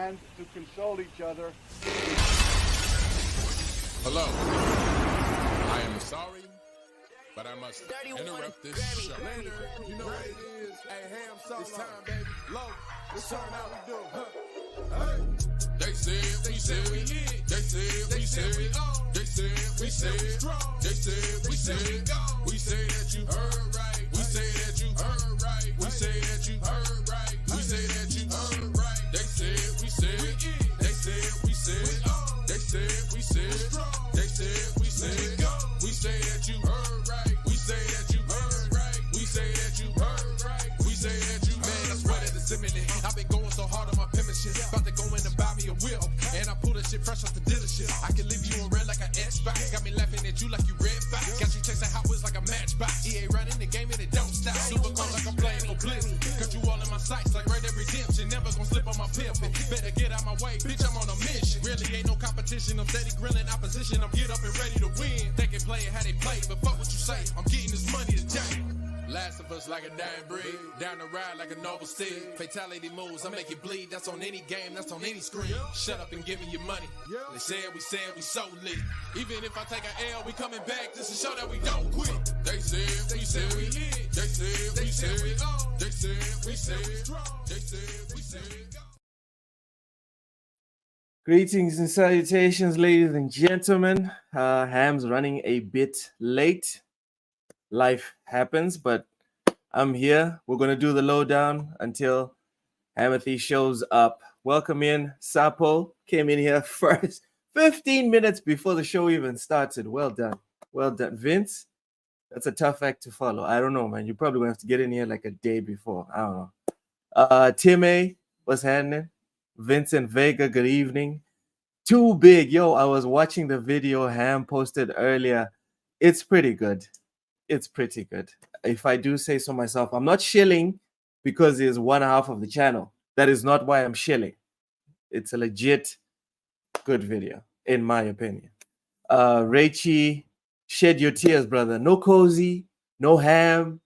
and to console each other. Hello. I am sorry, but I must interrupt this show. Later, you know what it is. Hey, Ham Solo. It's time, baby. Low. It's time how we do. Hey. They said we said we hit. They said we said we on. They said we said we strong. They said we said we gone. We say that you heard right. We say that you heard right. We say that you heard right. We say that you heard right. They said we said we in. They said we said we on. They said we said strong. They said we said gone. We say that you heard right. We say that you heard right. We say that you heard right. We say that you Man, I swear that it's imminent. I've been going so hard on my penmanship. About to go in and buy me a wheel. And I pull that shit fresh off the dealership. I can leave you in red like an Xbox. Got me laughing at you like you red fox. Got you chasing Hot Wheels like a matchbox. EA running the game and it don't stop. Super cold like I'm playing for Blizzard. Cut you all in my sights like Red Dead Redemption. Never gonna slip on my pimpin'. Better get out my way, bitch, I'm on a mission. Really ain't no competition. I'm steady grilling opposition. I'm get up and ready to win. They can play it how they play, but fuck what you say. I'm getting this money today. Last of us like a dying breed. Down the ride like a noble steed. Fatality moves, I make it bleed. That's on any game, that's on any screen. Shut up and give me your money. They said we so lit. Even if I take an L, we coming back just to show that we don't quit. They said we said we hit. They said we said we on. They said we said we strong. They said we said we gone. Greetings and salutations, ladies and gentlemen. Ham's running a bit late. Life happens, but I'm here. We're going to do the lowdown until Hamothy shows up. Welcome in. Sapo came in here first, 15 minutes before the show even started. Well done. Well done. Vince, that's a tough act to follow. I don't know, man. You're probably going to have to get in here like a day before. I don't know. Tim A, what's happening? Vincent Vega, good evening. Too big. Yo, I was watching the video Ham posted earlier. It's pretty good. It's pretty good. If I do say so myself, I'm not shilling because it's one half of the channel. That is not why I'm shilling. It's a legit good video, in my opinion. Raichi, shed your tears, brother. No cozy, no Ham.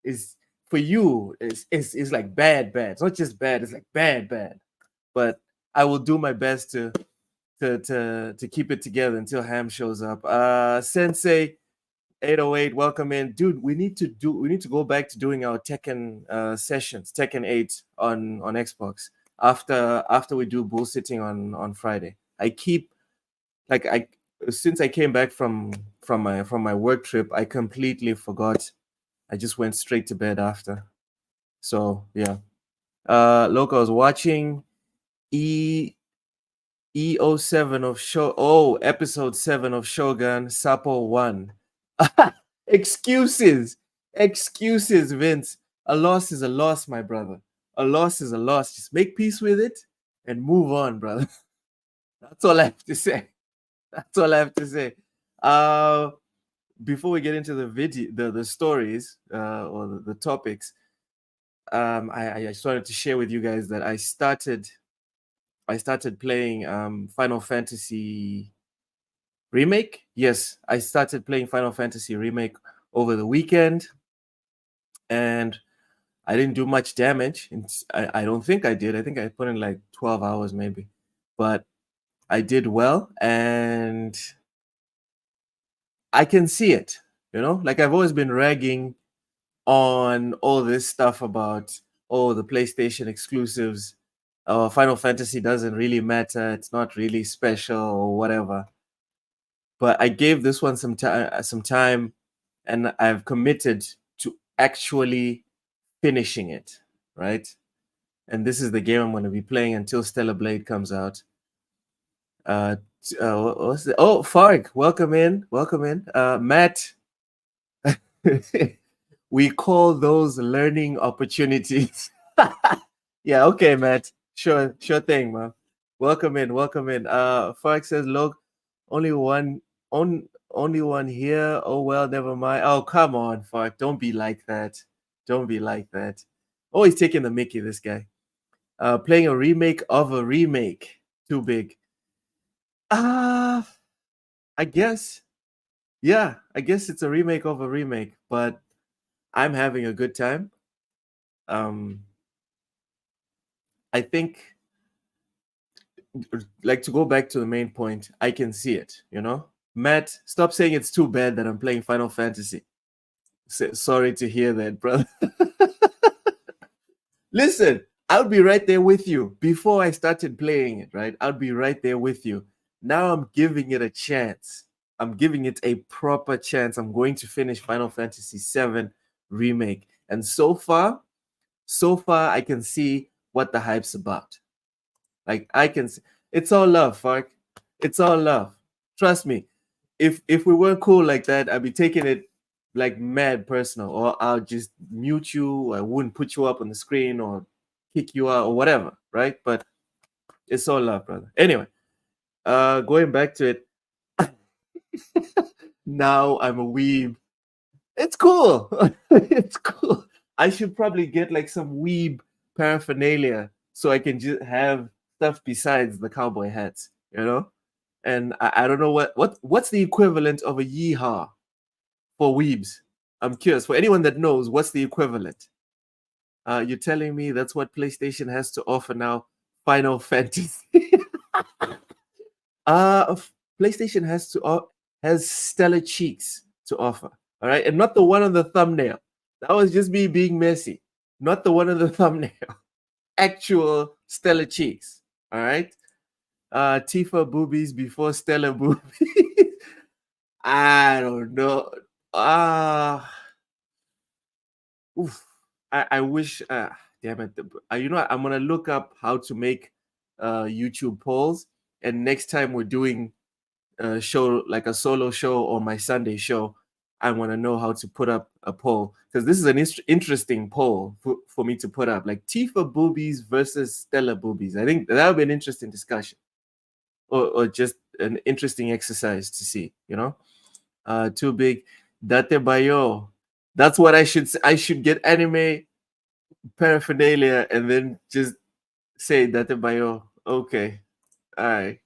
Is for you. It's like bad. It's not just bad. It's like bad. But I will do my best to keep it together until Ham shows up. Sensei 808, welcome in, dude. We need to go back to doing our Tekken sessions, Tekken 8 on Xbox after we do bullsitting on Friday. Since I came back from my work trip, I completely forgot. I just went straight to bed after. So yeah. Loco, I was watching EO7 of episode 7 of Shogun, Sapo 1. Excuses, Vince. A loss is a loss, my brother. A loss is a loss. Just make peace with it and move on, brother. That's all I have to say. Before we get into the video, the stories or the topics, I just wanted to share with you guys that I started playing Final Fantasy Remake. Yes, I started playing Final Fantasy Remake over the weekend, and I didn't do much damage. I don't think I did. I think I put in like 12 hours maybe, but I did well, and I can see it. Like I've always been ragging on all this stuff about the PlayStation exclusives. Final Fantasy doesn't really matter. It's not really special or whatever. But I gave this one some time, and I've committed to actually finishing it, right? And this is the game I'm going to be playing until Stellar Blade comes out. What's the? Oh, Farg, welcome in. Matt, we call those learning opportunities. Yeah, okay, Matt. Sure thing, man. Welcome in. Farg says, look, only one here. Oh well, never mind. Oh, come on, Fark. Don't be like that. Oh, he's taking the mickey, this guy. Playing a remake of a remake. Too big. I guess. Yeah, I guess it's a remake of a remake, but I'm having a good time. I think like to go back to the main point, I can see it, you know. Matt, stop saying it's too bad that I'm playing Final Fantasy. Sorry to hear that, brother. Listen, I'll be right there with you. Before I started playing it, right? I'll be right there with you. Now I'm giving it a chance. I'm giving it a proper chance. I'm going to finish Final Fantasy VII Remake. And so far, I can see what the hype's about. Like, I can see. It's all love, Fark. It's all love. Trust me. If we weren't cool like that, I'd be taking it like mad personal, or I'll just mute you. I wouldn't put you up on the screen or kick you out or whatever, right? But it's all love, brother. Anyway, going back to it. Now I'm a weeb. It's cool. It's cool. I should probably get like some weeb paraphernalia so I can just have stuff besides the cowboy hats, you know? And I don't know what's the equivalent of a yeehaw for weebs. I'm curious. For anyone that knows, what's the equivalent? You're telling me that's what PlayStation has to offer now? Final Fantasy. PlayStation has stellar cheeks to offer. All right, and not the one on the thumbnail. That was just me being messy. Not the one on the thumbnail. Actual stellar cheeks. All right. Tifa boobies before stellar boobies. I don't know. I wish. Damn it. You know, I'm gonna look up how to make YouTube polls, and next time we're doing a show like a solo show or my Sunday show, I want to know how to put up a poll, because this is an interesting poll for me to put up, like Tifa boobies versus stellar boobies. I think that would be an interesting discussion, or just an interesting exercise to see, you know. Too big, Date Bayo. That's what I should get anime paraphernalia and then just say Date Bayo. Okay, all right.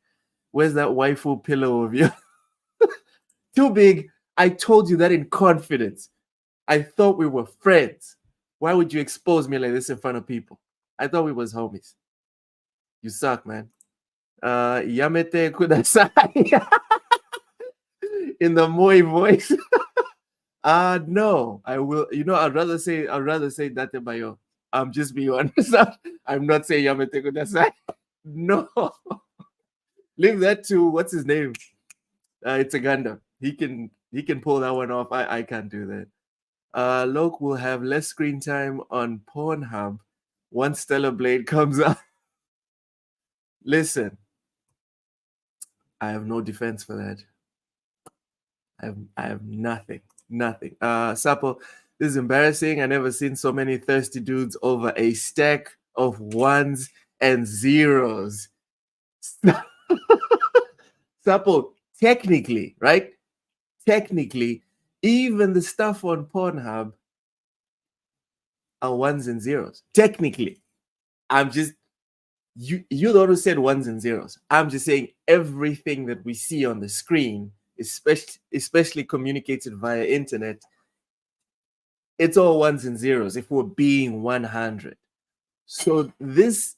Where's that waifu pillow of you? Too big. I told you that in confidence. I thought we were friends. Why would you expose me like this in front of people? I thought we was homies. You suck, man. Yamete kudasai. In the Moi voice. No, I will. You know, I'd rather say Date Bayo. I'm just being honest. I'm not saying Yamete kudasai. No. Leave that to what's his name? It's a Gundam. He can pull that one off. I can't do that. Loke will have less screen time on Pornhub once Stellar Blade comes out. Listen, I have no defense for that. I have nothing. Sapo, this is embarrassing. I never seen so many thirsty dudes over a stack of ones and zeros. Sapo, technically, right? Technically, even the stuff on Pornhub are ones and zeros. Technically, I'm just you're the one who said ones and zeros. I'm just saying everything that we see on the screen, especially communicated via internet, it's all ones and zeros. If we're being 100, so this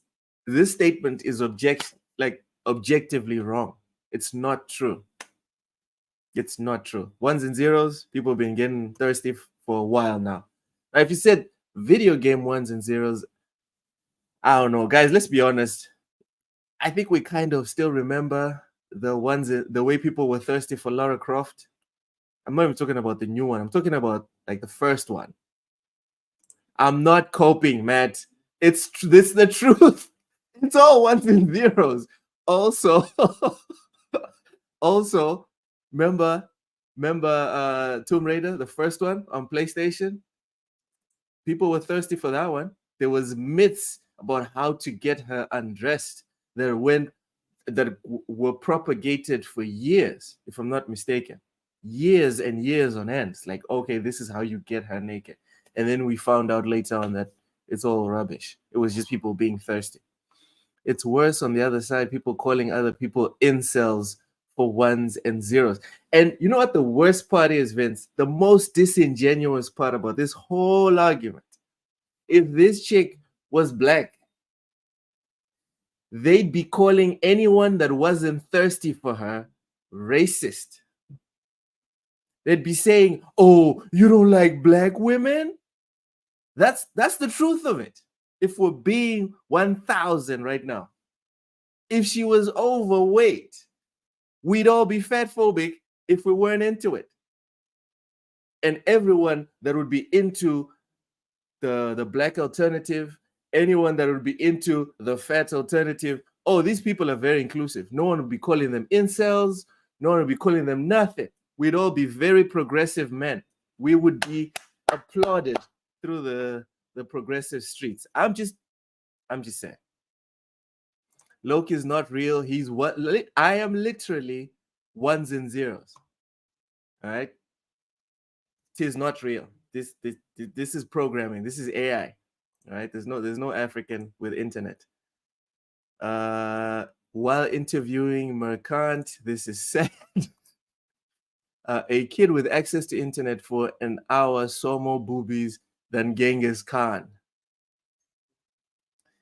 statement is objectively wrong. It's not true. It's not true. Ones and zeros, people have been getting thirsty for a while now. Now, if you said video game ones and zeros, I don't know, guys. Let's be honest. I think we kind of still remember the way people were thirsty for Lara Croft. I'm not even talking about the new one. I'm talking about like the first one. I'm not coping, Matt. It's the truth. It's all ones and zeros. Also, remember Tomb Raider, the first one on PlayStation? People were thirsty for that one. There was myths about how to get her undressed that were propagated for years, if I'm not mistaken. Years and years on end. It's like, okay, this is how you get her naked. And then we found out later on that it's all rubbish. It was just people being thirsty. It's worse on the other side, people calling other people incels for ones and zeros. And you know what the worst part is, Vince? The most disingenuous part about this whole argument. If this chick was black, they'd be calling anyone that wasn't thirsty for her racist. They'd be saying, "Oh, you don't like black women?" That's the truth of it. If we're being 1,000 right now, if she was overweight, we'd all be fat phobic if we weren't into it. And everyone that would be into the black alternative, anyone that would be into the fat alternative, oh, these people are very inclusive. No one would be calling them incels. No one would be calling them nothing. We'd all be very progressive men. We would be applauded through the progressive streets. I'm just saying. Loki is not real. He's what I am literally ones and zeros. All right. It is not real. This is programming. This is AI. All right. There's no African with internet. While interviewing Mercant, this is sad. A kid with access to internet for an hour saw more boobies than Genghis Khan.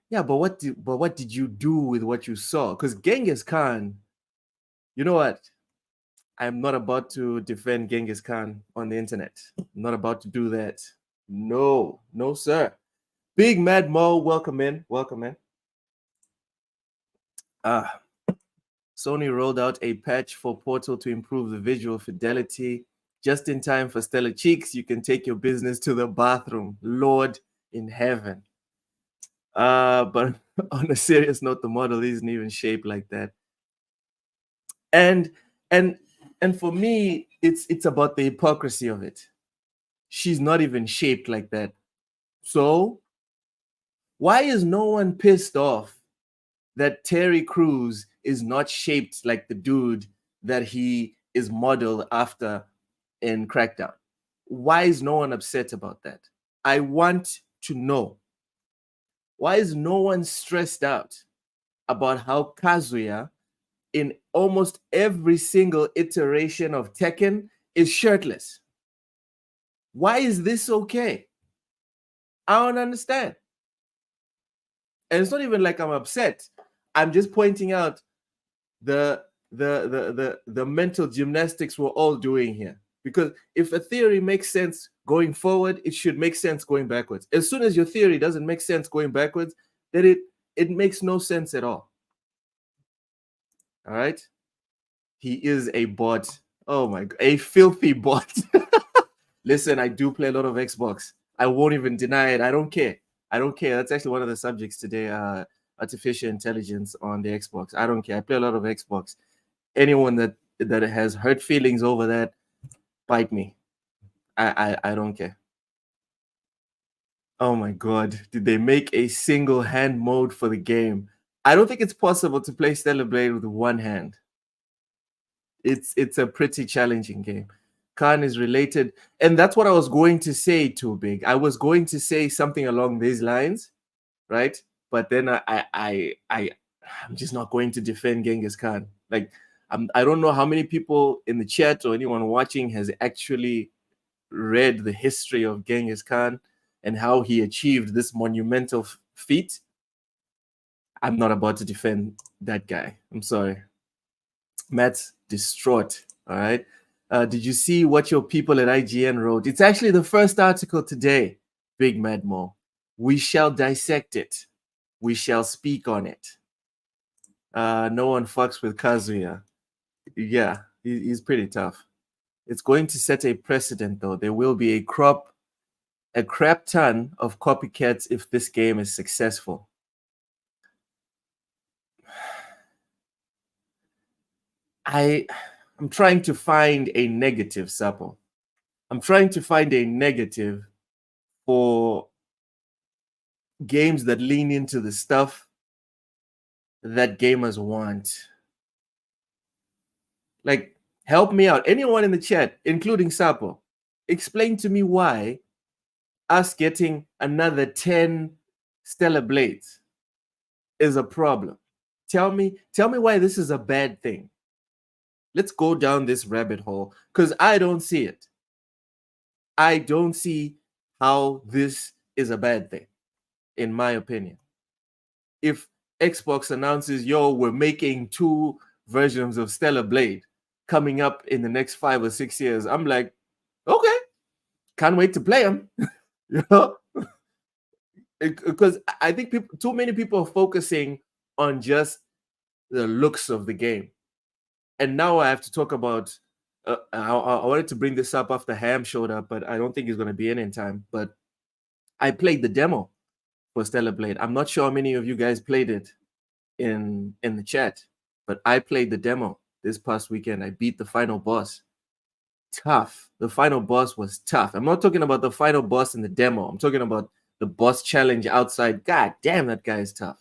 Yeah, but what did you do with what you saw? Because Genghis Khan, you know what? I'm not about to defend Genghis Khan on the internet. I'm not about to do that. No, sir. Big Mad Mo, welcome in. Sony rolled out a patch for Portal to improve the visual fidelity. Just in time for Stellar Cheeks, you can take your business to the bathroom. Lord in heaven. But on a serious note, the model isn't even shaped like that. And for me, it's about the hypocrisy of it. She's not even shaped like that. So why is no one pissed off that Terry Crews is not shaped like the dude that he is modeled after in Crackdown? Why is no one upset about that? I want to know. Why is no one stressed out about how Kazuya, in almost every single iteration of Tekken, is shirtless? Why is this okay? I don't understand. And it's not even like I'm upset. I'm just pointing out the mental gymnastics we're all doing here. Because if a theory makes sense going forward, it should make sense going backwards. As soon as your theory doesn't make sense going backwards, then it makes no sense at all. All right? He is a bot. Oh my God, a filthy bot. Listen, I do play a lot of Xbox. I won't even deny it. I don't care. That's actually one of the subjects today, artificial intelligence on the Xbox. I don't care. I play a lot of Xbox. Anyone that has hurt feelings over that, bite me. I don't care. Oh my God. Did they make a single hand mode for the game? I don't think it's possible to play Stellar Blade with one hand. It's a pretty challenging game. Khan is related, and that's what I was going to say too, Big. I was going to say something along these lines, right? But then I'm just not going to defend Genghis Khan. Like, I don't know how many people in the chat or anyone watching has actually read the history of Genghis Khan and how he achieved this monumental feat. I'm not about to defend that guy. I'm sorry. Matt's distraught. All right. Did you see what your people at IGN wrote? It's actually the first article today, Big Mad Mo. We shall dissect it. We shall speak on it. No one fucks with Kazuya. Yeah, he's pretty tough. It's going to set a precedent, though. There will be a crap ton of copycats if this game is successful. I'm trying to find a negative, Sapo. I'm trying to find a negative for games that lean into the stuff that gamers want. Like, help me out. Anyone in the chat, including Sapo, explain to me why us getting another 10 Stellar Blades is a problem. Tell me why this is a bad thing. Let's go down this rabbit hole, because I don't see it. I don't see how this is a bad thing, in my opinion. If Xbox announces, yo, we're making 2 versions of Stellar Blade coming up in the next 5 or 6 years. I'm like, okay, can't wait to play them. You know, because I think too many people are focusing on just the looks of the game. And now I have to talk about. I wanted to bring this up after Ham showed up, but I don't think he's going to be in time. But I played the demo for Stellar Blade. I'm not sure how many of you guys played it in the chat, but I played the demo this past weekend. I beat the final boss. Tough. The final boss was tough. I'm not talking about the final boss in the demo. I'm talking about the boss challenge outside. God damn, that guy is tough.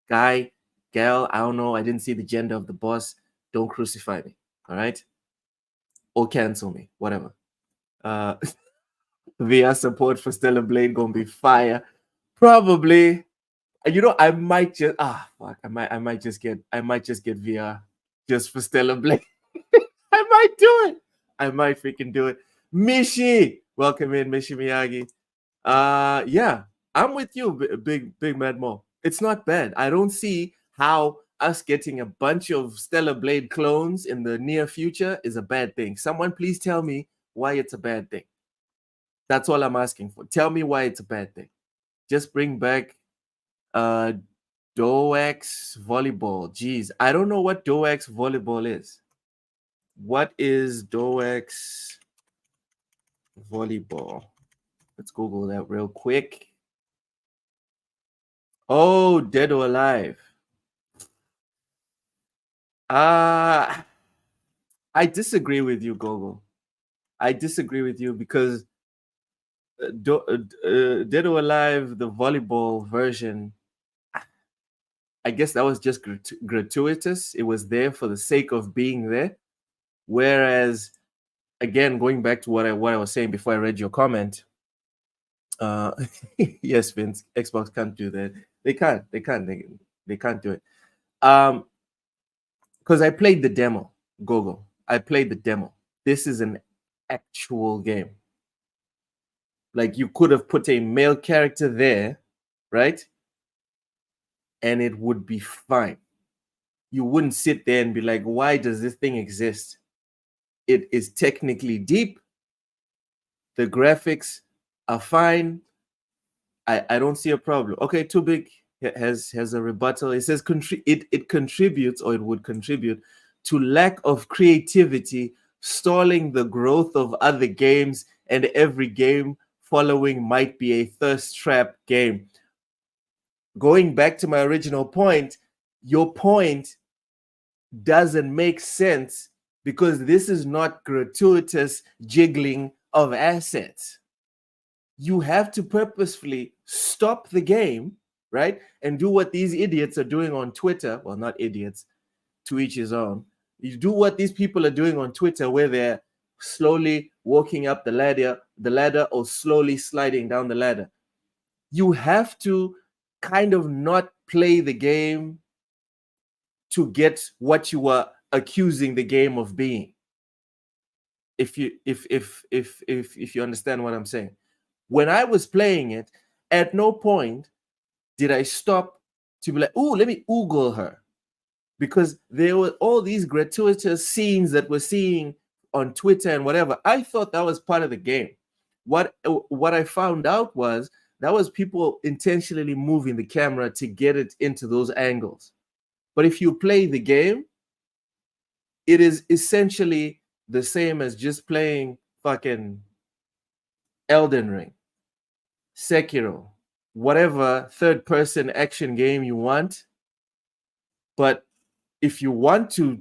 Guy, gal, I don't know. I didn't see the gender of the boss. Don't crucify me. All right? Or cancel me. Whatever. VR support for Stellar Blade gonna be fire. Probably. You know, I might just fuck. I might just get VR just for Stellar Blade. I might do it. I might freaking do it. Mishi, welcome in, Mishi Miyagi. Yeah, I'm with you, big Mad Mo. It's not bad. I don't see how us getting a bunch of Stellar Blade clones in the near future is a bad thing. Someone please tell me why it's a bad thing. That's all I'm asking for. Tell me why it's a bad thing. Just bring back Doax volleyball. Jeez, I don't know what Doax volleyball is. What is Doax volleyball? Let's Google that real quick. Oh, Dead or Alive. I disagree with you, Gogo. I disagree with you because Dead or Alive, the volleyball version, I guess that was just gratuitous. It was there for the sake of being there. Whereas, again, going back to what I was saying before I read your comment, yes, Vince, Xbox can't do that. They can't do it. Because I played the demo, Gogo. I played the demo. This is an actual game. Like, you could have put a male character there, right? And it would be fine. You wouldn't sit there and be like, why does this thing exist? It is technically deep. The graphics are fine. I don't see a problem. Okay, Too Big has a rebuttal. It says it contributes, or it would contribute, to lack of creativity, stalling the growth of other games, and every game following might be a thirst trap game. Going back to my original point, your point doesn't make sense because this is not gratuitous jiggling of assets. You have to purposefully stop the game, right? And do what these idiots are doing on Twitter. Well, not idiots, to each his own. You do what these people are doing on Twitter, where they're slowly walking up the ladder or slowly sliding down the ladder. You have to kind of not play the game to get what you were accusing the game of being. If you understand what I'm saying. When I was playing it, at no point did I stop to be like, oh, let me oogle her. Because there were all these gratuitous scenes that we're seeing on Twitter and whatever. I thought that was part of the game. What I found out was that was people intentionally moving the camera to get it into those angles. But if you play the game, it is essentially the same as just playing fucking Elden Ring, Sekiro, whatever third-person action game you want. But if you want to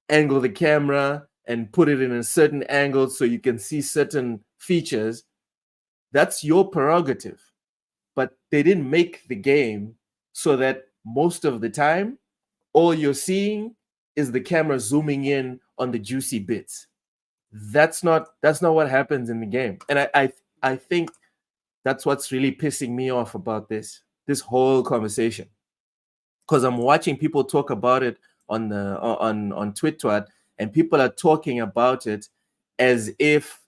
angle the camera and put it in a certain angle so you can see certain features, that's your prerogative. But they didn't make the game so that most of the time, all you're seeing is the camera zooming in on the juicy bits. That's not what happens in the game. And I think that's what's really pissing me off about this whole conversation. Because I'm watching people talk about it on Twitter, and people are talking about it as if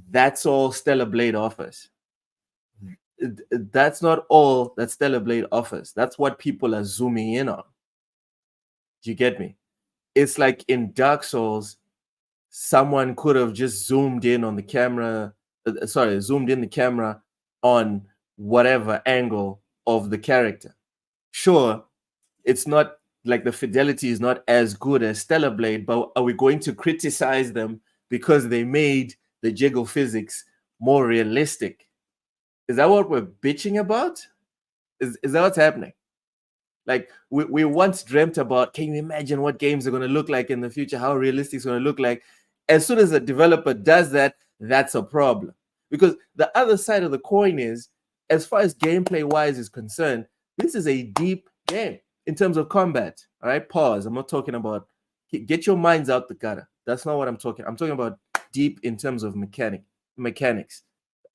that's all Stellar Blade offers. that's not all that Stellar Blade offers. That's what people are zooming in on. Do you get me? It's like in Dark Souls, someone could have just zoomed in on the camera, zoomed in the camera on whatever angle of the character. Sure, it's not like the fidelity is not as good as Stellar Blade, but are we going to criticize them because they made the jiggle physics more realistic? Is that what we're bitching about? Is that what's happening? Like we once dreamt about, can you imagine what games are going to look like in the future, how realistic it's going to look like? As soon as a developer does that, that's a problem. Because the other side of the coin is, as far as gameplay wise is concerned, this is a deep game in terms of combat. All right, pause. I'm not talking about, get your minds out the gutter. That's not what I'm talking. I'm talking about deep in terms of mechanics,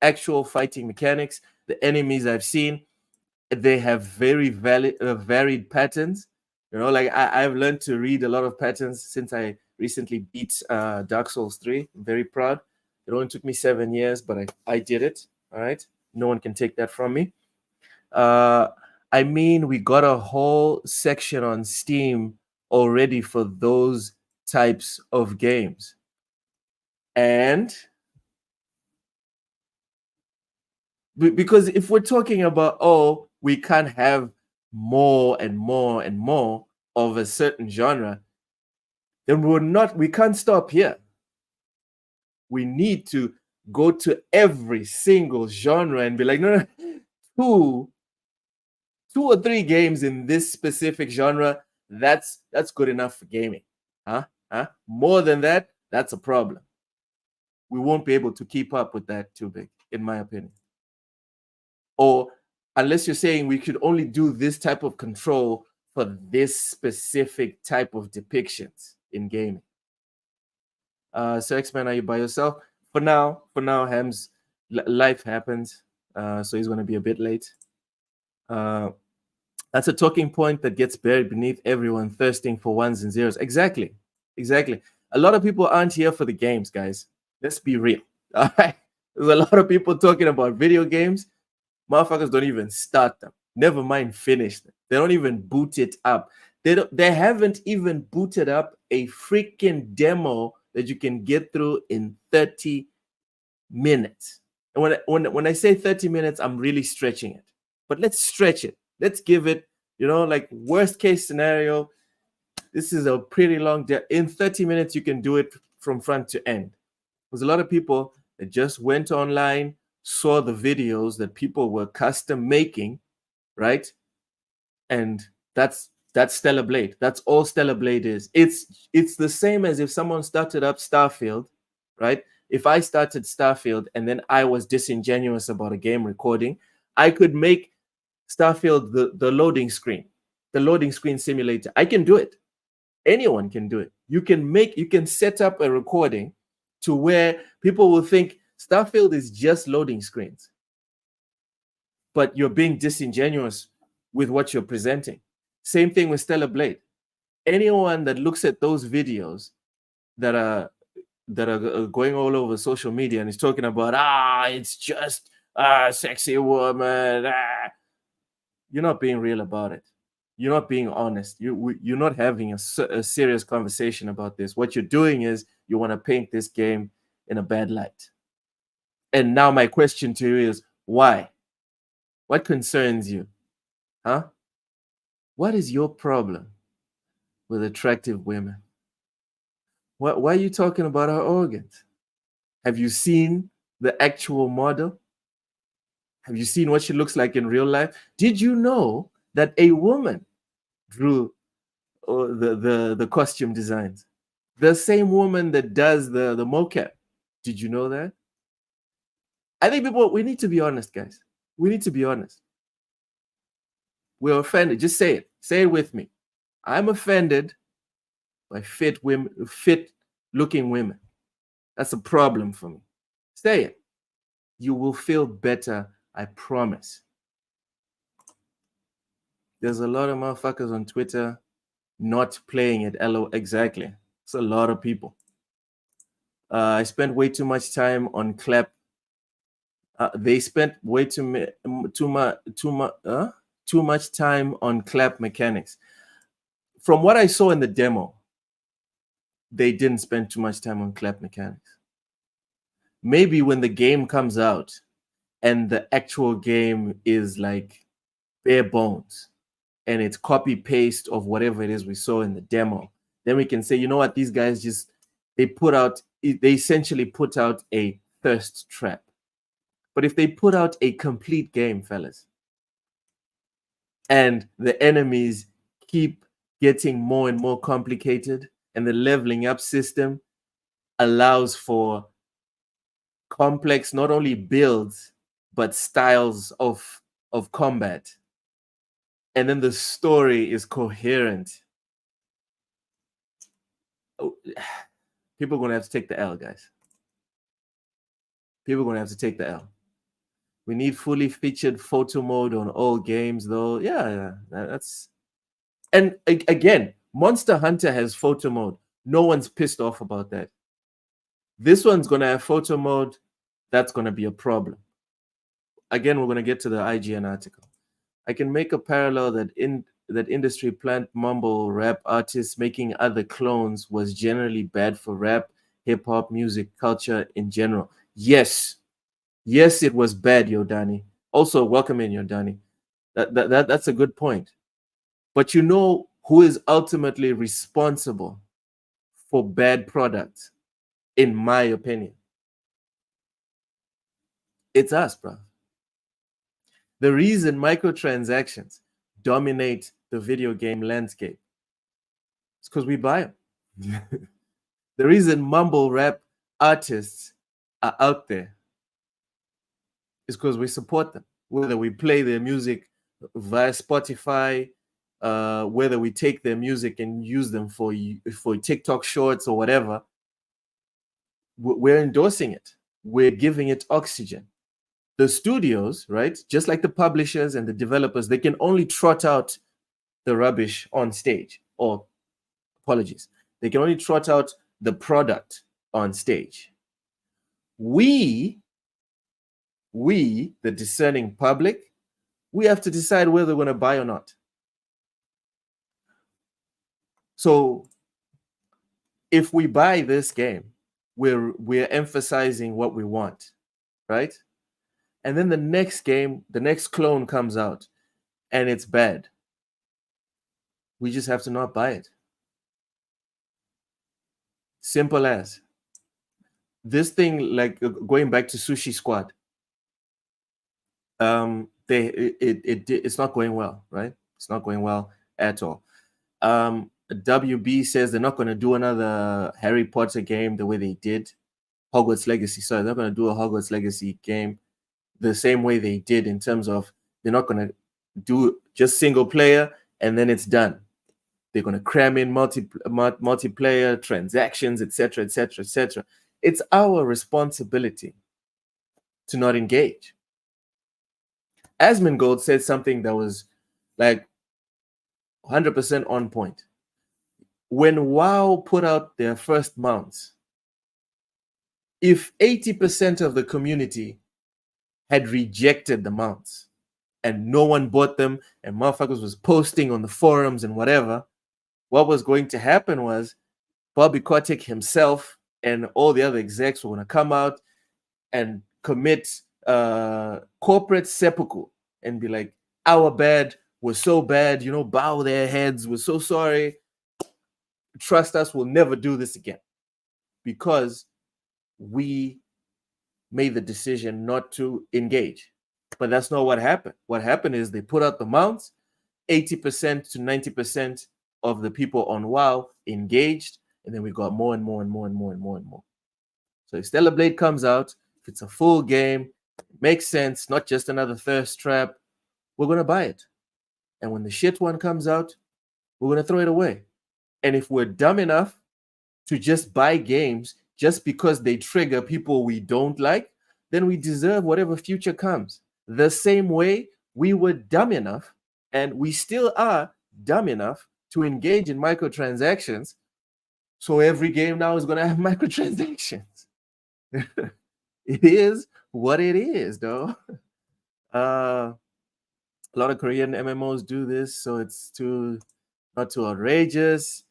actual fighting mechanics. The enemies I've seen, they have very varied patterns. You know, like I've learned to read a lot of patterns since I recently beat Dark Souls 3. I'm very proud. It only took me 7 years, but I did it. All right. No one can take that from me. I mean, we got a whole section on Steam already for those types of games. And because if we're talking about, oh, we can't have more and more and more of a certain genre, then we can't stop here. We need to go to every single genre and be like, no, two or three games in this specific genre, that's good enough for gaming. Huh? More than that, that's a problem. We won't be able to keep up with that too big, in my opinion. Or unless you're saying we could only do this type of control for this specific type of depictions in gaming. So X-Man, are you by yourself? For now, Ham's life happens, so he's going to be a bit late. That's a talking point that gets buried beneath everyone thirsting for ones and zeros. Exactly. A lot of people aren't here for the games, guys. Let's be real. All right. There's a lot of people talking about video games. Motherfuckers don't even start them. Never mind finish them. They don't even boot it up. They haven't even booted up a freaking demo that you can get through in 30 minutes. And when I say 30 minutes, I'm really stretching it. But let's stretch it. Let's give it, like worst case scenario, this is a pretty long day. In 30 minutes, you can do it from front to end. There's a lot of people that just went online, saw the videos that people were custom making, right? And that's Stellar Blade. That's all Stellar Blade is. It's the same as if someone started up Starfield, right? If I started Starfield and then I was disingenuous about a game recording, I could make Starfield the loading screen simulator. I can do it. Anyone can do it. You can set up a recording to where people will think Starfield is just loading screens, but you're being disingenuous with what you're presenting. Same thing with Stellar Blade. Anyone that looks at those videos that are going all over social media and is talking about it's just sexy woman, you're not being real about it. You're not being honest. You're not having a serious conversation about this. What you're doing is you want to paint this game in a bad light. And now my question to you is, why? What concerns you? Huh? What is your problem with attractive women? Why are you talking about her organs? Have you seen the actual model? Have you seen what she looks like in real life? Did you know that a woman drew the costume designs? The same woman that does the mocap. Did you know that? I think we need to be honest, guys. We need to be honest. We're offended. Just say it. Say it with me. I'm offended by fit-looking women. That's a problem for me. Say it. You will feel better, I promise. There's a lot of motherfuckers on Twitter not playing it. Exactly. It's a lot of people. I spent way too much time on Clap. They spent way too much time on clap mechanics. From what I saw in the demo, they didn't spend too much time on clap mechanics. Maybe when the game comes out and the actual game is like bare bones and it's copy paste of whatever it is we saw in the demo, then we can say, you know what, these guys they essentially put out a thirst trap. But if they put out a complete game, fellas, and the enemies keep getting more and more complicated, and the leveling up system allows for complex not only builds but styles of combat, and then the story is coherent, people are going to have to take the L, guys. People are going to have to take the L. We need fully featured photo mode on all games, though. Yeah, that's... And again, Monster Hunter has photo mode. No one's pissed off about that. This one's going to have photo mode. That's going to be a problem. Again, we're going to get to the IGN article. I can make a parallel that industry plant mumble rap artists making other clones was generally bad for rap, hip-hop, music, culture in general. Yes, it was bad, Yodani. Also, welcome in, Yodani. That's a good point. But you know who is ultimately responsible for bad products, in my opinion? It's us, bro. The reason microtransactions dominate the video game landscape is because we buy them. The reason mumble rap artists are out there is because we support them. Whether we play their music via Spotify, whether we take their music and use them for TikTok shorts or whatever, we're endorsing it. We're giving it oxygen. The studios, right, just like the publishers and the developers, they can only trot out the rubbish on stage. Or, apologies, they can only trot out the product on stage. We, the discerning public, we have to decide whether we're going to buy or not. So if we buy this game, we're emphasizing what we want, right? And then the next game, the next clone comes out and it's bad. We just have to not buy it. Simple as. This thing, like going back to Sushi Squad, it's not going well, right? It's not going well at all. WB says they're not going to do another Harry Potter game the way they did Hogwarts Legacy. So they're not going to do a Hogwarts Legacy game the same way they did, in terms of they're not going to do just single player and then it's done. They're going to cram in multiplayer transactions, etc., etc., etc. It's our responsibility to not engage. Asmongold said something that was like 100% on point. When WoW put out their first mounts, if 80% of the community had rejected the mounts and no one bought them and motherfuckers was posting on the forums and whatever, what was going to happen was Bobby Kotick himself and all the other execs were going to come out and commit corporate seppuku and be like, our bad, we're so bad, bow their heads, we're so sorry. Trust us, we'll never do this again. Because we made the decision not to engage. But that's not what happened. What happened is they put out the mounts, 80% to 90% of the people on WoW engaged, and then we got more and more and more and more and more and more. So if Stellar Blade comes out, if it's a full game, it makes sense, not just another thirst trap, we're going to buy it. And when the shit one comes out, we're going to throw it away. And if we're dumb enough to just buy games just because they trigger people we don't like, then we deserve whatever future comes. The same way we were dumb enough, and we still are dumb enough, to engage in microtransactions. So every game now is going to have microtransactions. It is what it is, though. A lot of Korean MMOs do this, so it's not too outrageous.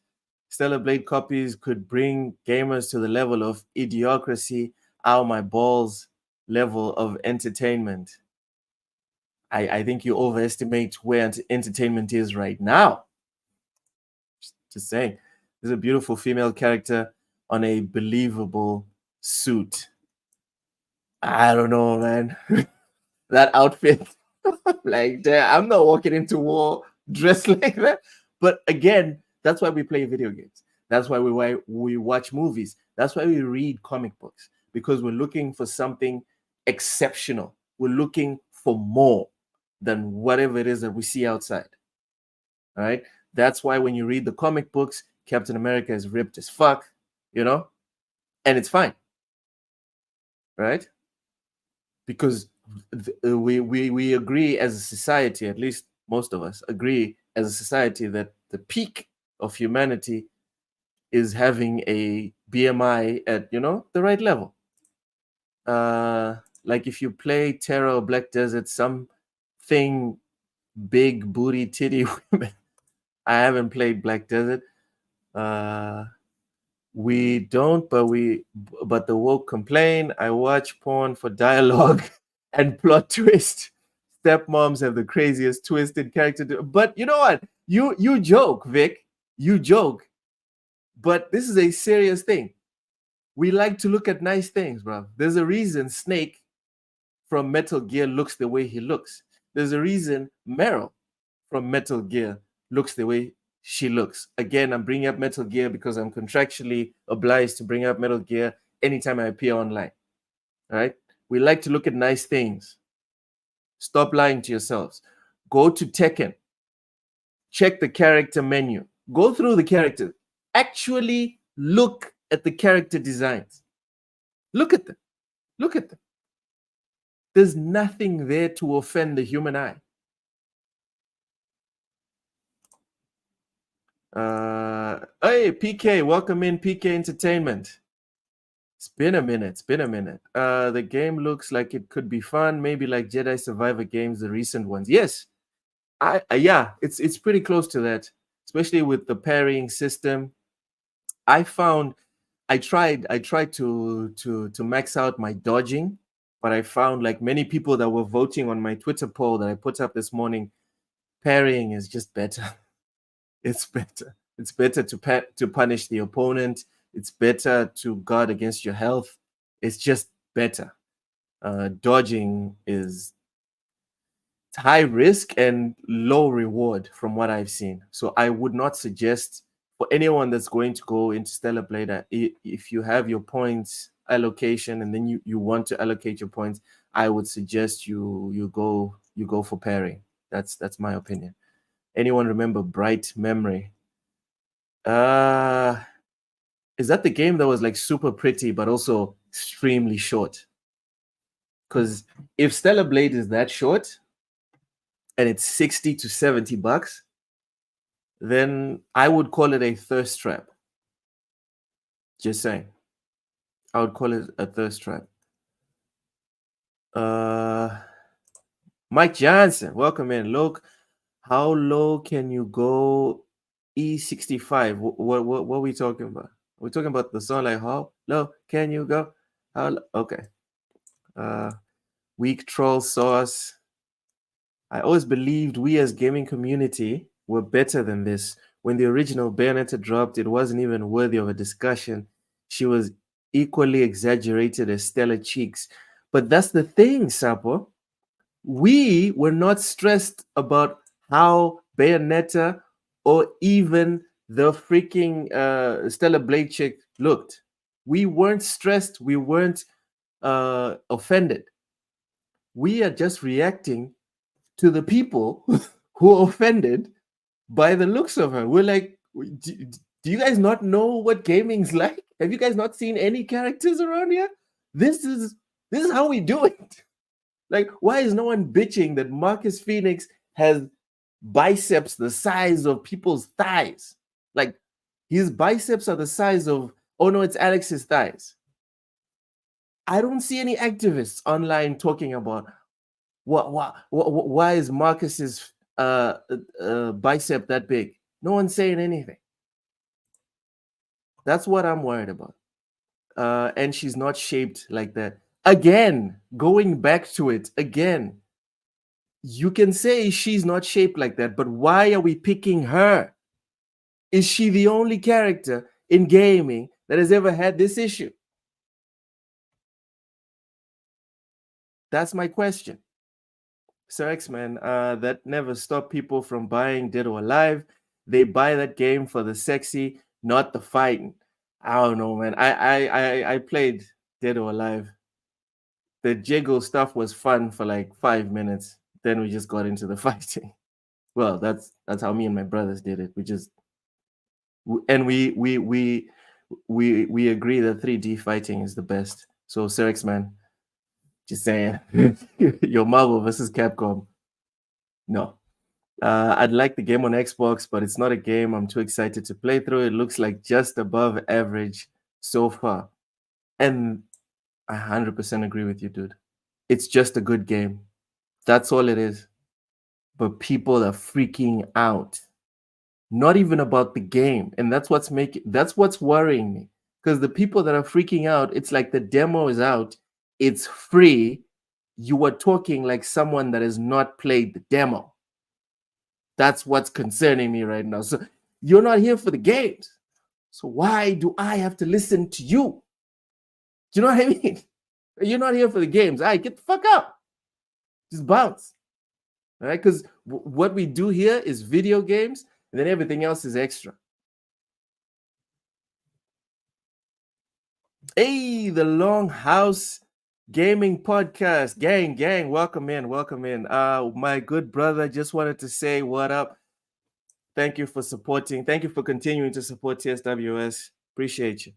Stellar Blade copies could bring gamers to the level of idiocracy, ow my balls level of entertainment. I think you overestimate where entertainment is right now. Just saying. There's a beautiful female character on a believable suit. I don't know, man. That outfit. Like, I'm not walking into war dressed like that. But again, that's why we play video games. That's why we watch movies. That's why we read comic books, because we're looking for something exceptional. We're looking for more than whatever it is that we see outside. All right. That's why when you read the comic books, Captain America is ripped as fuck, and it's fine. Right? Because we agree as a society, at least most of us agree as a society, that the peak of humanity is having a BMI at the right level. Like if you play Terra or Black Desert, something big booty titty women. I haven't played Black Desert. We don't, but the woke complain. I watch porn for dialogue and plot twist. Stepmoms have the craziest twisted character. But you know what? You joke, Vic. You joke. But this is a serious thing. We like to look at nice things, bro. There's a reason Snake from Metal Gear looks the way he looks. There's a reason Meryl from Metal Gear looks the way she looks. Again, I'm bringing up Metal Gear because I'm contractually obliged to bring up Metal Gear anytime I appear online. All right? We like to look at nice things. Stop lying to yourselves. Go to Tekken. Check the character menu. Go through the characters. Actually look at the character designs. Look at them. Look at them. There's nothing there to offend the human eye. Hey, PK, welcome in, PK Entertainment. It's been a minute. The game looks like it could be fun, maybe like Jedi Survivor games, the recent ones. Yes, yeah, it's pretty close to that, especially with the parrying system. I tried to max out my dodging, but I found, like many people that were voting on my Twitter poll that I put up this morning, parrying is just better. It's better. It's better to punish the opponent. It's better to guard against your health. It's just better. Dodging is high risk and low reward from what I've seen. So I would not suggest for anyone that's going to go into Stellar Blade, if you have your points allocation and then you want to allocate your points, I would suggest you go for parrying. That's my opinion. Anyone remember Bright Memory? Is that the game that was like super pretty but also extremely short? Because if Stellar Blade is that short and it's $60 to $70, then I would call it a thirst trap. Just saying. I would call it a thirst trap. Mike Johnson, welcome in. Look, how low can you go? E65. What are we talking about? We're talking about the song, like how low can you go? Okay. Weak troll sauce. I always believed we as gaming community were better than this. When the original Bayonetta dropped, it wasn't even worthy of a discussion. She was equally exaggerated as Stellar Cheeks. But that's the thing, Sapo. We were not stressed about how Bayonetta or even the freaking Stellar Blade chick looked. We weren't stressed. We weren't offended. We are just reacting to the people who are offended by the looks of her. We're like, do you guys not know what gaming's like? Have you guys not seen any characters around here? This is how we do it. Like, why is no one bitching that Marcus Phoenix has biceps the size of people's thighs? Like, his biceps are the size of, oh no, it's Alex's thighs. I don't see any activists online talking about why is Marcus's bicep that big? No one's saying anything. That's what I'm worried about. And she's not shaped like that. Again, going back to it again, you can say she's not shaped like that, but why are we picking her? Is she the only character in gaming that has ever had this issue? That's my question. Sir X-Man, that never stopped people from buying Dead or Alive. They buy that game for the sexy, not the fighting. I don't know, man. I played Dead or Alive. The jiggle stuff was fun for like 5 minutes. Then we just got into the fighting. Well, that's how me and my brothers did it. We agree that 3D fighting is the best. So Sir X-Man, just saying, your Marvel versus Capcom. No. I'd like the game on Xbox, but it's not a game I'm too excited to play through. It looks like just above average so far. And I 100% agree with you, dude. It's just a good game. That's all it is. But people are freaking out. Not even about the game. And that's what's worrying me. Because the people that are freaking out, it's like the demo is out, it's free. You are talking like someone that has not played the demo. That's what's concerning me right now. So you're not here for the games. So why do I have to listen to you? Do you know what I mean? You're not here for the games. All right, get the fuck out. Just bounce. All right, because what we do here is video games, and then everything else is extra. Hey, the Longhouse Gaming Podcast. Gang, welcome in. My good brother, just wanted to say what up. Thank you for supporting. Thank you for continuing to support TSWS. Appreciate you.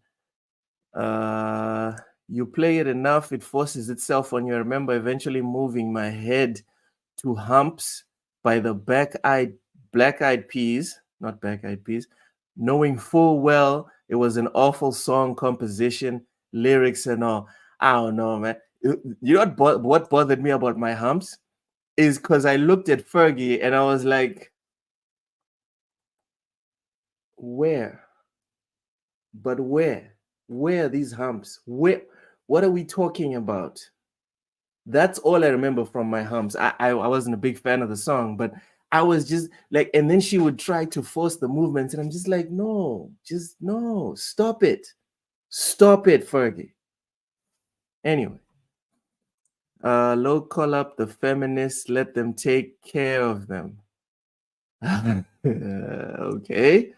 You play it enough, it forces itself on you. I remember eventually moving my head to Humps by the Black Eyed Peas, not Back Eyed Peas, knowing full well it was an awful song composition, lyrics and all. I don't know, man. You know what bothered me about my Humps is because I looked at Fergie and I was like, where? But where? Where are these humps? What are we talking about? That's all I remember from my Humps. I wasn't a big fan of the song, but I was just like, and then she would try to force the movements, and I'm just like, no, stop it, Fergie. Anyway, low call up the feminists, let them take care of them. Okay.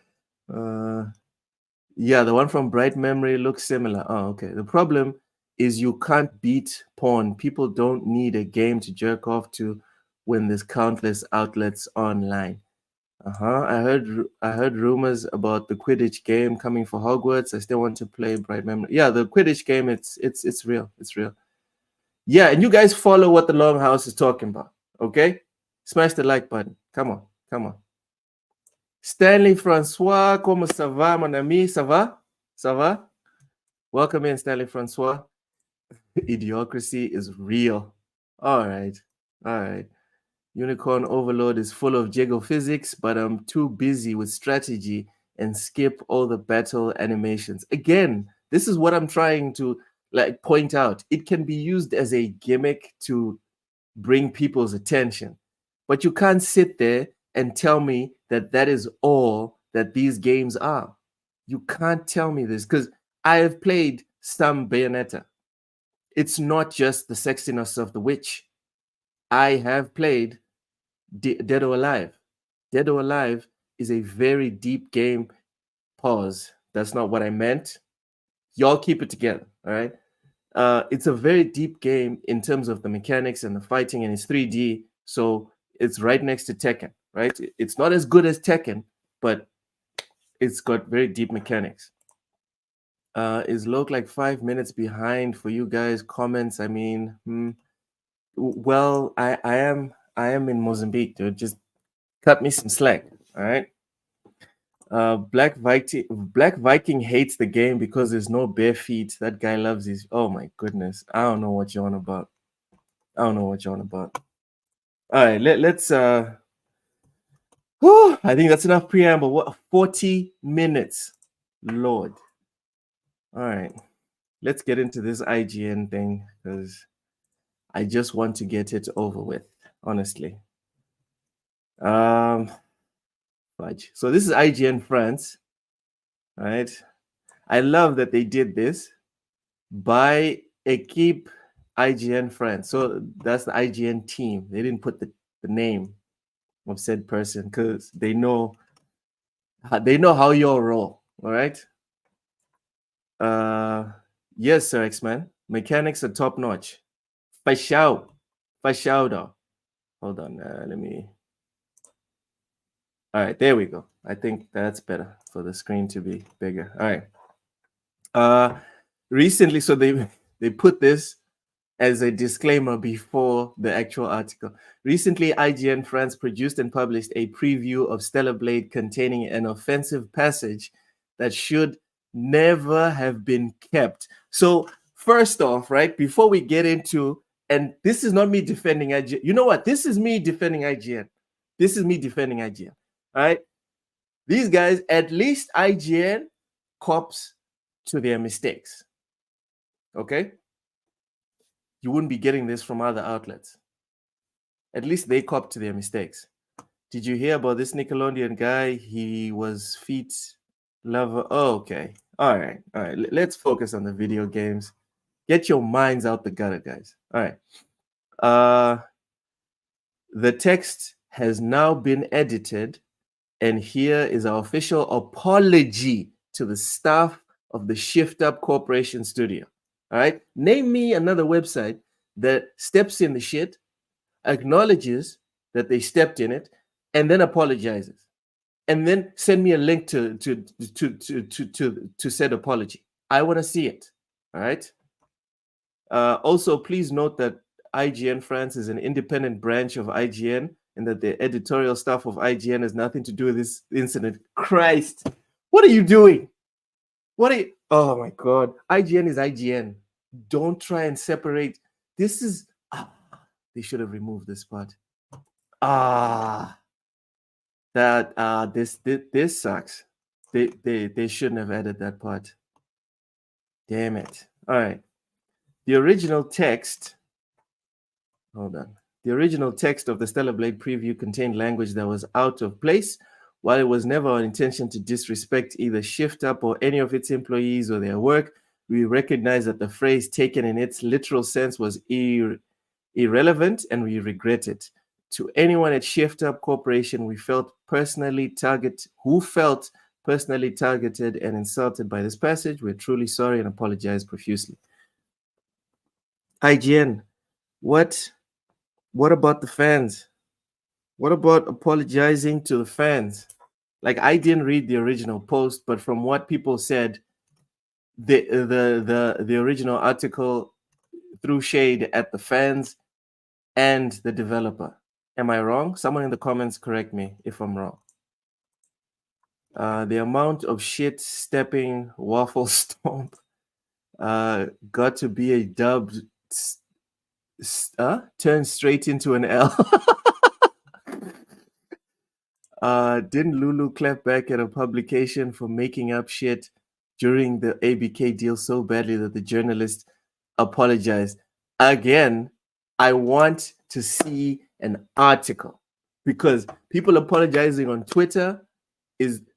Yeah, the one from Bright Memory looks similar. Oh, okay. The problem is you can't beat porn. People don't need a game to jerk off to when there's countless outlets online. I heard rumors about the Quidditch game coming for Hogwarts. I still want to play Bright Memory. Yeah, the Quidditch game, it's real. It's real. Yeah, and you guys follow what the Longhouse is talking about. Okay? Smash the like button. Come on. Stanley Francois, comment ça va, mon ami? Ça va? Ça va? Welcome in, Stanley Francois. Idiocracy is real. All right. Unicorn Overload is full of jiggle physics, but I'm too busy with strategy and skip all the battle animations. Again, this is what I'm trying to point out. It can be used as a gimmick to bring people's attention, but you can't sit there and tell me that is all that these games are. You can't tell me this, because I have played some Bayonetta. It's not just the sexiness of the witch. I have played Dead or Alive. Dead or Alive is a very deep game. Pause. That's not what I meant. Y'all keep it together, all right? It's a very deep game in terms of the mechanics and the fighting, and it's 3D, so it's right next to Tekken, right? It's not as good as Tekken, but it's got very deep mechanics. Is Loke like 5 minutes behind for you guys? Comments, I mean, well, I am in Mozambique, dude. Just cut me some slack, all right? Black Viking hates the game because there's no bare feet. That guy loves his. Oh my goodness, I don't know what you're on about. I don't know what you're on about. All right, let's. I think that's enough preamble. What 40 minutes, Lord. All right, let's get into this IGN thing because I just want to get it over with. Honestly. Fudge. So this is IGN France. All right. I love that they did this by Equipe IGN France. So that's the IGN team. They didn't put the name of said person because they know how you'll roll. All right. Yes, sir, X-Man. Mechanics are top notch. Fashao though. Hold on. Let me. All right, there we go. I think that's better for the screen to be bigger. All right. Recently, so they put this as a disclaimer before the actual article. Recently, IGN France produced and published a preview of Stellar Blade containing an offensive passage that should never have been kept. So first off, right, before we get into, and this is not me defending IGN. You know what? This is me defending IGN. This is me defending IGN. All right. These guys, at least IGN cops to their mistakes. Okay. You wouldn't be getting this from other outlets. At least they cop to their mistakes. Did you hear about this Nickelodeon guy? He was feet lover. Oh, okay. All right. All right. Let's focus on the video games. Get your minds out the gutter, guys. All right. The text has now been edited, and here is our official apology to the staff of the Shift Up Corporation studio. All right. Name me another website that steps in the shit, acknowledges that they stepped in it, and then apologizes. And then send me a link to said apology. I want to see it. All right. Also, please note that IGN France is an independent branch of IGN and that the editorial staff of IGN has nothing to do with this incident. Christ, what are you doing? Oh my God. IGN is IGN. Don't try and separate. This is, they should have removed this part. This sucks. They shouldn't have added that part. Damn it. All right. The original text, hold on. The original text of the Stellar Blade preview contained language that was out of place. While it was never our intention to disrespect either Shift Up or any of its employees or their work, we recognize that the phrase taken in its literal sense was irrelevant, and we regret it. To anyone at Shift Up Corporation who felt personally targeted and insulted by this passage, we're truly sorry and apologize profusely. IGN, what about the fans? What about apologizing to the fans? Like, I didn't read the original post, but from what people said, the original article threw shade at the fans and the developer. Am I wrong? Someone in the comments correct me if I'm wrong. The amount of shit stepping waffle stomp got to be a dubbed turn straight into an L. Didn't Lulu clap back at a publication for making up shit during the ABK deal so badly that the journalist apologized? Again, I want to see an article, because people apologizing on Twitter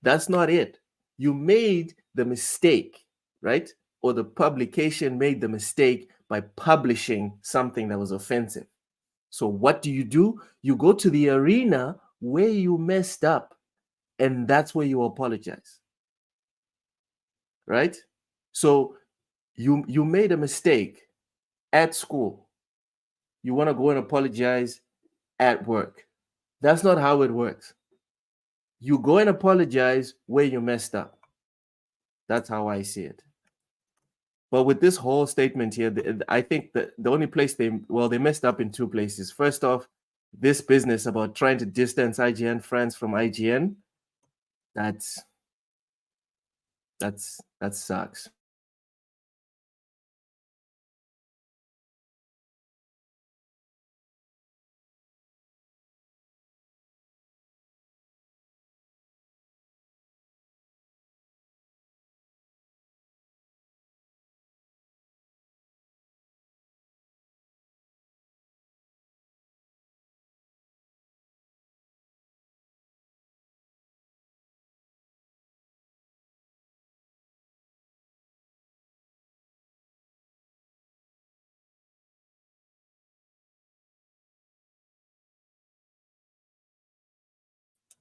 that's not it. You made the mistake, right? Or the publication made the mistake by publishing something that was offensive. So what do? You go to the arena where you messed up, and that's where you apologize, right? So you made a mistake at school. You want to go and apologize at work. That's not how it works. You go and apologize where you messed up. That's how I see it. But with this whole statement here, I think that the only place they messed up in two places. First off, this business about trying to distance IGN France from IGN, that's That sucks.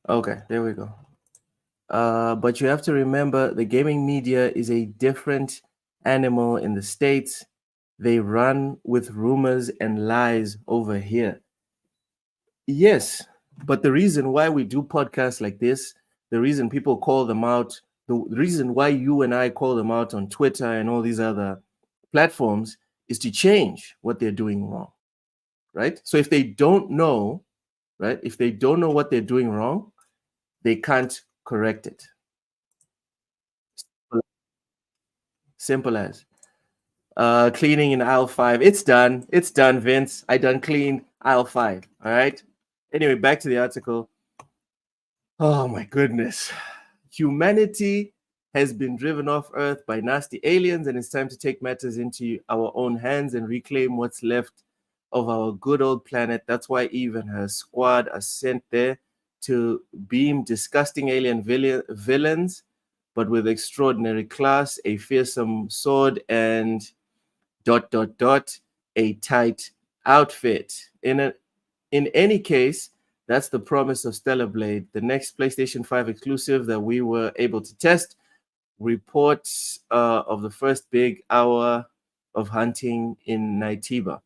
Okay, there we go. But you have to remember the gaming media is a different animal in the States. They run with rumors and lies over here. Yes, but the reason why we do podcasts like this, the reason people call them out, the reason why you and I call them out on Twitter and all these other platforms is to change what they're doing wrong, right? So if they don't know, right, if they don't know what they're doing wrong, they can't correct it. Simple as. Cleaning in aisle 5. It's done. It's done, Vince. I done cleaned aisle 5. All right. Anyway, back to the article. Oh my goodness. Humanity has been driven off Earth by nasty aliens, and it's time to take matters into our own hands and reclaim what's left of our good old planet. That's why Eve and her squad are sent there to beam disgusting alien villains, but with extraordinary class, a fearsome sword, and ... a tight outfit. In any case, that's the promise of Stellar Blade, the next PlayStation 5 exclusive that we were able to test. Reports of the first big hour of hunting in Naitiba.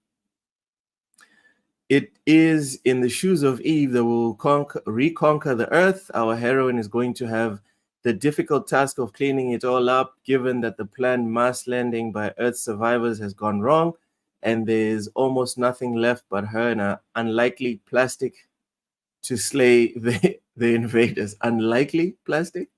It is in the shoes of Eve that will reconquer the earth. Our heroine is going to have the difficult task of cleaning it all up, given that the planned mass landing by Earth survivors has gone wrong, and there's almost nothing left but her and an unlikely plastic to slay the invaders. Unlikely plastic?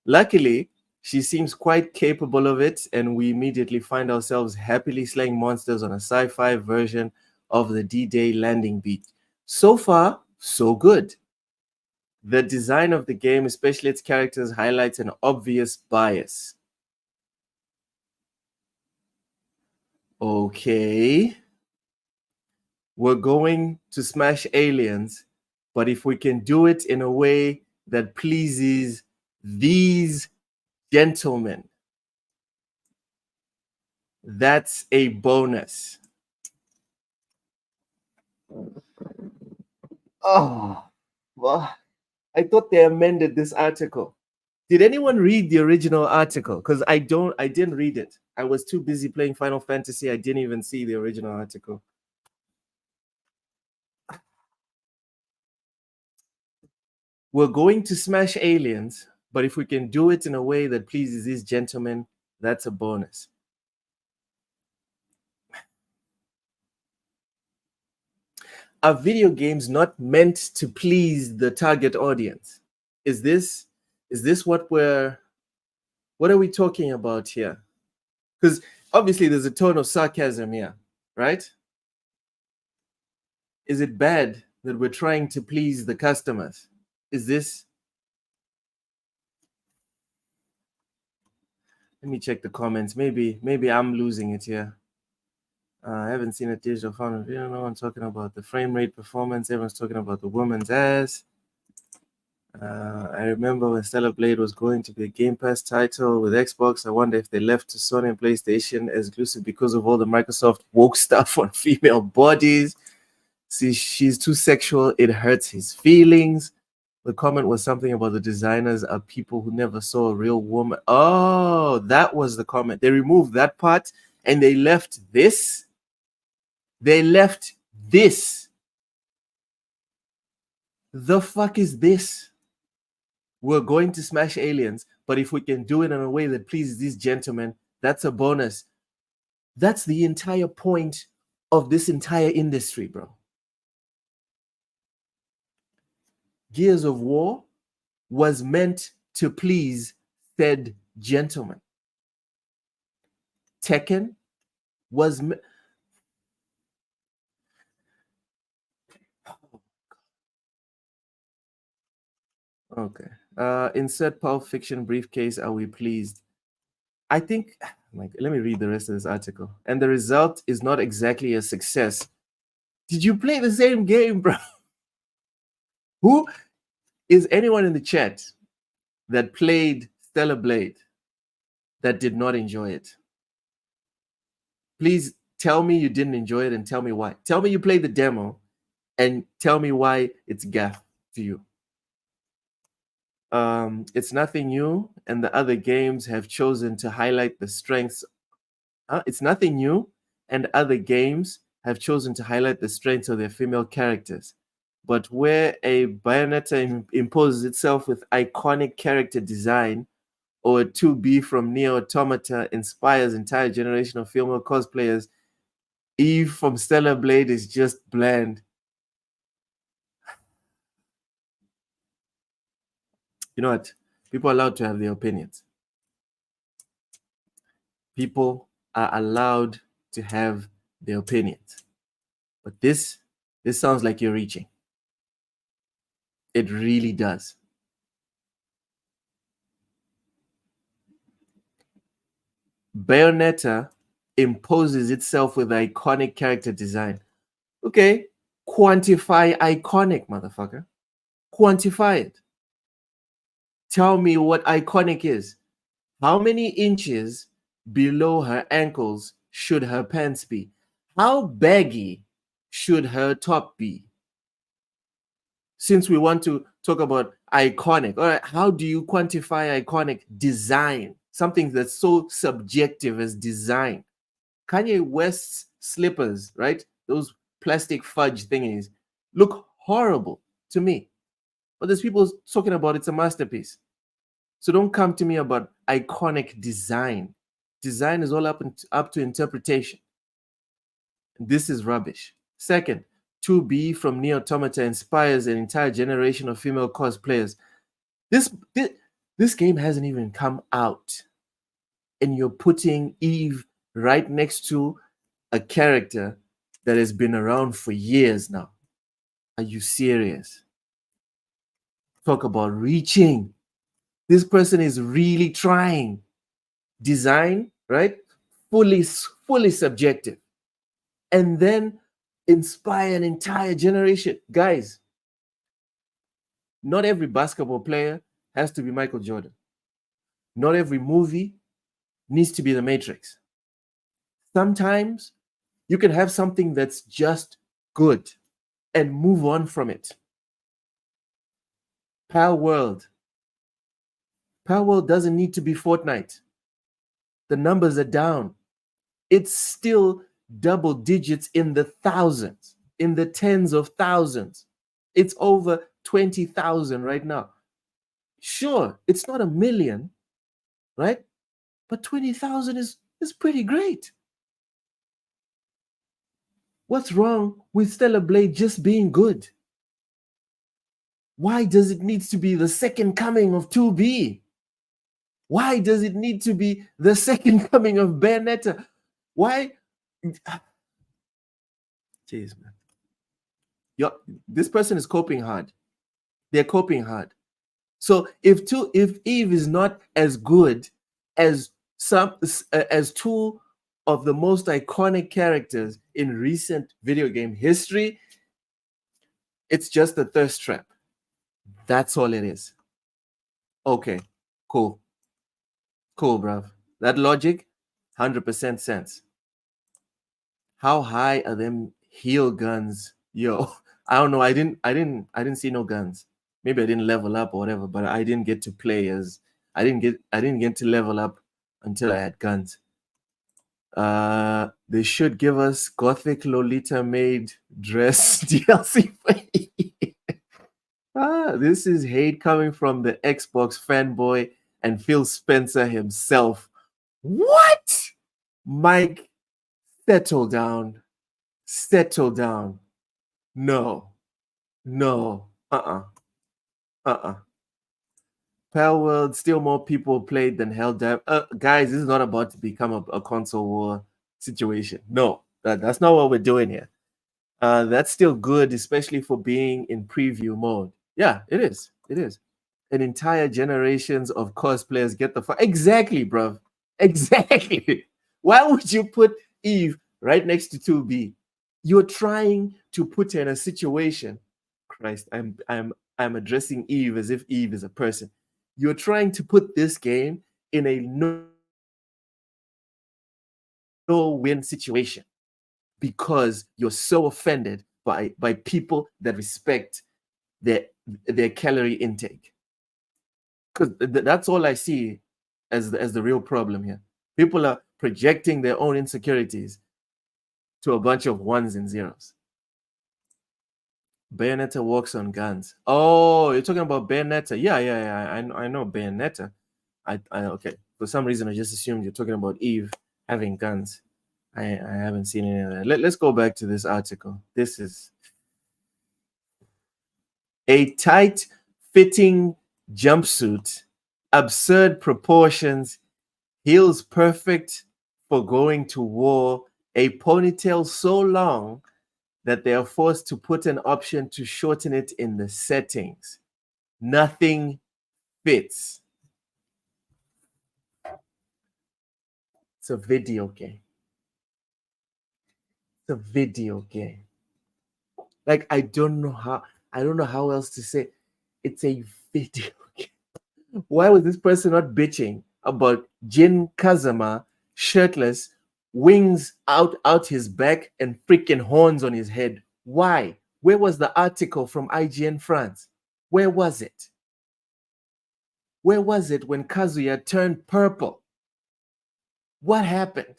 Luckily, she seems quite capable of it, and we immediately find ourselves happily slaying monsters on a sci-fi version of the D-Day landing beat. So far, so good. The design of the game, especially its characters, highlights an obvious bias. Okay. We're going to smash aliens, but if we can do it in a way that pleases these gentlemen, that's a bonus. Oh, well, I thought they amended this article. Did anyone read the original article? Because I didn't read it. I was too busy playing Final Fantasy. I didn't even see the original article. We're going to smash aliens, but if we can do it in a way that pleases these gentlemen, that's a bonus. Are video games not meant to please the target audience? Is this what are we talking about here? Because obviously there's a tone of sarcasm here, right? Is it bad that we're trying to please the customers? Is this... Let me check the comments. Maybe I'm losing it here. I haven't seen a digital fountain video. No one's talking about the frame rate performance. Everyone's talking about the woman's ass. I remember when Stellar Blade was going to be a Game Pass title with Xbox. I wonder if they left to Sony and PlayStation as exclusive because of all the Microsoft woke stuff on female bodies. See, she's too sexual. It hurts his feelings. The comment was something about the designers are people who never saw a real woman. Oh, that was the comment. They removed that part and they left this. They left this. The fuck is this? We're going to smash aliens, but if we can do it in a way that pleases these gentlemen, that's a bonus. That's the entire point of this entire industry, bro. Gears of War was meant to please said gentlemen, Tekken was okay. Insert Pulp Fiction briefcase. Are we pleased? I think, like, let me read the rest of this article. And the result is not exactly a success. Did you play the same game, bro? Who is anyone in the chat that played Stellar Blade that did not enjoy it? Please tell me you didn't enjoy it and tell me why. Tell me you played the demo and tell me why it's gaff to you. It's nothing new, and the other games have chosen to highlight the strengths. It's nothing new, and other games have chosen to highlight the strengths of their female characters. But where a Bayonetta imposes itself with iconic character design, or a 2B from Neo Automata inspires entire generation of female cosplayers, Eve from Stellar Blade is just bland. You know what? People are allowed to have their opinions. People are allowed to have their opinions. But this sounds like you're reaching. It really does. Bayonetta imposes itself with iconic character design. Okay, quantify iconic, motherfucker. Quantify it. Tell me what iconic is. How many inches below her ankles should her pants be? How baggy should her top be? Since we want to talk about iconic, all right, how do you quantify iconic? Design, something that's so subjective as design. Kanye West's slippers, right? Those plastic fudge thingies look horrible to me. But there's people talking about it's a masterpiece. So don't come to me about iconic design. Design is all up to interpretation. This is rubbish. Second, 2B from Neo Automata inspires an entire generation of female cosplayers. This game hasn't even come out, and you're putting Eve right next to a character that has been around for years now. Are you serious? Talk about reaching. This person is really trying. Design, right? Fully subjective. And then inspire an entire generation. Guys, not every basketball player has to be Michael Jordan. Not every movie needs to be The Matrix. Sometimes you can have something that's just good and move on from it. Pal World doesn't need to be Fortnite. The numbers are down. It's still double digits in the thousands, in the tens of thousands. It's over 20,000 right now. Sure, it's not a million, right? But 20,000 is pretty great. What's wrong with Stellar Blade just being good? Why does it need to be the second coming of 2B? Why does it need to be the second coming of Bayonetta? Why? Jeez, man. This person is coping hard. They're coping hard. So if Eve is not as good as two of the most iconic characters in recent video game history, it's just a thirst trap. That's all it is. Okay, cool, bruv. That logic, 100% sense. How high are them heal guns? Yo, I don't know. I didn't see no guns. Maybe I didn't level up or whatever, but I didn't get to play as I didn't get to level up until I had guns. They should give us Gothic Lolita made dress DLC. This is hate coming from the Xbox fanboy and Phil Spencer himself. What? Mike, settle down. Settle down. No. Pal World, still more people played than Helldive. Guys, this is not about to become a console war situation. No, that's not what we're doing here. That's still good, especially for being in preview mode. Yeah, it is. It is. An entire generations of cosplayers get the exactly, bro. Exactly. Why would you put Eve right next to 2B? You're trying to put her in a situation. Christ, I'm addressing Eve as if Eve is a person. You're trying to put this game in a no-win situation because you're so offended by people that respect their calorie intake. Because that's all I see as the real problem here. People are projecting their own insecurities to a bunch of ones and zeros. Bayonetta walks on guns. Oh, you're talking about Bayonetta? Yeah. I know Bayonetta. I okay. For some reason, I just assumed you're talking about Eve having guns. I haven't seen any of that. Let's go back to this article. This is a tight-fitting jumpsuit, absurd proportions, heels perfect for going to war, a ponytail so long that they are forced to put an option to shorten it in the settings. Nothing fits. It's a video game. It's a video game. Like I don't know how else to say. It's a video game. Why was this person not bitching about Jin Kazama shirtless, wings out his back, and freaking horns on his head? Why? Where was the article from IGN France? Where was it? Where was it when Kazuya turned purple? What happened?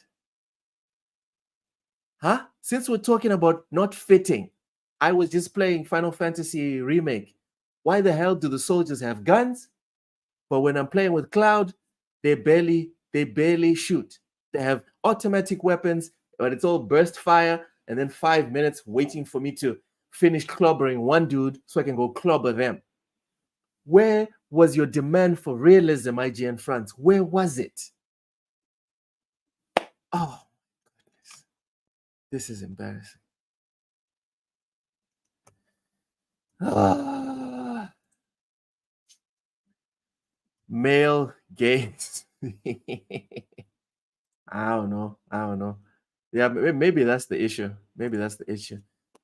Huh? Since we're talking about not fitting, I was just playing Final Fantasy Remake. Why the hell do the soldiers have guns? But when I'm playing with Cloud, they barely shoot. They have automatic weapons, but it's all burst fire, and then 5 minutes waiting for me to finish clobbering one dude so I can go clobber them. Where was your demand for realism, IGN France? Where was it? Oh, goodness. This is embarrassing. Male gaze. I don't know. Yeah, maybe that's the issue.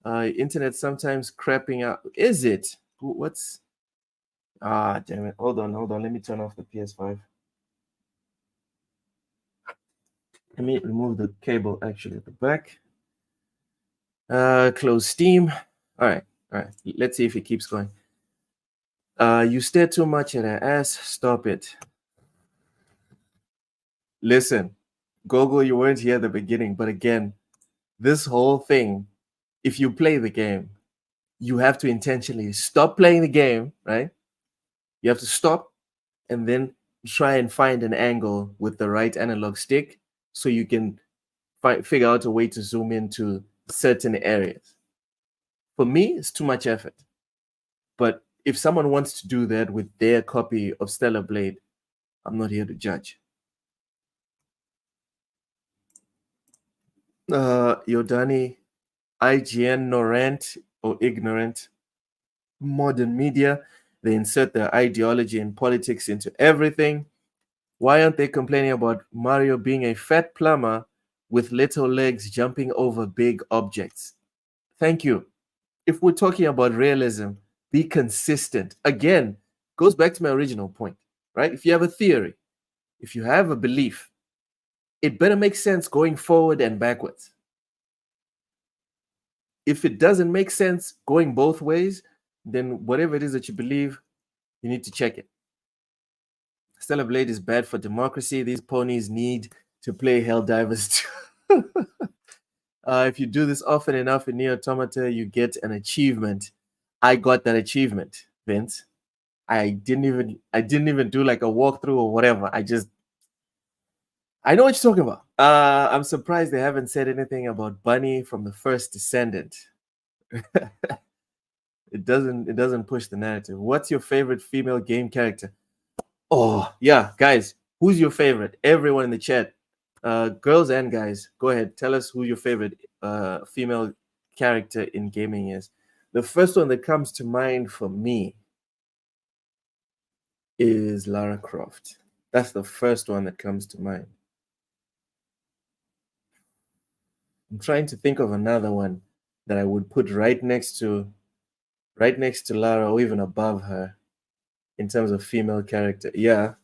Internet sometimes crapping out. Is it? What's? Damn it. Hold on. Let me turn off the PS5. Let me remove the cable actually at the back. Close Steam. All right. Let's see if it keeps going. You stare too much at her ass. Stop it. Listen, Gogo, you weren't here at the beginning, but again, this whole thing, if you play the game, you have to intentionally stop playing the game, right? You have to stop and then try and find an angle with the right analog stick so you can figure out a way to zoom into certain areas. For me, it's too much effort. But if someone wants to do that with their copy of Stellar Blade, I'm not here to judge. Yodani, IGN, Norant or ignorant. Modern media, they insert their ideology and politics into everything. Why aren't they complaining about Mario being a fat plumber with little legs jumping over big objects? Thank you. If we're talking about realism, be consistent. Again, goes back to my original point, right? If you have a theory, if you have a belief, it better make sense going forward and backwards. If it doesn't make sense going both ways, then whatever it is that you believe, you need to check it. Stellar Blade is bad for democracy. These ponies need to play Helldivers too. If you do this often enough in Nier Automata, you get an achievement. I got that achievement, Vince. I didn't even do like a walkthrough or whatever. I know what you're talking about. I'm surprised they haven't said anything about Bunny from the first Descendant. It doesn't push the narrative. What's your favorite female game character? Oh, yeah, guys, who's your favorite? Everyone in the chat, girls and guys, go ahead. Tell us who your favorite female character in gaming is. The first one that comes to mind for me is Lara Croft. That's the first one that comes to mind. I'm trying to think of another one that I would put right next to Lara or even above her in terms of female character. Yeah.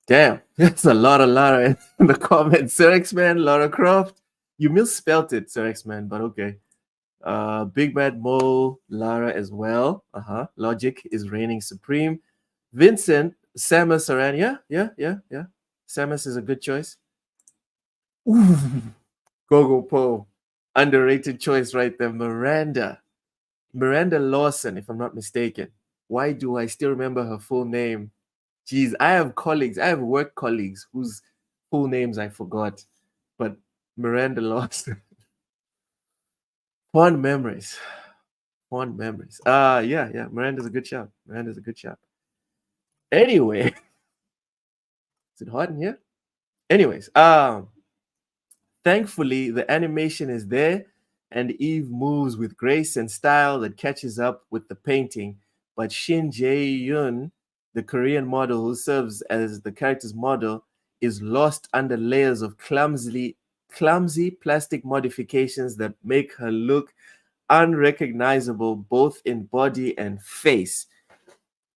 Damn, that's a lot of Lara in the comments. Sir X-Man, Lara Croft. You misspelt it, Sir X-Man, but okay. Big Bad Mo, Lara as well. Logic is reigning supreme. Vincent, Samus Aran. Yeah. Samus is a good choice. Ooh. Gogo Po. Underrated choice right there. Miranda Lawson, if I'm not mistaken. Why do I still remember her full name? Jeez, I have work colleagues whose full names I forgot. But Miranda Lawson. Fond memories. Yeah. Miranda's a good shout. Anyway. Is it hot in here? Anyways, thankfully the animation is there and Eve moves with grace and style that catches up with the painting. But Shin Jae-yoon, the Korean model who serves as the character's model, is lost under layers of clumsy plastic modifications that make her look unrecognizable both in body and face.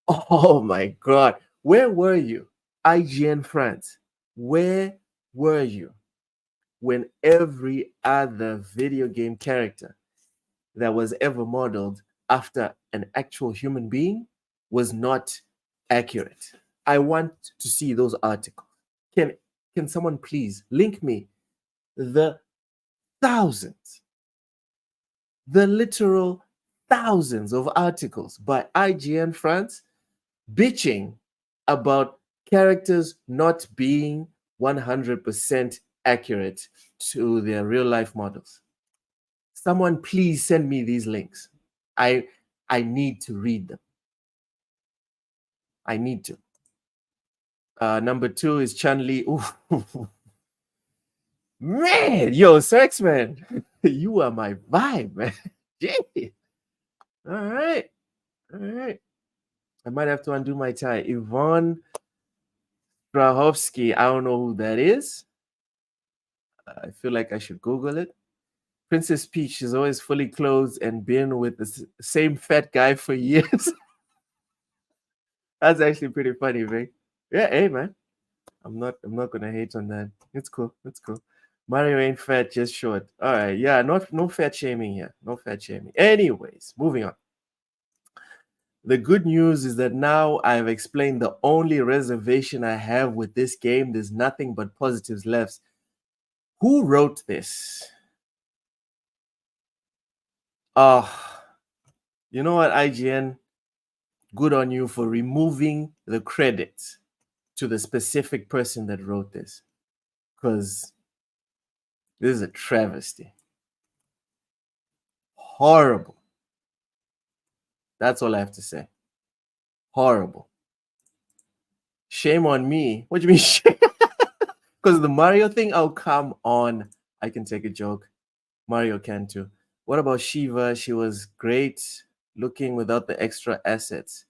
Oh my God. Where were you? IGN France. Where were you when every other video game character that was ever modeled after an actual human being was not accurate? I want to see those articles. Can someone please link me the thousands, the literal thousands of articles by IGN France bitching about characters not being 100% accurate to their real life models? Someone please send me these links. I need to read them. I need to. Number 2 is Chun-Li. Man, yo, Sex Man, you are my vibe, man. Gee. All right. I might have to undo my tie. Yvonne Strahovski, I don't know who that is. I feel like I should Google it. Princess Peach is always fully clothed and been with the same fat guy for years. That's actually pretty funny, man. Yeah, hey, man. I'm not gonna hate on that. It's cool. Mario ain't fat, just short. All right, yeah, no fat shaming here. No fat shaming. Anyways, moving on. The good news is that now I've explained the only reservation I have with this game. There's nothing but positives left. Who wrote this? You know what, IGN? Good on you for removing the credit to the specific person that wrote this. Because this is a travesty. Horrible. That's all I have to say. Horrible. Shame on me. What do you mean shame? Because the Mario thing? Oh, come on. I can take a joke. Mario can too. What about Shiva? She was great looking without the extra assets.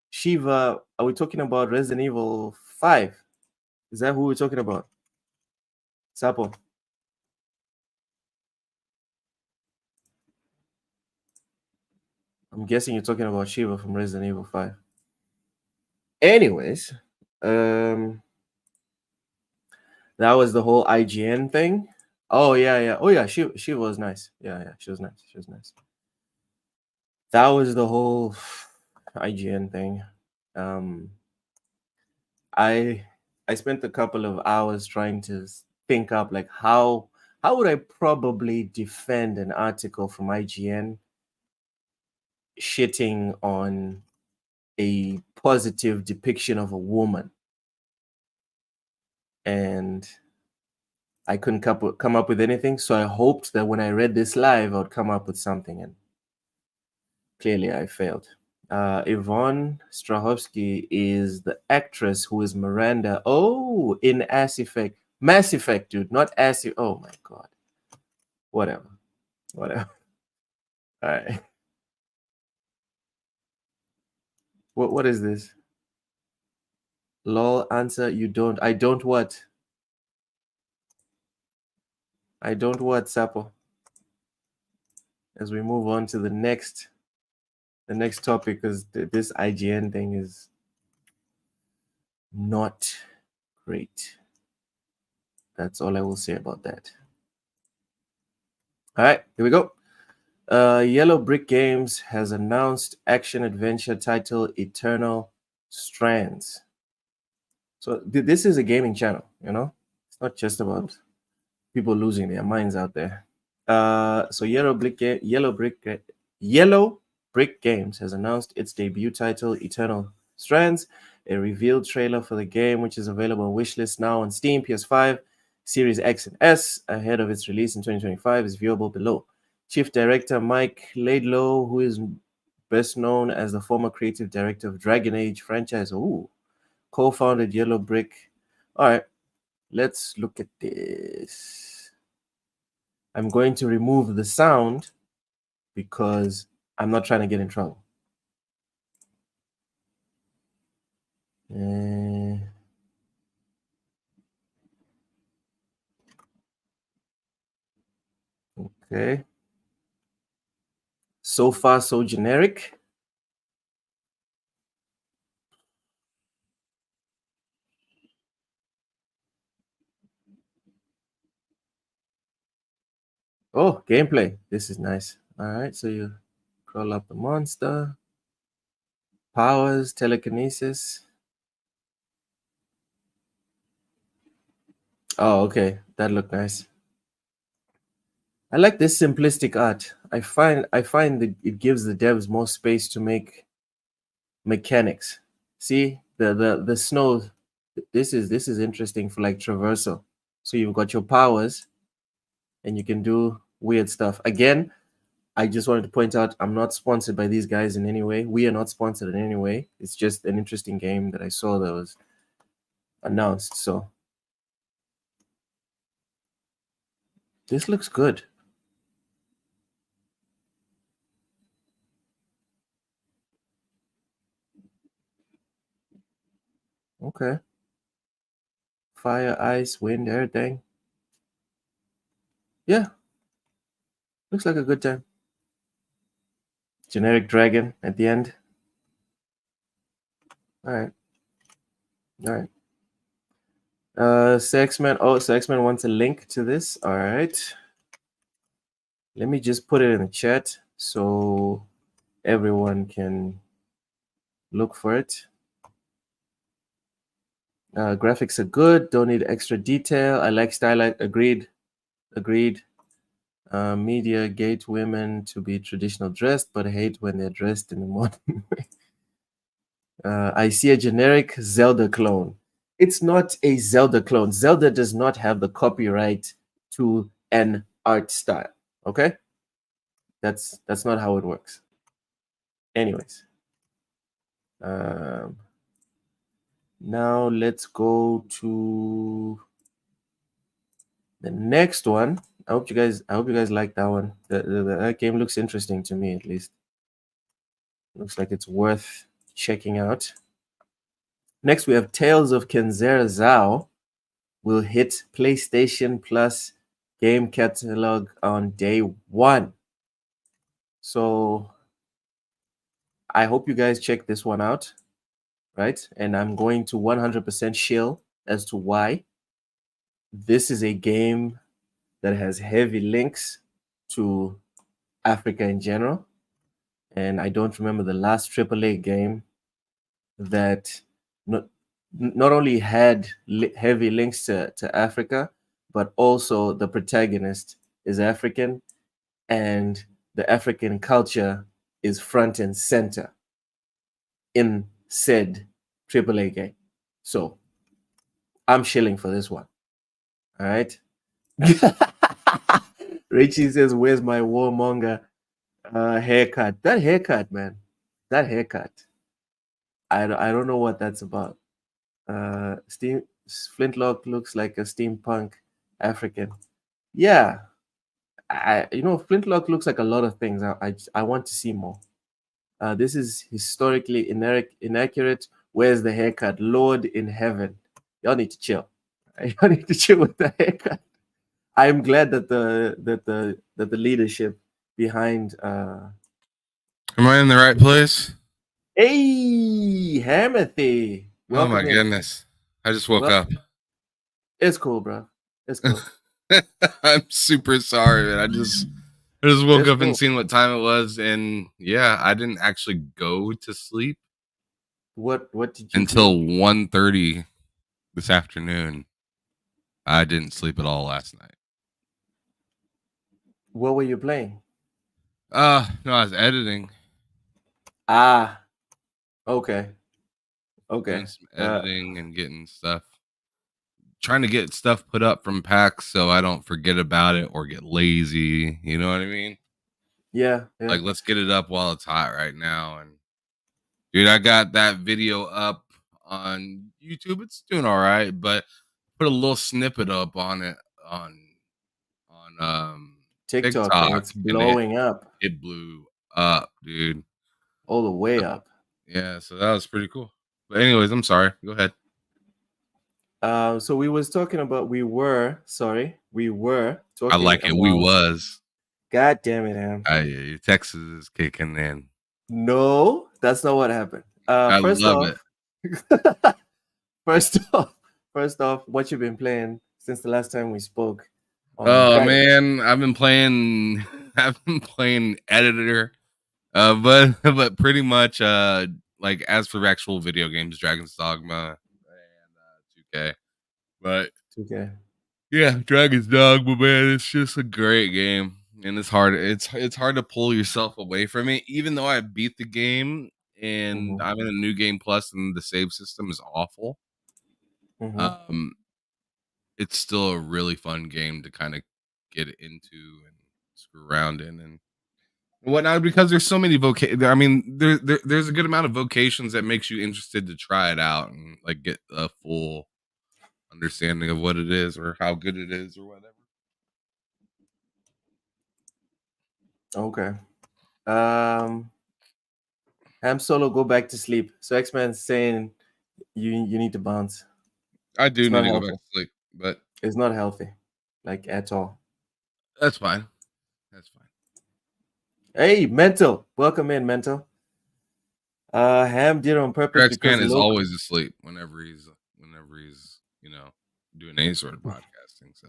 Shiva, are we talking about Resident Evil 5? Is that who we're talking about? Sapo. I'm guessing you're talking about Shiva from Resident Evil 5. Anyways, that was the whole IGN thing. Oh yeah. Oh yeah, she was nice. Yeah, she was nice. That was the whole IGN thing. I spent a couple of hours trying to think up like how would I probably defend an article from IGN shitting on a positive depiction of a woman, and I couldn't come up with anything. So I hoped that when I read this live, I would come up with something, and clearly I failed. Yvonne Strahovski is the actress who is Miranda. Oh, in Mass Effect, dude, not Ass. Oh my god. Whatever. All right. What is this? Lol. Answer. You don't. I don't what? I don't what, Sapo. As we move on to the next topic, because this IGN thing is not great. That's all I will say about that. All right, here we go. Yellow Brick Games has announced action adventure title Eternal Strands. So this is a gaming channel, you know. It's not just about people losing their minds out there. So Yellow Brick Games has announced its debut title Eternal Strands, a revealed trailer for the game, which is available on wishlist now on Steam, PS5, Series X and S, ahead of its release in 2025, is viewable below. Chief Director Mike Laidlaw, who is best known as the former creative director of Dragon Age franchise, co-founded Yellow Brick. All right, let's look at this. I'm going to remove the sound because I'm not trying to get in trouble. Okay. So far, so generic. Oh, gameplay. This is nice. All right, so you crawl up the monster. Powers, telekinesis. Oh, okay. That looked nice. I like this simplistic art. I find that it gives the devs more space to make mechanics. See, the snow. This is interesting for like traversal. So you've got your powers, and you can do weird stuff. Again, I just wanted to point out I'm not sponsored by these guys in any way. We are not sponsored in any way. It's just an interesting game that I saw that was announced. So this looks good. Okay. Fire, ice, wind, everything. Yeah. Looks like a good time. Generic dragon at the end. All right. All right. Sexman. Oh, Sexman wants a link to this. All right. Let me just put it in the chat so everyone can look for it. Graphics are good. Don't need extra detail. I like style. Agreed. Media gate women to be traditional dressed, but hate when they're dressed in the modern way. I see a generic Zelda clone. It's not a Zelda clone. Zelda does not have the copyright to an art style. Okay? That's not how it works. Anyways. Now let's go to the next one. I hope you guys like that one. That game looks interesting to me, at least. Looks like it's worth checking out. Next, we have Tales of Kenzera Zao will hit PlayStation Plus game catalog on day 1. So I hope you guys check this one out, right? And I'm going to 100% shill as to why. This is a game that has heavy links to Africa in general. And I don't remember the last AAA game that not only had heavy links to Africa, but also the protagonist is African, and the African culture is front and center in said AAA game. So I'm shilling for this one. All right. Richie says, "Where's my warmonger haircut?" That haircut, man. that haircut. I don't know what that's about. Steam Flintlock looks like a steampunk African. Yeah, Flintlock looks like a lot of things. I want to see more. This is historically inaccurate. Where's the haircut? Lord in heaven, y'all need to chill. Y'all need to chill with the haircut. I'm glad that the leadership behind Am I in the right place? Hey Hamothy. Oh my Welcome in. goodness. I just woke Well- up. It's cool, bro. It's cool. I'm super sorry, man. I just woke It's up cool. and seen what time it was, and yeah, I didn't actually go to sleep What did you until do? 1:30 this afternoon. I didn't sleep at all last night. What were you playing? No, I was editing. Ah, okay. Doing some editing and getting stuff. Trying to get stuff put up from PAX so I don't forget about it or get lazy. You know what I mean? Yeah. Like, let's get it up while it's hot right now. And dude, I got that video up on YouTube. It's doing all right, but put a little snippet up on it on TikTok, TikTok, and it's and blowing up it blew up, dude. all the way up. Yeah, so that was pretty cool. But anyways, I'm sorry. Go ahead. So we were talking about we were talking. I like it. We was. God damn it, Ham. Texas is kicking in. No, that's not what happened. I love it. First off, what you've been playing since the last time we spoke? Oh man, I've been playing editor, but pretty much like as for actual video games, Dragon's Dogma and 2K. But 2K. Yeah, Dragon's Dogma, man, it's just a great game, and it's hard. It's hard to pull yourself away from it, even though I beat the game and I'm in a new game plus, and the save system is awful. It's still a really fun game to kind of get into and screw around in and whatnot, because there's so many I mean, there's a good amount of vocations that makes you interested to try it out and like get a full understanding of what it is or how good it is or whatever. Okay. Ham Solo, go back to sleep. So X-Man's saying you need to bounce. I do need to go back to sleep, but it's not healthy, like at all. That's fine. That's fine. Hey, Mental, welcome in, Mental. Ham did it on purpose because is always asleep whenever he's doing any sort of podcasting. So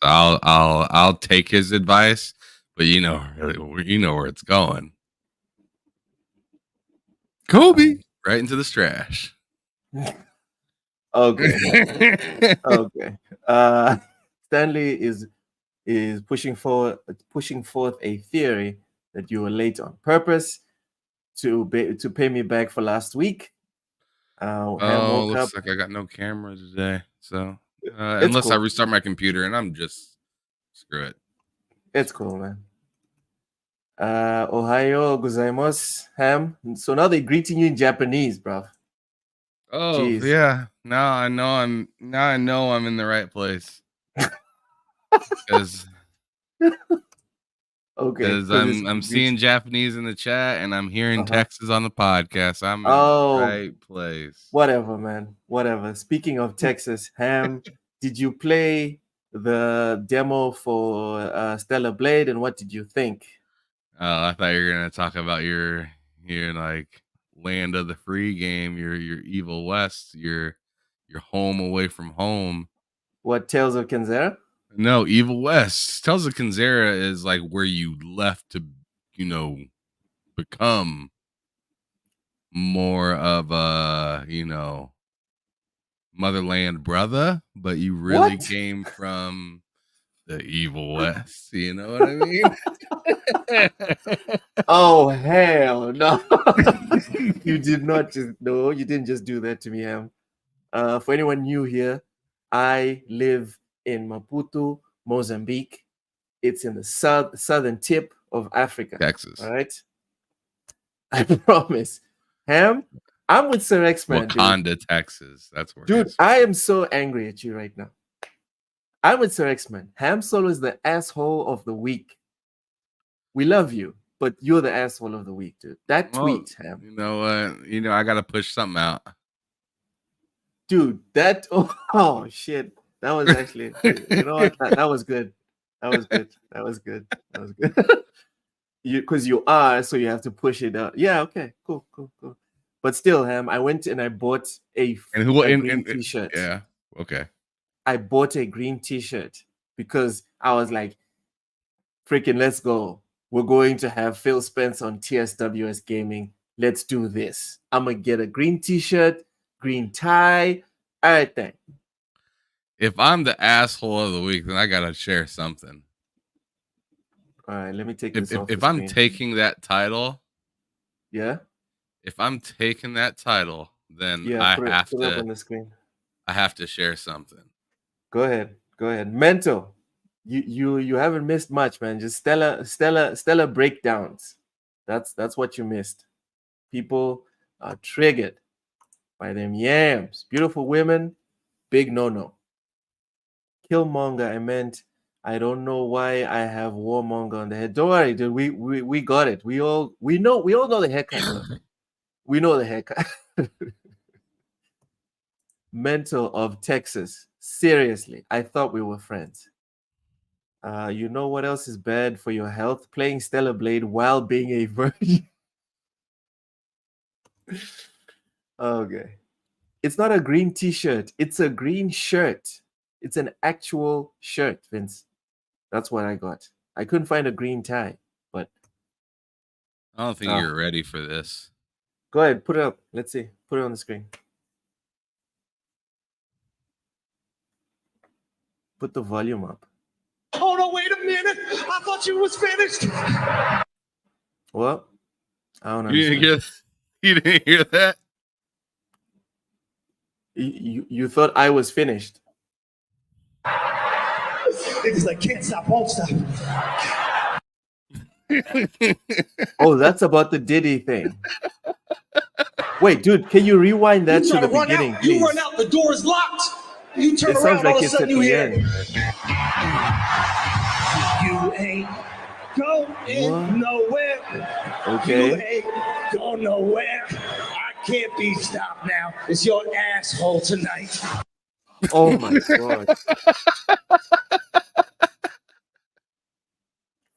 I'll take his advice, but you know where it's going. Kobe right into this trash. Okay. Okay. Stanley is pushing forth a theory that you were late on purpose to pay me back for last week. Looks like I got no camera today. So unless cool. I restart my computer, and I'm just screw it. It's cool, man. Ohio gozaimasu, Ham. So now they're greeting you in Japanese, bro. Oh, jeez. Yeah. Now I know I'm in the right place. Because Because I'm seeing Japanese in the chat and I'm hearing Texas on the podcast. I'm in the right place. Whatever, man. Whatever. Speaking of Texas, Ham, did you play the demo for Stellar Blade, and what did you think? I thought you were gonna talk about your like land of the free game, your Evil West, your home away from home. What, Tales of Kenzera? No, Evil West. Tales of Kenzera is like where you left to, become more of a, motherland brother, but you really came from the Evil West. You know what I mean? Oh, hell no. You didn't just do that to me, Ham. For anyone new here, I live in Maputo, Mozambique. It's in the southern tip of Africa. Texas. All right. I promise. Ham, I'm with Sir X, man. Wakanda, Texas. That's where Dude, he's I am so angry at you right now. I'm with Sir X, man. Ham Solo is the asshole of the week. We love you, but you're the asshole of the week, dude. That tweet, Ham. You know what? I gotta push something out. Dude, that oh shit. That was actually you know what? That was good. That was good. That was good. That was good. Because you are, so you have to push it out. Yeah, okay, cool. But still, Ham, I went and I bought a green t-shirt. Yeah, okay. I bought a green t-shirt because I was like, freaking let's go. We're going to have Phil Spence on TSWS Gaming. Let's do this. I'm gonna get a green t-shirt, green tie, everything. If I'm the asshole of the week, then I gotta share something. All right, let me take this off. If I'm taking that title, yeah. If I'm taking that title, then I have to. Up on the screen. I have to share something. Go ahead. Mental. You haven't missed much, man. Just stellar breakdowns. That's what you missed. People are triggered by them yams. Beautiful women, big no. Killmonger, I meant I don't know why I have warmonger on the head. Don't worry, dude. We got it. We all know the haircut. We know the haircut. Mental of Texas. Seriously, I thought we were friends. You know what else is bad for your health? Playing Stellar Blade while being a virgin. Okay. It's not a green t-shirt. It's a green shirt. It's an actual shirt, Vince. That's what I got. I couldn't find a green tie, but I don't think you're ready for this. Go ahead, put it up. Let's see. Put it on the screen. Put the volume up. Oh no, wait a minute. I thought you was finished. Well, I don't know. You didn't hear that? You thought I was finished. Niggas like can't stop, won't stop. Oh, that's about the Diddy thing. Wait, dude, can you rewind that to the beginning, please? You run out, the door is locked. You turn It around, sounds like all of a it's sudden at you the hear, end. you ain't going nowhere. Okay. You ain't going nowhere. I can't be stopped now. It's your asshole tonight. Oh my god.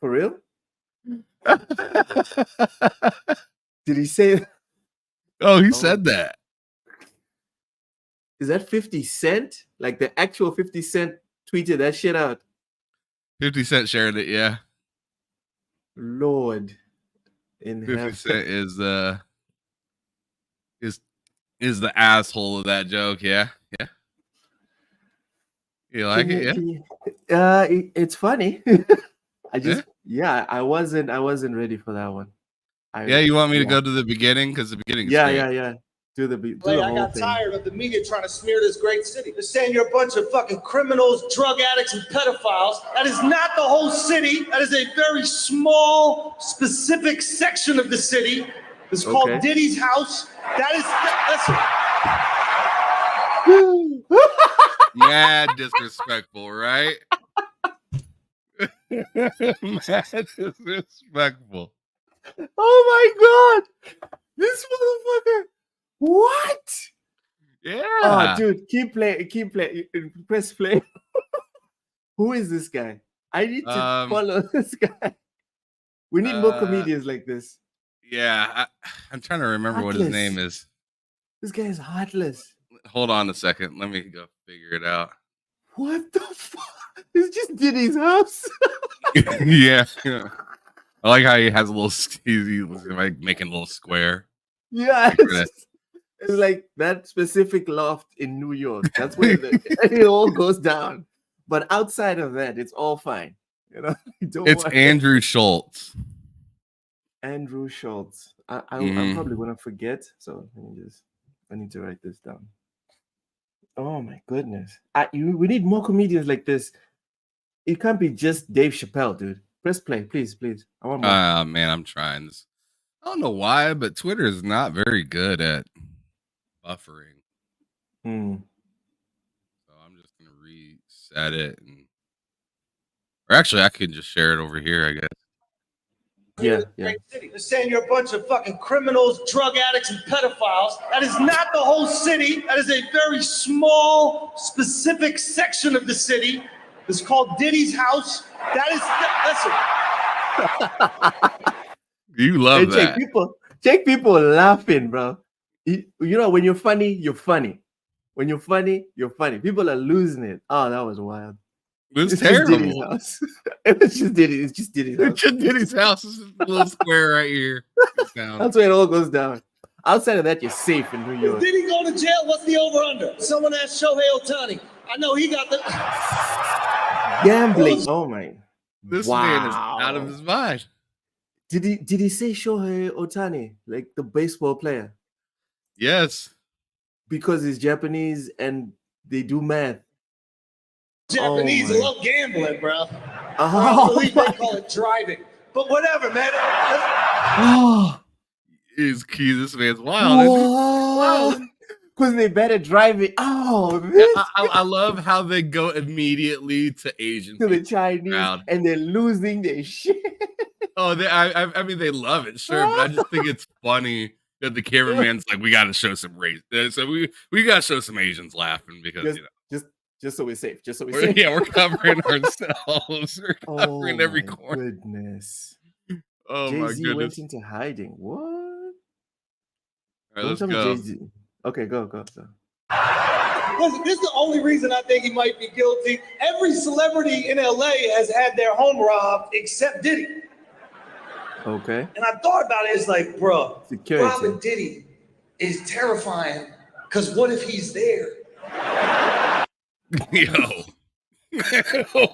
For real? Did he say that? Oh, he said that. Is that 50 Cent? Like the actual 50 Cent tweeted that shit out? 50 Cent shared it, yeah. Lord in 50 heaven. Cent is the asshole of that joke, yeah. You like it, yeah? It's funny. I wasn't ready for that one. You want me to go to the beginning? Because the beginning is great. Yeah. Do the I got tired of the media trying to smear this great city. They're saying you're a bunch of fucking criminals, drug addicts, and pedophiles. That is not the whole city. That is a very small, specific section of the city. It's called Diddy's house. That is, listen. Mad disrespectful, right? Mad disrespectful. Oh my god! This motherfucker! What? Yeah. Oh, dude, keep play. Press play. Who is this guy? I need to follow this guy. We need more comedians like this. Yeah, I'm trying to remember what his name is. This guy is heartless. Hold on a second. Let me go figure it out. What the fuck? It's just Diddy's house. Yeah. I like how he has a little. He's like making a little square. Yeah. It's like that specific loft in New York. That's where it all goes down. But outside of that, it's all fine. You know, it's Andrew Schultz. Andrew Schultz. I'm probably gonna forget. So I need to write this down. Oh my goodness. We need more comedians like this. It can't be just Dave Chappelle, dude. Press play, please. I want more. Man, I'm trying this. I don't know why, but Twitter is not very good at buffering. Hmm. So I'm just gonna reset it, or actually, I can just share it over here, I guess. Yeah, yeah. Great city. They're saying you're a bunch of fucking criminals, drug addicts, and pedophiles. That is not the whole city. That is a very small, specific section of the city. It's called Diddy's house. That is, listen. You love that. Check people laughing, bro. You know, when you're funny, you're funny. When you're funny, you're funny. People are losing it. Oh, that was wild. It's terrible. terrible. Diddy's house. It's just Diddy's house. It's just Diddy's house. It's just a little square right here. That's where it all goes down. Outside of that, you're safe in New York. Did he go to jail? What's the over-under? Someone asked Shohei Ohtani. I know he got the gambling. Oh my! This man is out of his mind. Did he say Shohei Ohtani, like the baseball player? Yes. Because he's Japanese and they do math. Japanese love gambling, bro. I believe they call it driving. But whatever, man. Is key. This man's wild. Because they better drive it. I love how they go immediately to Asian to the Chinese and they're losing their shit. Oh, I mean, they love it, sure, but I just think it's funny that the cameraman's like, we got to show some race. So we got to show some Asians laughing because just so we're safe. Just so we're safe. Yeah, we're covering ourselves. We're covering every corner. Goodness. Oh Jay-Z my goodness. went into hiding. What? All right, let's go. Okay, go. Listen, this is the only reason I think he might be guilty. Every celebrity in LA has had their home robbed except Diddy. Okay. And I thought about it. It's like, bro, security. Robbing Diddy is terrifying because what if he's there? Yo.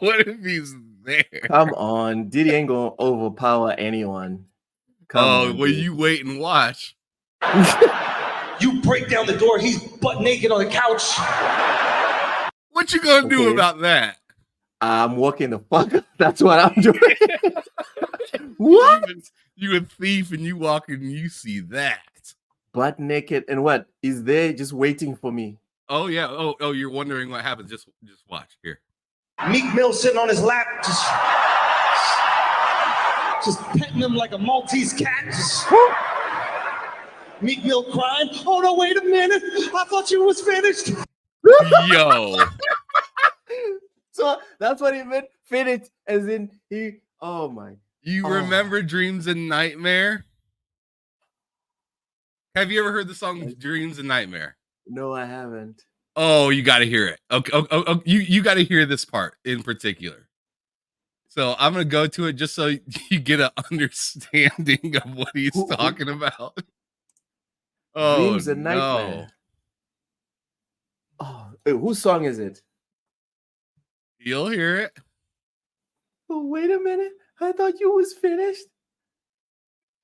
What if he's there? Come on. Diddy ain't going to overpower anyone. Come on, well, you wait and watch. You break down the door, he's butt naked on the couch. What you gonna do about that? I'm walking the fuck up. That's what I'm doing. What? You a thief and you walk and you see that. Butt naked and what? Is there just waiting for me? Oh yeah. Oh, you're wondering what happens. Just watch here. Meek Mill sitting on his lap, just petting him like a Maltese cat. Meek Mill crying. Oh no, wait a minute. I thought you was finished. Yo. So that's what he meant. Finished as in he. Oh my. You remember Dreams and Nightmare? Have you ever heard the song Dreams and Nightmare? No, I haven't. Oh, you got to hear it. Okay, you got to hear this part in particular. So I'm gonna go to it just so you get an understanding of what he's talking about. Oh, Dreams and Nightmare. Oh, whose song is it? You'll hear it. Oh, wait a minute. I thought you was finished.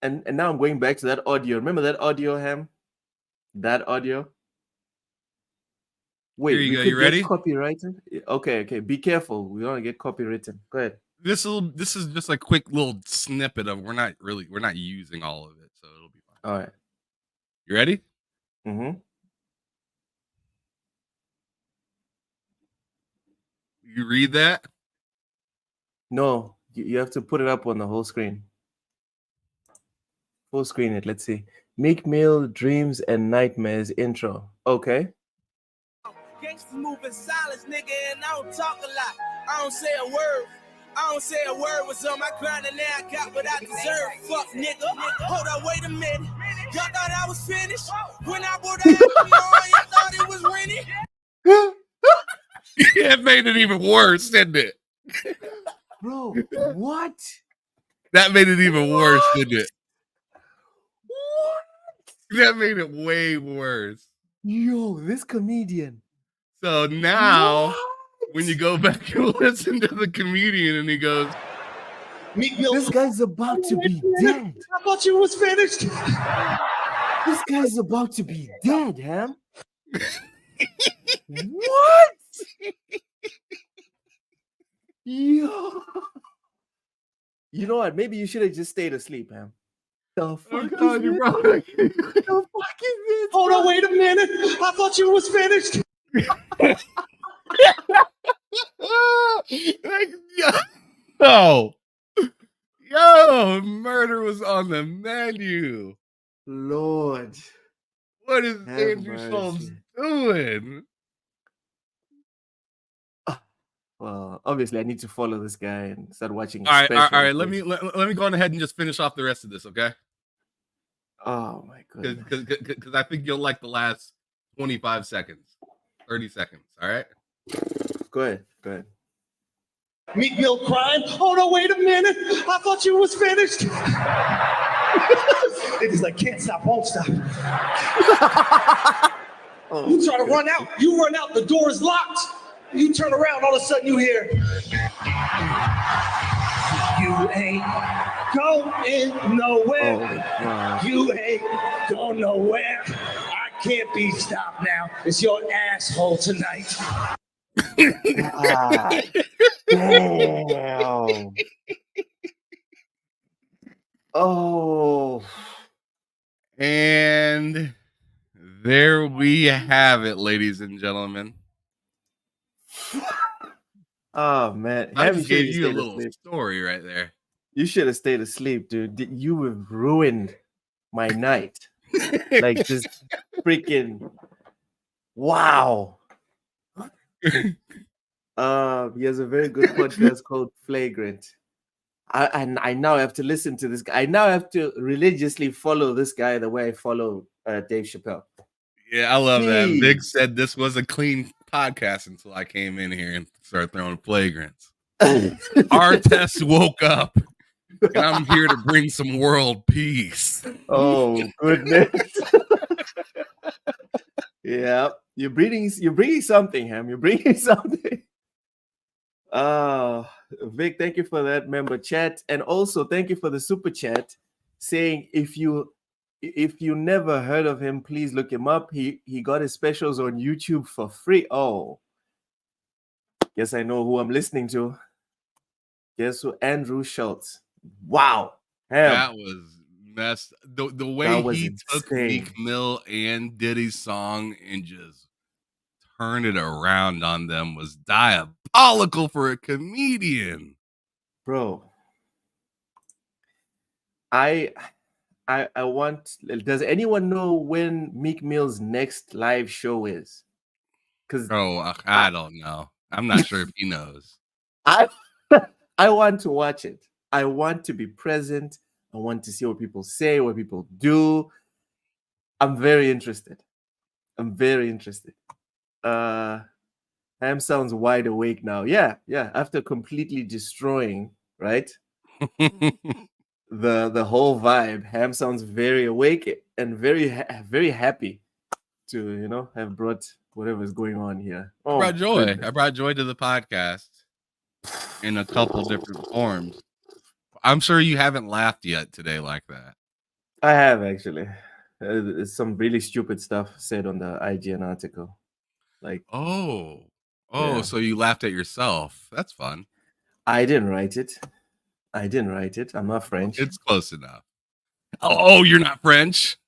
And now I'm going back to that audio. Remember that audio, Ham? That audio? Wait, here you go. You ready? Copyrighted? Okay. Be careful. We want to get copywritten. Go ahead. This is just a quick little snippet of we're not using all of it, so it'll be fine. All right. You ready? Mm-hmm. You read that? No, you have to put it up on the whole screen. Full screen it. Let's see. Meek Mill, Dreams and Nightmares intro. Okay. Gangsters moving silence, nigga, and I don't talk a lot. I don't say a word. I don't say a word. Was on my grind and now I got what I deserve. Fuck, nigga. Hold on, wait a minute. Y'all thought I was finished? When I bought that, y'all thought it was rented? It made it even worse, didn't it? Bro, what? That made it even worse, didn't it? What? That made it way worse. Yo, this comedian. So now, when you go back and listen to the comedian and he goes, Meek Mill, this guy's about to be dead. I thought you was finished. This guy's about to be dead, Ham. What? Yo. You know what? Maybe you should have just stayed asleep, Ham. The fuck I'm is telling you, this? bro. The fuck is this? Hold on, wait a minute. I thought you was finished. Like, yo, murder was on the menu. Lord. What is Have Andrew mercy. Schultz doing? Well, obviously, I need to follow this guy and start watching. All right. Let because- me go on ahead and just finish off the rest of this, okay? Oh my goodness. Because I think you'll like the last 25 seconds, 30 seconds. All right. Go ahead. Go ahead. Meat Mill crying. Hold on, wait a minute. I thought you was finished. Niggas like, can't stop, won't stop. Oh, You try to run out. You run out. The door is locked. You turn around. All of a sudden, you hear. You ain't going nowhere. oh God. You ain't going nowhere. I can't be stopped now. It's your asshole tonight. Ah, damn. Oh. And there we have it, ladies and gentlemen. Oh man. I Ham, just should've gave you a stayed little asleep. story right there. You should have stayed asleep, dude. You have ruined my night. Like just freaking wow. He has a very good podcast called Flagrant. I now have to listen to this guy. I now have to religiously follow this guy the way I follow Dave Chappelle. Yeah, I love that. Jeez. Big said this was a clean podcast until I came in here and started throwing flagrants. Our test woke up, and I'm here to bring some world peace. Oh goodness. Yeah, you're bringing something, Ham. You're bringing something. Vic, thank you for that member chat, and also thank you for the super chat saying if you never heard of him, please look him up. He got his specials on YouTube for free. Oh, guess I know who I'm listening to. Guess who? Andrew Schultz. Wow, Ham. That was messed. The way That was he took insane. Meek Mill and Diddy's song and just turned it around on them was diabolical for a comedian. Bro, I want. Does anyone know when Meek Mill's next live show is? Because I don't know. I'm not sure if he knows. I want to watch it. I want to be present. I want to see what people say, what people do. I'm very interested. Ham sounds wide awake now. Yeah. After completely destroying, right? the whole vibe, Ham sounds very awake and very happy to have brought whatever's going on here. I brought joy. I brought joy to the podcast in a couple different forms. I'm sure you haven't laughed yet today like that. I have actually. There's some really stupid stuff said on the IGN article. Like, yeah. So you laughed at yourself. That's fun. I didn't write it. I'm not French. It's close enough. Oh, you're not French?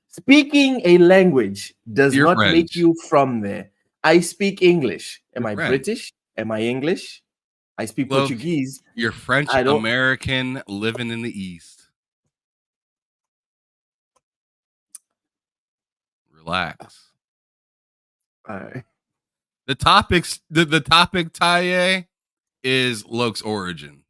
Speaking a language does You're not French. make you from there. I speak English. Am You're I French. British? Am I English? I speak Well, Portuguese. You're French I don't- American living in the East. Relax. All right. The topic, Taye, is Loke's origin.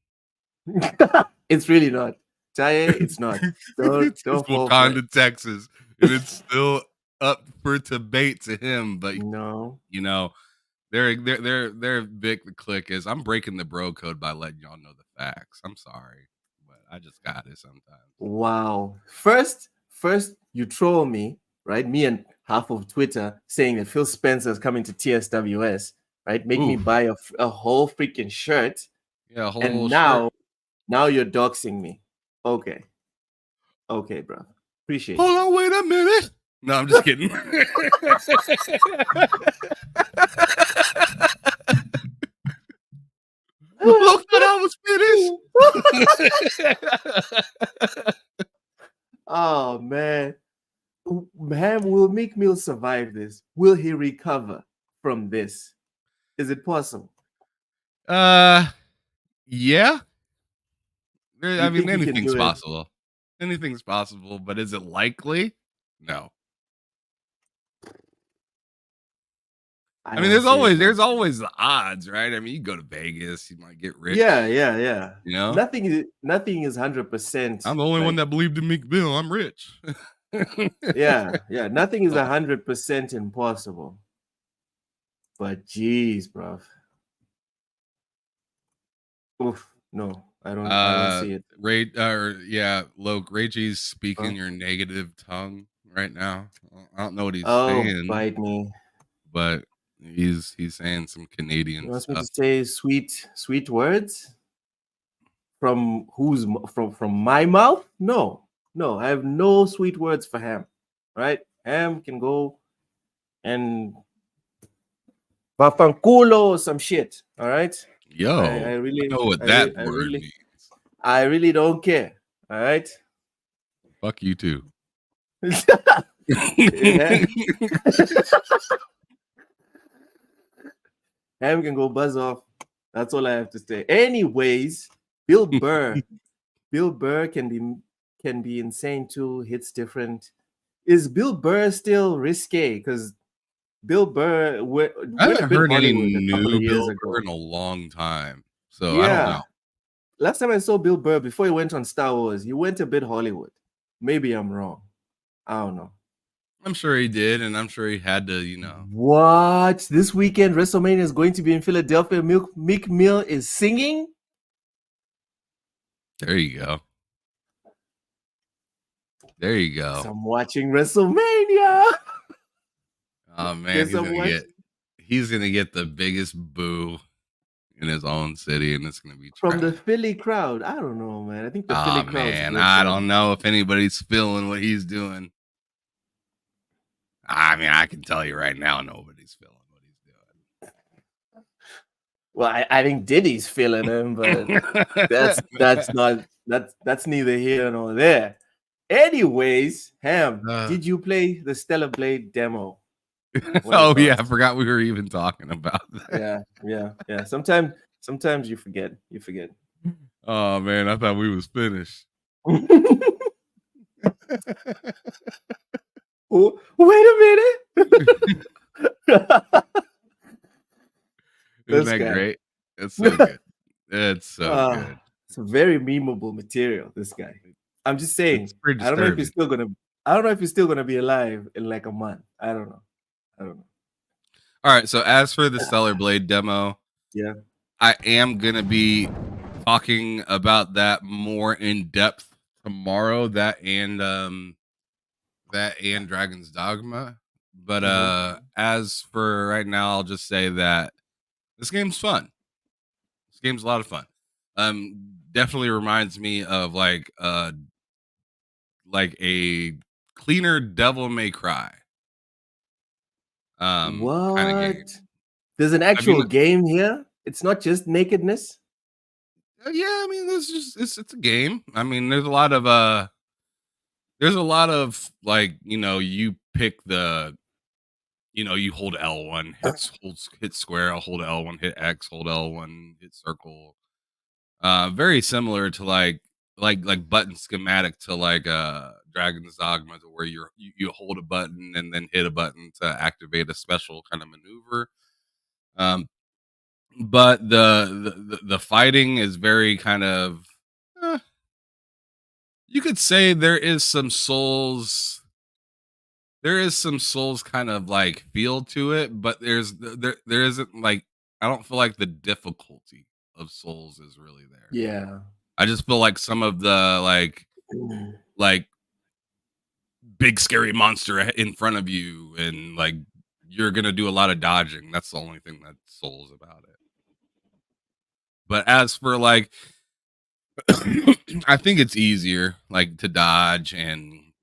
It's really not. Taye, it's not. Don't It's fall for it. Wakanda, Texas, and it's still up for debate to him. But No. their big click is I'm breaking the bro code by letting y'all know the facts. I'm sorry, but I just got it sometimes. Wow. First you troll me, right? Me and half of Twitter saying that Phil Spencer's coming to TSWS, right? Make me Oof. buy a whole freaking shirt. Yeah, a whole And shirt. now you're doxing me. Okay, bro. Appreciate it. Hold on, wait a minute. No, I'm just kidding. Look, that I was finished. survive this? Will he recover from this? Is it possible? Yeah. You I mean, think he can anything's do it? possible. Anything's possible, but is it likely? No. I mean, don't see it, there's man. always the odds, right? I mean, you go to Vegas, you might get rich. Yeah. You know, Nothing is 100%. I'm the only one that believed in McBill. I'm rich. Yeah. Nothing is 100% impossible. But geez, bro. Oof. No, I don't see it. Ray, Loke, Ray G's speaking your negative tongue right now. I don't know what he's saying, Bite me. but he's saying some Canadian You want me stuff. to say sweet words from from my mouth? No, I have no sweet words for Ham. Right? Ham can go and bafankulo or some shit. All right. Yo, I really know what that word means. I really don't care. All right. Fuck you too. Ham can go buzz off. That's all I have to say. Anyways, Bill Burr can be insane too. Hits different. Is Bill Burr still risque? Because Bill Burr I haven't heard any new Bill Burr in a long time, so yeah. I don't know. Last time I saw Bill Burr before he went on Star Wars, he went a bit Hollywood. Maybe I'm wrong. I don't know. I'm sure he did, and I'm sure he had to, What? This weekend, WrestleMania is going to be in Philadelphia. Meek Mill is singing? There you go. There you go. So I'm watching WrestleMania. Oh, man. He's gonna get the biggest boo in his own city, and it's gonna be from the Philly crowd. I don't know, man. I think the Philly crowd. Man, I don't know if anybody's feeling what he's doing. I mean, I can tell you right now, nobody's feeling what he's doing. Well, I think Diddy's feeling him, but that's neither here nor there. Anyways, Ham, did you play the Stellar Blade demo? Oh yeah, I forgot we were even talking about that. Yeah. Sometimes you forget. Oh man, I thought we was finished. Oh, wait a minute. Isn't that great? It's so good. It's so good. It's a very memeable material, this guy. I'm just saying. I don't know if he's still gonna be alive in like a month. I don't know. All right. So as for the Stellar Blade demo, yeah, I am gonna be talking about that more in depth tomorrow. That and Dragon's Dogma. But as for right now, I'll just say that this game's fun. This game's a lot of fun. Definitely reminds me of like a cleaner Devil May Cry. What? Kind of game. There's an actual game here. It's not just nakedness. Yeah, I mean, it's a game. I mean, there's a lot of like, you pick the, you hold L1, hit square, I'll hold L1, hit X, hold L1, hit circle. Very similar to like button schematic to like Dragon's Dogma, where you hold a button and then hit a button to activate a special kind of maneuver. But the fighting is very kind of you could say there is some Souls kind of like feel to it, but there isn't like, I don't feel like the difficulty of Souls is really there. Yeah. I just feel like some of the like big scary monster in front of you, and like you're gonna do a lot of dodging. That's the only thing that Souls about it. But as for like, I think it's easier like to dodge and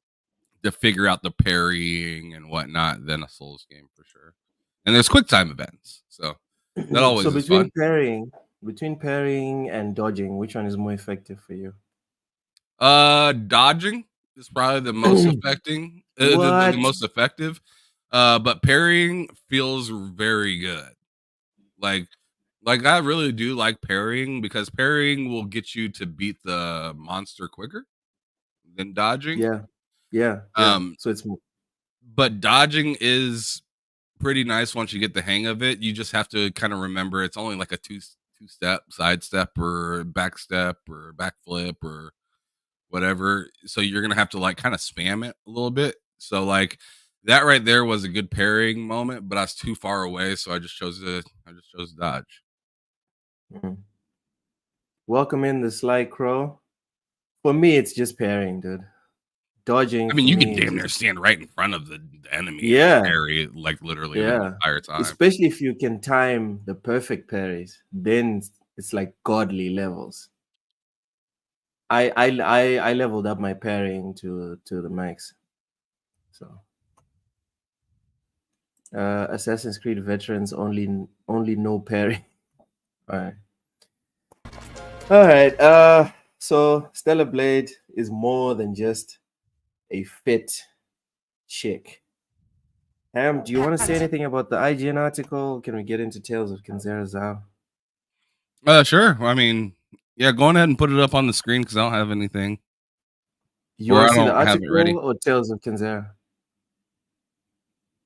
to figure out the parrying and whatnot than a Souls game for sure. And there's quick time events, so that always is fun. Between parrying and dodging, which one is more effective for you? Dodging is probably the most the most effective. But parrying feels very good. Like I really do like parrying because parrying will get you to beat the monster quicker than dodging. Yeah. So it's But dodging is pretty nice once you get the hang of it. You just have to kind of remember it's only like a two-step side step or back step or backflip or whatever. So you're gonna have to like kind of spam it a little bit. So like that right there was a good parrying moment, but I was too far away, so I just chose dodge. Welcome in the Sly Crow. For me, it's just parrying, dude. Dodging. I mean, you can me damn near stand right in front of the enemy Yeah. and parry like literally the entire time. Especially if you can time the perfect parries, then it's like godly levels. I leveled up my parrying to the max. So Assassin's Creed veterans only know parry. All right. So Stellar Blade is more than just a fit chick. Ham, do you want to say anything about the IGN article? Can we get into Tales of Kenzera Zao? Sure. I mean, yeah, go on ahead and put it up on the screen because I don't have anything. You want to see the article or Tales of Kenzera?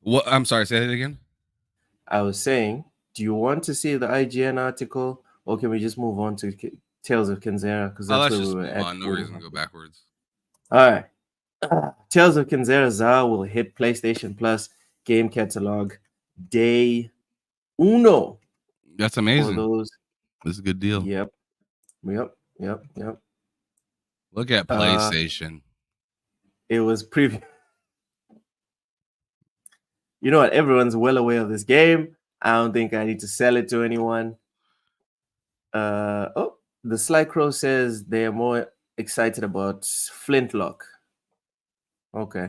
What? I'm sorry, say that again. I was saying, do you want to see the IGN article or can we just move on to Tales of Kenzera? Because that's where we were at. No reason to go backwards. All right. Tales of Kenzera Zao will hit PlayStation Plus game catalog day uno. That's amazing. This is a good deal. Yep. Look at PlayStation. It was preview. You know what? Everyone's well aware of this game. I don't think I need to sell it to anyone. The Sly Crow says they are more excited about Flintlock. Okay.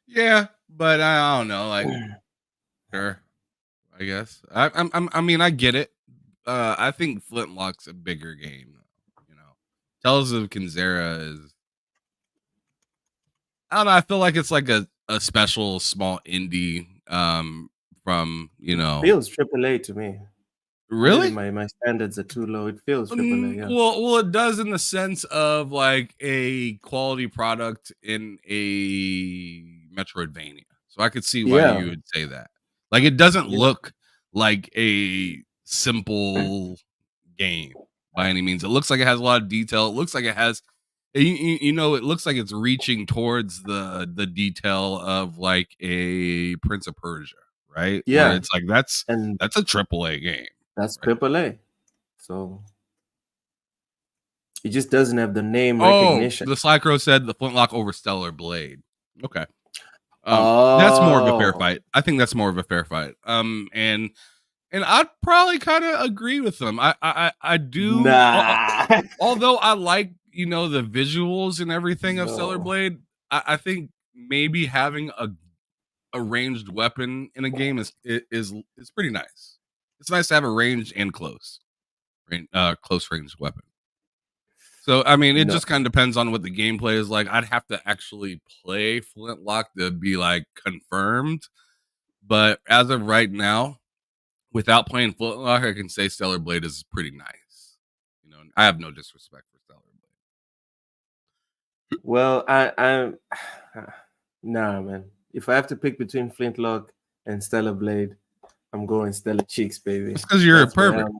Yeah, but I don't know. Like, sure, I guess. I mean, I get it. I think Flintlock's a bigger game. You know, Tales of Kenzera is. I don't know. I feel like it's like a special small indie. From It feels AAA to me. Really? My standards are too low. It feels AAA. Yeah. Well, it does in the sense of like a quality product in a Metroidvania. So I could see why you would say that. Like it doesn't look like a simple game by any means. It looks like it has a lot of detail. It looks like it has, it looks like it's reaching towards the detail of like a Prince of Persia, right? Yeah. Where it's like that's a AAA game. That's right? AAA. So it just doesn't have the name recognition. The Sly Crow said the Flintlock over Stellar Blade. Okay. That's more of a fair fight. I think that's more of a fair fight. And I'd probably kind of agree with them. I do. Nah. Although I like, the visuals and everything of Stellar Blade, I think maybe having a ranged weapon in a game is pretty nice. It's nice to have a ranged and close ranged weapon. So, I mean, it just kind of depends on what the gameplay is like. I'd have to actually play Flintlock to be like confirmed. But as of right now, without playing Flintlock, I can say Stellar Blade is pretty nice. I have no disrespect for Stellar Blade. Well, I'm nah, man. If I have to pick between Flintlock and Stellar Blade, I'm going Stellar Cheeks, baby. It's because you're a pervert.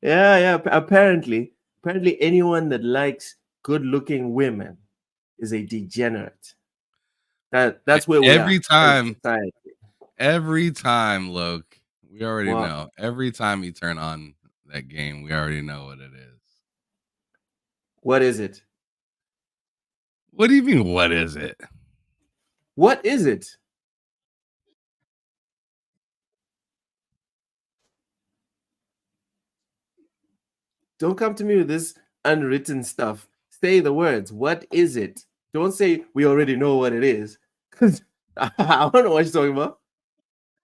Yeah. Apparently, anyone that likes good-looking women is a degenerate. That's where we every are. Every time, Loke, we already know. Every time you turn on that game, we already know what it is. What is it? What do you mean? What is it? What is it? Don't come to me with this unwritten stuff. Say the words. What is it? Don't say we already know what it is. Because I don't know what you're talking about.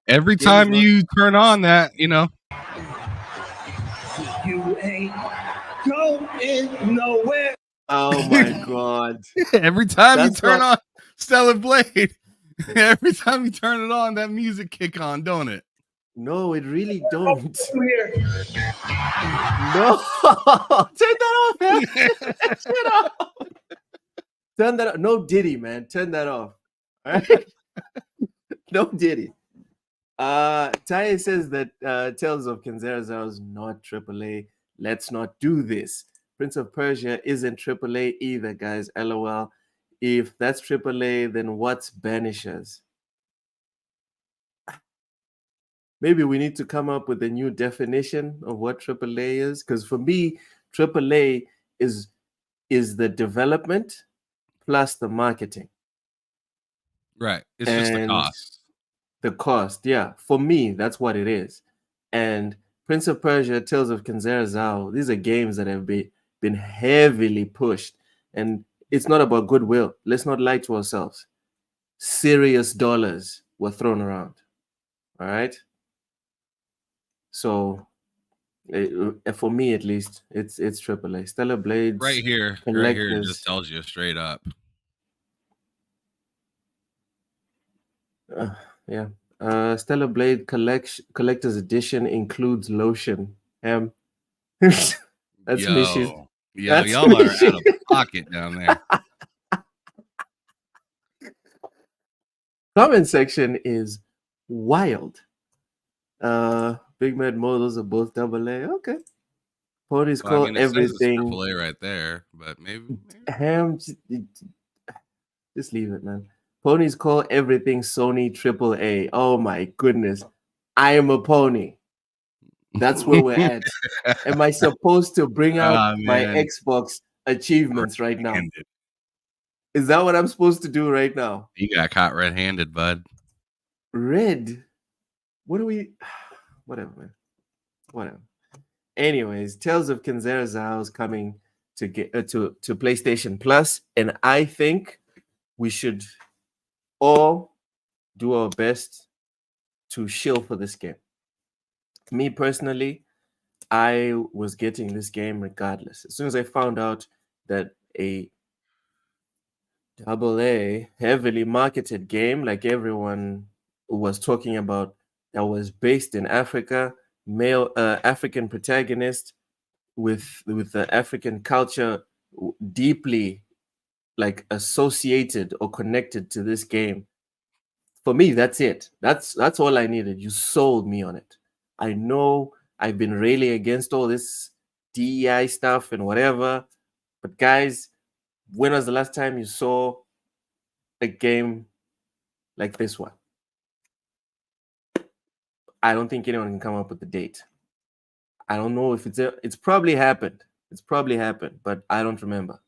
Every time you turn on that, You ain't going nowhere. Oh my God. Every time you turn on Stellar Blade. Every time you turn it on, that music kick on, don't it? No, it really don't. Here. No, turn that off, man. Turn that shit off. Turn that off. No Diddy, man. Turn that off. All right. No Diddy. Taye says that Tales of Kenzera is not AAA. Let's not do this. Prince of Persia isn't AAA either, guys. LOL. If that's AAA, then what's Banishers? Maybe we need to come up with a new definition of what AAA is. Because for me, AAA is the development plus the marketing. Right. It's just the cost. The cost, yeah. For me, that's what it is. And Prince of Persia, Tales of Kenzera, these are games that have been heavily pushed. And it's not about goodwill. Let's not lie to ourselves. Serious dollars were thrown around. All right? So, for me at least, it's AAA. Stellar Blades. Right here it just tells you straight up. Yeah. Stellar Blade Collector's Edition includes lotion. That's Mishy's. Yo, y'all are out of pocket down there. Comment section is wild. Big Mad Models are both AA. Okay. Ponies call everything AAA right there, but maybe. Ham. Just leave it, man. Ponies call everything Sony AAA. Oh my goodness. I am a pony. That's where we're at. Am I supposed to bring out my Xbox achievements right now? Is that what I'm supposed to do right now? You got caught red-handed, bud. Red? What do we... Whatever, man. Whatever. Anyways, Tales of Kenzera is coming to PlayStation Plus, and I think we should all do our best to shill for this game. Me personally, I was getting this game regardless. As soon as I found out that a AA heavily marketed game like everyone was talking about that was based in Africa, male African protagonist with the African culture deeply like associated or connected to this game. For me, that's it. That's all I needed. You sold me on it. I know I've been really against all this DEI stuff and whatever, but guys, when was the last time you saw a game like this one? I don't think anyone can come up with the date. I don't know if it's probably happened. It's probably happened, but I don't remember.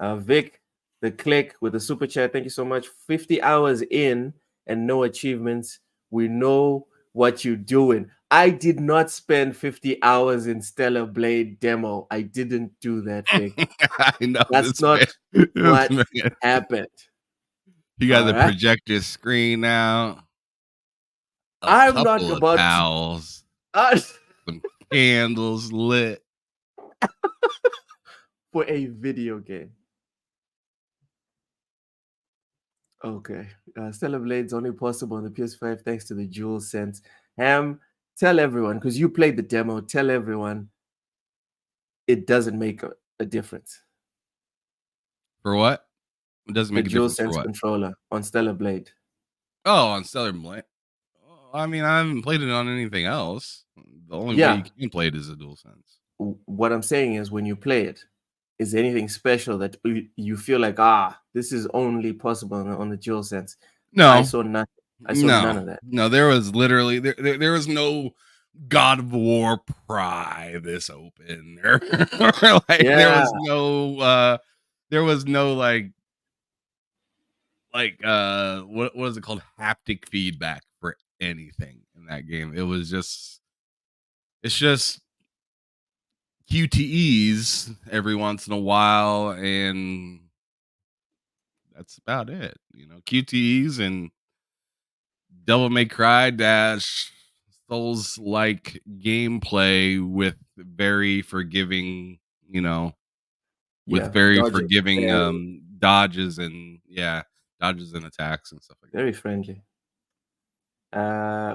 Vic, the click with the super chat. Thank you so much. 50 hours in and no achievements. We know what you're doing. I did not spend 50 hours in Stellar Blade demo. I didn't do that, Vic. I know. That's not what happened. You got the projector screen now. I'm not about towels. Some candles lit. For a video game. Okay. Stellar Blade's only possible on the PS5 thanks to the DualSense. Ham, tell everyone, because you played the demo, tell everyone it doesn't make a difference. For what? It doesn't make a difference for what? DualSense controller on Stellar Blade. Oh, on Stellar Blade. I mean, I haven't played it on anything else. The only way you can play it is a DualSense. What I'm saying is when you play it, is there anything special that you feel like, this is only possible on the DualSense? No. I saw nothing. I saw none of that. No, there was literally, there was no God of War pry this open. There was no what was it called? Haptic feedback for anything in that game. It's just QTEs every once in a while, and that's about it. QTEs and Devil May Cry dash Souls-like gameplay with very forgiving, forgiving dodges and Yeah, dodges and attacks and stuff like that. Very friendly. A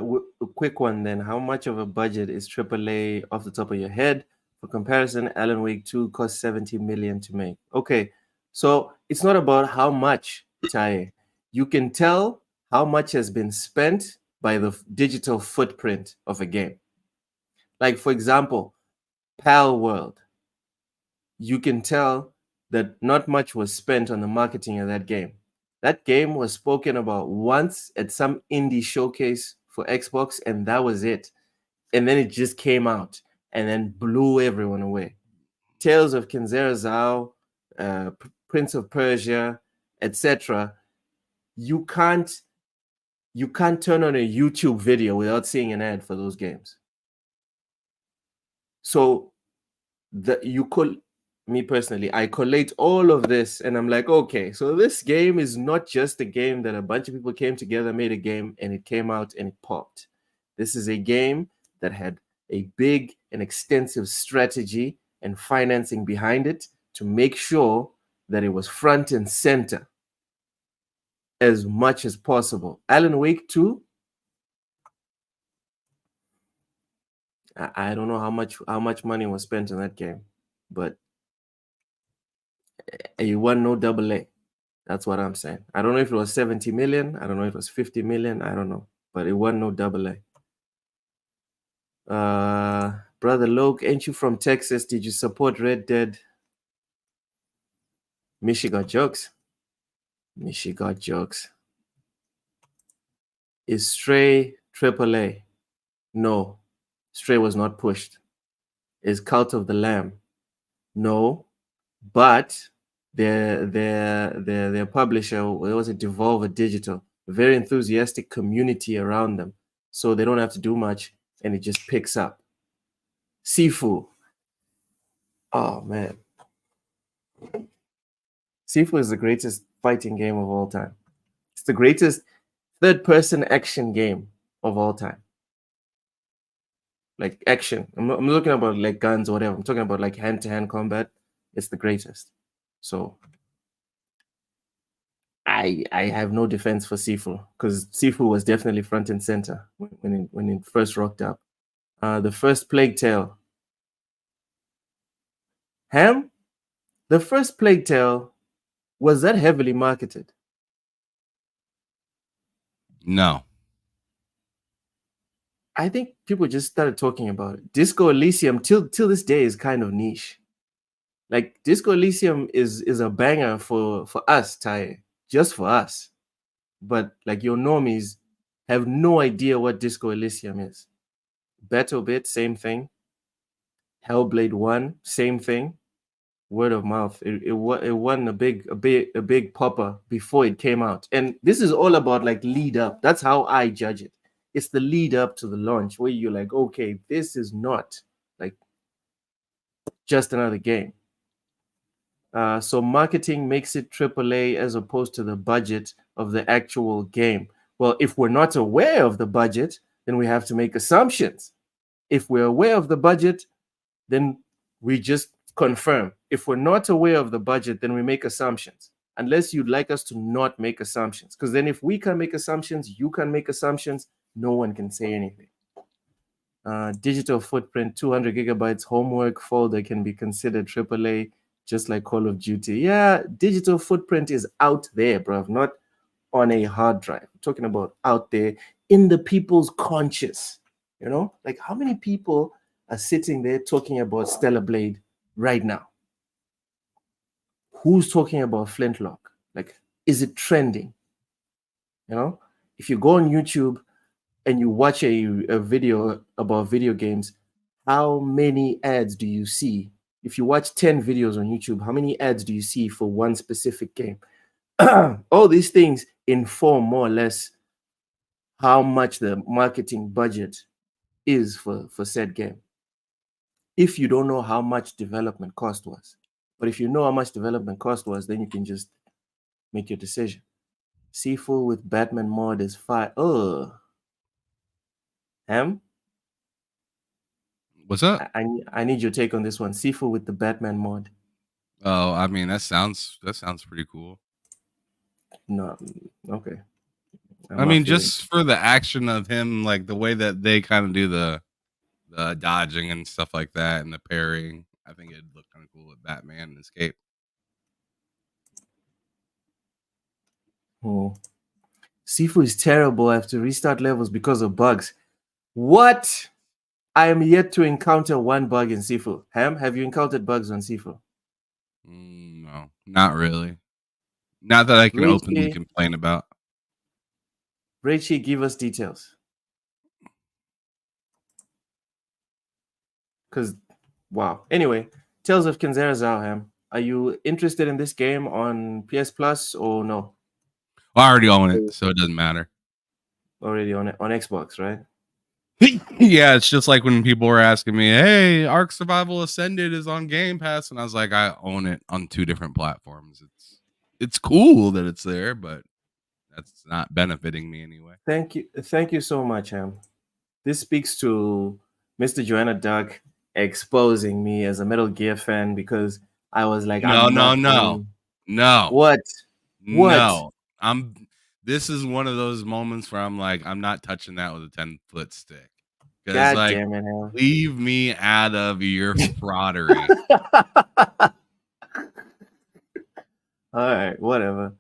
quick one then. How much of a budget is AAA off the top of your head? For comparison, Alan Wake 2 cost 70 million to make. Okay, so it's not about how much, Tai. You can tell how much has been spent by the digital footprint of a game. Like, for example, Pal World. You can tell that not much was spent on the marketing of that game. That game was spoken about once at some indie showcase for Xbox, and that was it. And then it just came out and then blew everyone away. Tales of Kenzera Zao, Prince of Persia, etc. You can't turn on a YouTube video without seeing an ad for those games. So me personally, I collate all of this and I'm like, okay, so this game is not just a game that a bunch of people came together, made a game, and it came out and it popped. This is a game that had a big and extensive strategy and financing behind it to make sure that it was front and center as much as possible. Alan Wake 2, I don't know how much money was spent on that game, but it won no AA. That's what I'm saying. I don't know if it was 70 million. I don't know if it was 50 million. I don't know. But it won no AA. Brother Loke, ain't you from Texas? Did you support Red Dead? Michigan jokes. Michigan jokes. Is Stray AAA? No. Stray was not pushed. Is Cult of the Lamb? No. But their publisher, what was it, Devolver Digital, very enthusiastic community around them, so they don't have to do much and it just picks up. Sifu, oh man, Sifu is the greatest fighting game of all time. It's the greatest third-person action game of all time. Like action, I'm looking about like guns or whatever. I'm talking about like hand-to-hand combat. It's the greatest. So I have no defense for Sifu, because Sifu was definitely front and center when it first rocked up. The first Plague Tale. Ham? The first Plague Tale, was that heavily marketed? No. I think people just started talking about it. Disco Elysium till this day is kind of niche. Like Disco Elysium is a banger for us, Tai, just for us. But like your normies have no idea what Disco Elysium is. Battle Bit, same thing. Hellblade 1, same thing. Word of mouth. It won a big popper before it came out. And this is all about like lead up. That's how I judge it. It's the lead up to the launch where you're like, okay, this is not like just another game. So marketing makes it AAA as opposed to the budget of the actual game. Well, if we're not aware of the budget, then we have to make assumptions. If we're aware of the budget, then we just confirm. If we're not aware of the budget, then we make assumptions. Unless you'd like us to not make assumptions. Because then if we can make assumptions, you can make assumptions, no one can say anything. Digital footprint, 200 gigabytes, homework folder can be considered AAA, just like Call of Duty. Yeah, digital footprint is out there, bruv, not on a hard drive. I'm talking about out there in the people's conscious. You know, like how many people are sitting there talking about Stellar Blade right now? Who's talking about Flintlock? Like, is it trending? You know, if you go on YouTube and you watch a video about video games, how many ads do you see? If you watch 10 videos on YouTube, how many ads do you see for one specific game? All these things inform more or less how much the marketing budget is for said game. If you don't know how much development cost was. But if you know how much development cost was, then you can just make your decision. Sifu with Batman mod is fire. Oh, Ham? What's up? I need your take on this one. Sifu with the Batman mod. Oh, I mean that sounds pretty cool. No, okay. I mean, just for the action of him, like the way that they kind of do the dodging and stuff like that, and the parrying, I think it'd look kind of cool with Batman and Escape. Oh. Sifu is terrible. I have to restart levels because of bugs. What? I am yet to encounter one bug in Sifu. Ham, have you encountered bugs on Sifu? No, not really. Not that I can Richie, openly complain about. Richie, give us details. Because, wow. Anyway, Tales of Kenzera Zhao, Ham. Are you interested in this game on PS Plus or no? I already own it, so it doesn't matter. Already on it on Xbox, right? Yeah, it's just like when people were asking me, "Hey, Ark Survival Ascended is on Game Pass," and I was like, "I own it on 2 different platforms. It's cool that it's there, but that's not benefiting me anyway." Thank you so much, Ham. This speaks to Mr. Joanna Duck exposing me as a Metal Gear fan because I was like, No. What? No. This is one of those moments where I'm like, I'm not touching that with a 10-foot stick. God Like, damn it, Ham. leave me out of your fraudery. All right, whatever.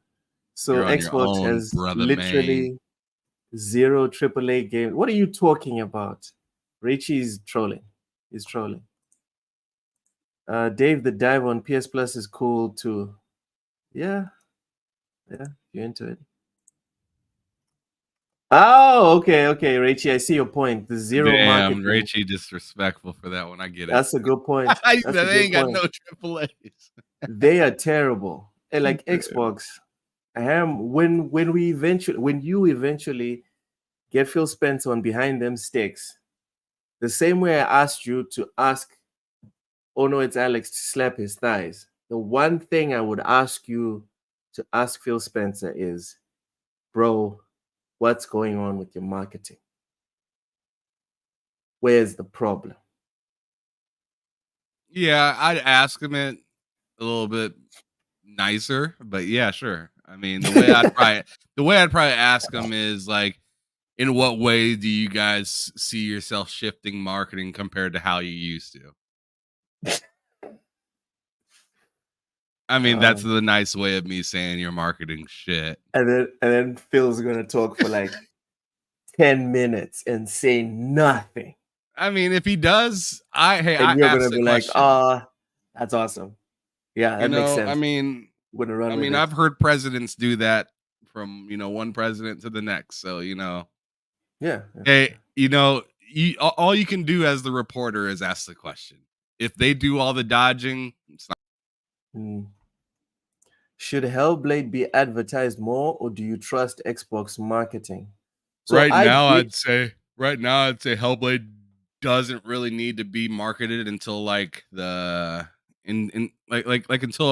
So You're on your Xbox own, has brother literally 0 AAA games. What are you talking about? Richie's trolling. He's trolling. Dave the Dive on PS Plus is cool too. Yeah, you're into it. Oh, okay, Richie. I see your point. The zero Damn, marketing. Richie disrespectful for that one. I get it. That's a good point. They ain't got no AAAs. They are terrible. And like Xbox, when you eventually get Phil Spencer on behind them sticks, the same way I asked you to ask, oh no, it's Alex, to slap his thighs. The one thing I would ask you to ask Phil Spencer is, bro, what's going on with your marketing? Where's the problem? Yeah, I'd ask him it a little bit nicer, but yeah, sure. I mean, the way I'd probably ask him is like, in what way do you guys see yourself shifting marketing compared to how you used to? I mean, that's the nice way of me saying you're marketing shit. And then Phil's gonna talk for like 10 minutes and say nothing. I mean, if he does, and you're gonna be like, that's awesome. Yeah, that makes sense. I mean, I've heard presidents do that from one president to the next. So yeah. Hey, all you can do as the reporter is ask the question. If they do all the dodging, it's not. Should Hellblade be advertised more, or do you trust Xbox marketing? So right now, I'd say Hellblade doesn't really need to be marketed until like until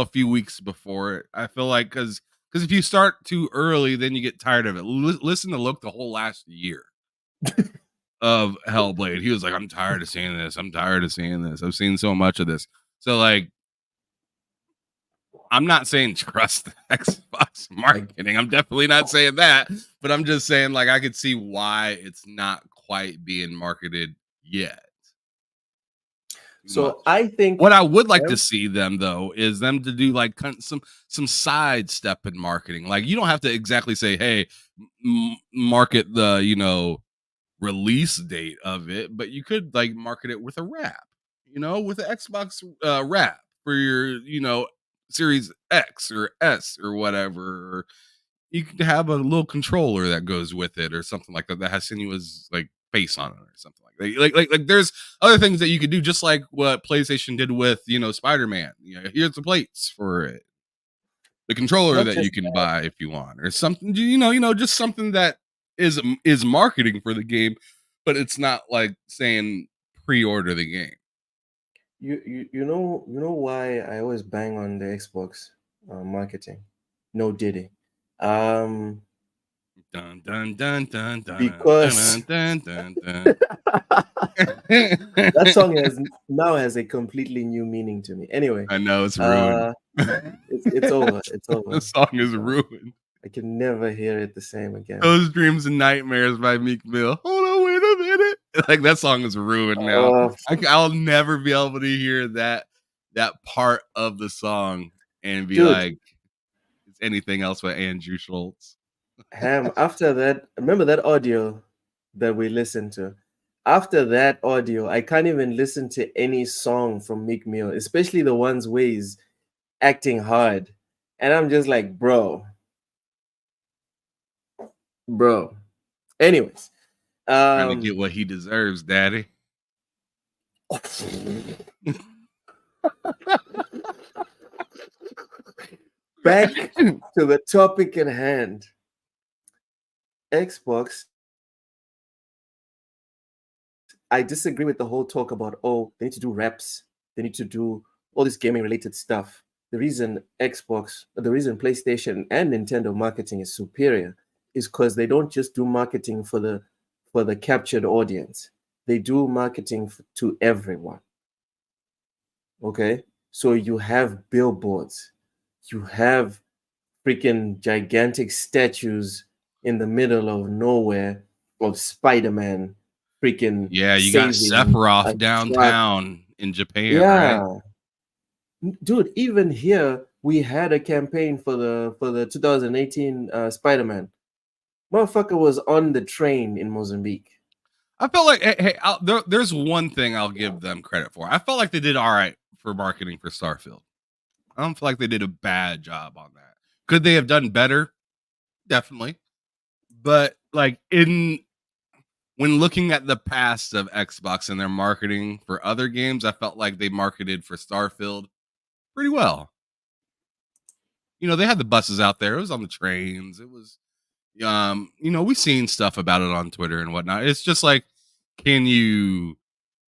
a few weeks before it. I feel like because if you start too early, then you get tired of it. Listen to Luke the whole last year of Hellblade. He was like, I'm tired of seeing this. I've seen so much of this. So like, I'm not saying trust the Xbox marketing. I'm definitely not saying that, but I'm just saying like I could see why it's not quite being marketed yet. So I think what I would like to see them though is them to do like some sidestep in marketing. Like you don't have to exactly say, "Hey, market the release date of it," but you could like market it with a wrap. With the Xbox wrap for your Series X or S or whatever. Or you could have a little controller that goes with it or something like that has Senua's like face on it or something like that. Like there's other things that you could do, just like what PlayStation did with Spider-Man. Here's the plates for it, the controller that you can buy if you want, or something. Just something that is marketing for the game, but it's not like saying pre-order the game. You know why I always bang on the Xbox marketing? No Diddy. Dun dun dun dun dun. Because dun, dun, dun, that song has a completely new meaning to me. Anyway, I know it's ruined. It's over. It's over. The song is ruined. I can never hear it the same again. Those Dreams and Nightmares by Meek Mill. Hold on, wait a minute. Like that song is ruined now. Oh, I'll never be able to hear that part of the song and be dude. like, it's anything else but Andrew Schultz. Ham, after that, remember that audio that we listened to? After that audio, I can't even listen to any song from Meek Mill, especially the ones where he's acting hard. And I'm just like, bro. Anyways. Trying to get what he deserves, daddy. Back to the topic at hand. Xbox. I disagree with the whole talk about, they need to do reps. They need to do all this gaming related stuff. The reason PlayStation and Nintendo marketing is superior is because they don't just do marketing for the captured audience. They do marketing to everyone. Okay? So you have billboards. You have freaking gigantic statues in the middle of nowhere of Spider-Man freaking you got Sephiroth downtown in Japan, right? Dude, even here we had a campaign for the 2018 Spider-Man. Motherfucker was on the train in Mozambique. I felt like, hey, there's one thing I'll give them credit for. I felt like they did all right for marketing for Starfield. I don't feel like they did a bad job on that. Could they have done better? Definitely. But like when looking at the past of Xbox and their marketing for other games, I felt like they marketed for Starfield pretty well. They had the buses out there. It was on the trains. It was, we've seen stuff about it on Twitter and whatnot. It's just like, can you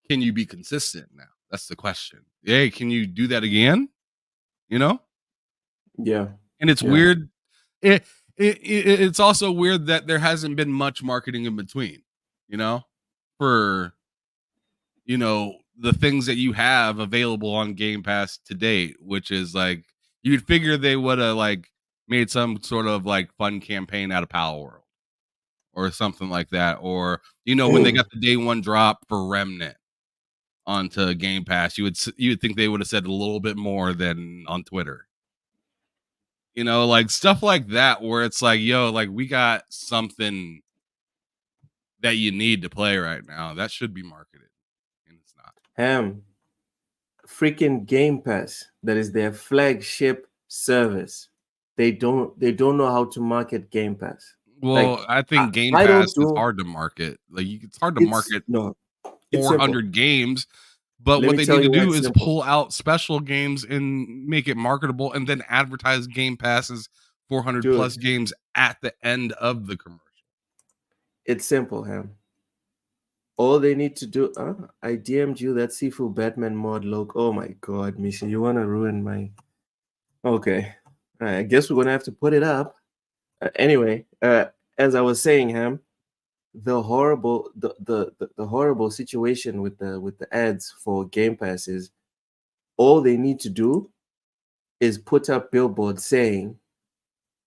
be consistent now? That's the question. Hey, can you do that again? Yeah. And it's weird. It's also weird that there hasn't been much marketing in between, for, the things that you have available on Game Pass to date, which is like, you'd figure they would have like made some sort of like fun campaign out of Power World or something like that. Or, when they got the day one drop for Remnant onto Game Pass, you would think they would have said a little bit more than on Twitter. Like stuff like that, where it's like, like we got something that you need to play right now. That should be marketed. And it's not. Freaking Game Pass, that is their flagship service. They don't know how to market Game Pass. Well, I think Game Pass is hard to market. Like it's hard to market 400 games. But what they need to do is pull out special games and make it marketable, and then advertise Game Pass's 400 plus games at the end of the commercial. It's simple, Ham. All they need to do. I DM'd you that Sifu Batman mod look. Oh my God, Misha, you want to ruin my. Okay, I guess we're gonna have to put it up. Anyway, as I was saying, Ham. The horrible situation with the ads for Game Pass is all they need to do is put up billboards saying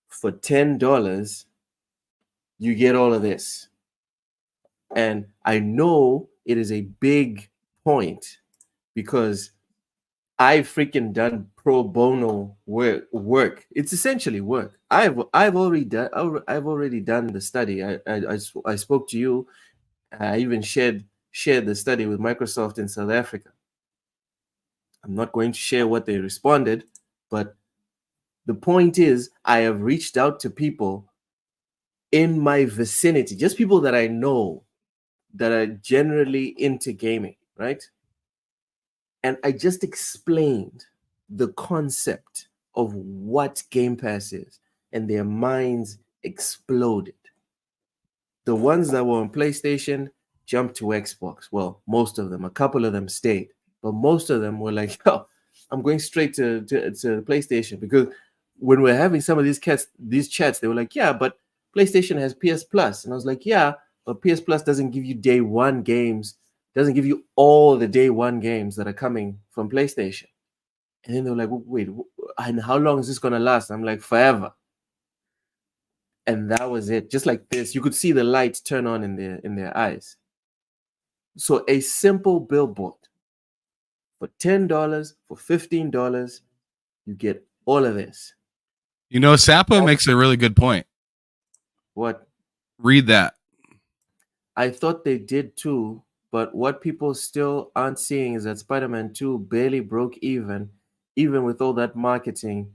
for $10 you get all of this. And I know it is a big point because I've freaking done pro bono work. It's essentially work. I've already done the study. I spoke to you. I even shared the study with Microsoft in South Africa. I'm not going to share what they responded, but the point is I have reached out to people in my vicinity, just people that I know that are generally into gaming, right? And I just explained the concept of what Game Pass is, and their minds exploded. The ones that were on PlayStation jumped to Xbox. Well, most of them. A couple of them stayed. But most of them were like, I'm going straight to PlayStation. Because when we're having some of these chats, they were like, yeah, but PlayStation has PS Plus. And I was like, yeah, but PS Plus doesn't give you day one games, doesn't give you all the day one games that are coming from PlayStation. And then they were like, wait, and how long is this going to last? I'm like, forever. and that was it. Just like this, you could see the lights turn on in their eyes. So a simple billboard for $10, for $15, you get all of this. You know, Sapo makes a really good point. What? Read that. I thought they did too, but what people still aren't seeing is that Spider-Man 2 barely broke even with all that marketing.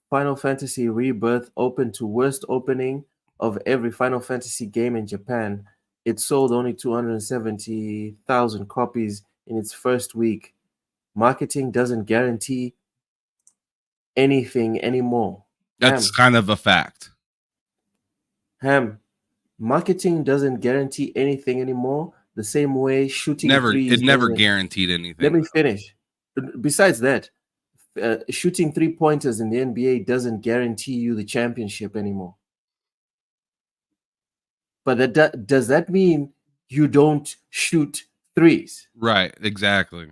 Final Fantasy Rebirth opened to worst opening of every Final Fantasy game in Japan. It sold only 270,000 copies in its first week. Marketing doesn't guarantee anything anymore. That's kind of a fact. Marketing doesn't guarantee anything anymore. The same way shooting It never guaranteed anything. Let me finish. Besides that, shooting 3-pointers in the NBA doesn't guarantee you the championship anymore. But does that mean you don't shoot threes? Right, exactly.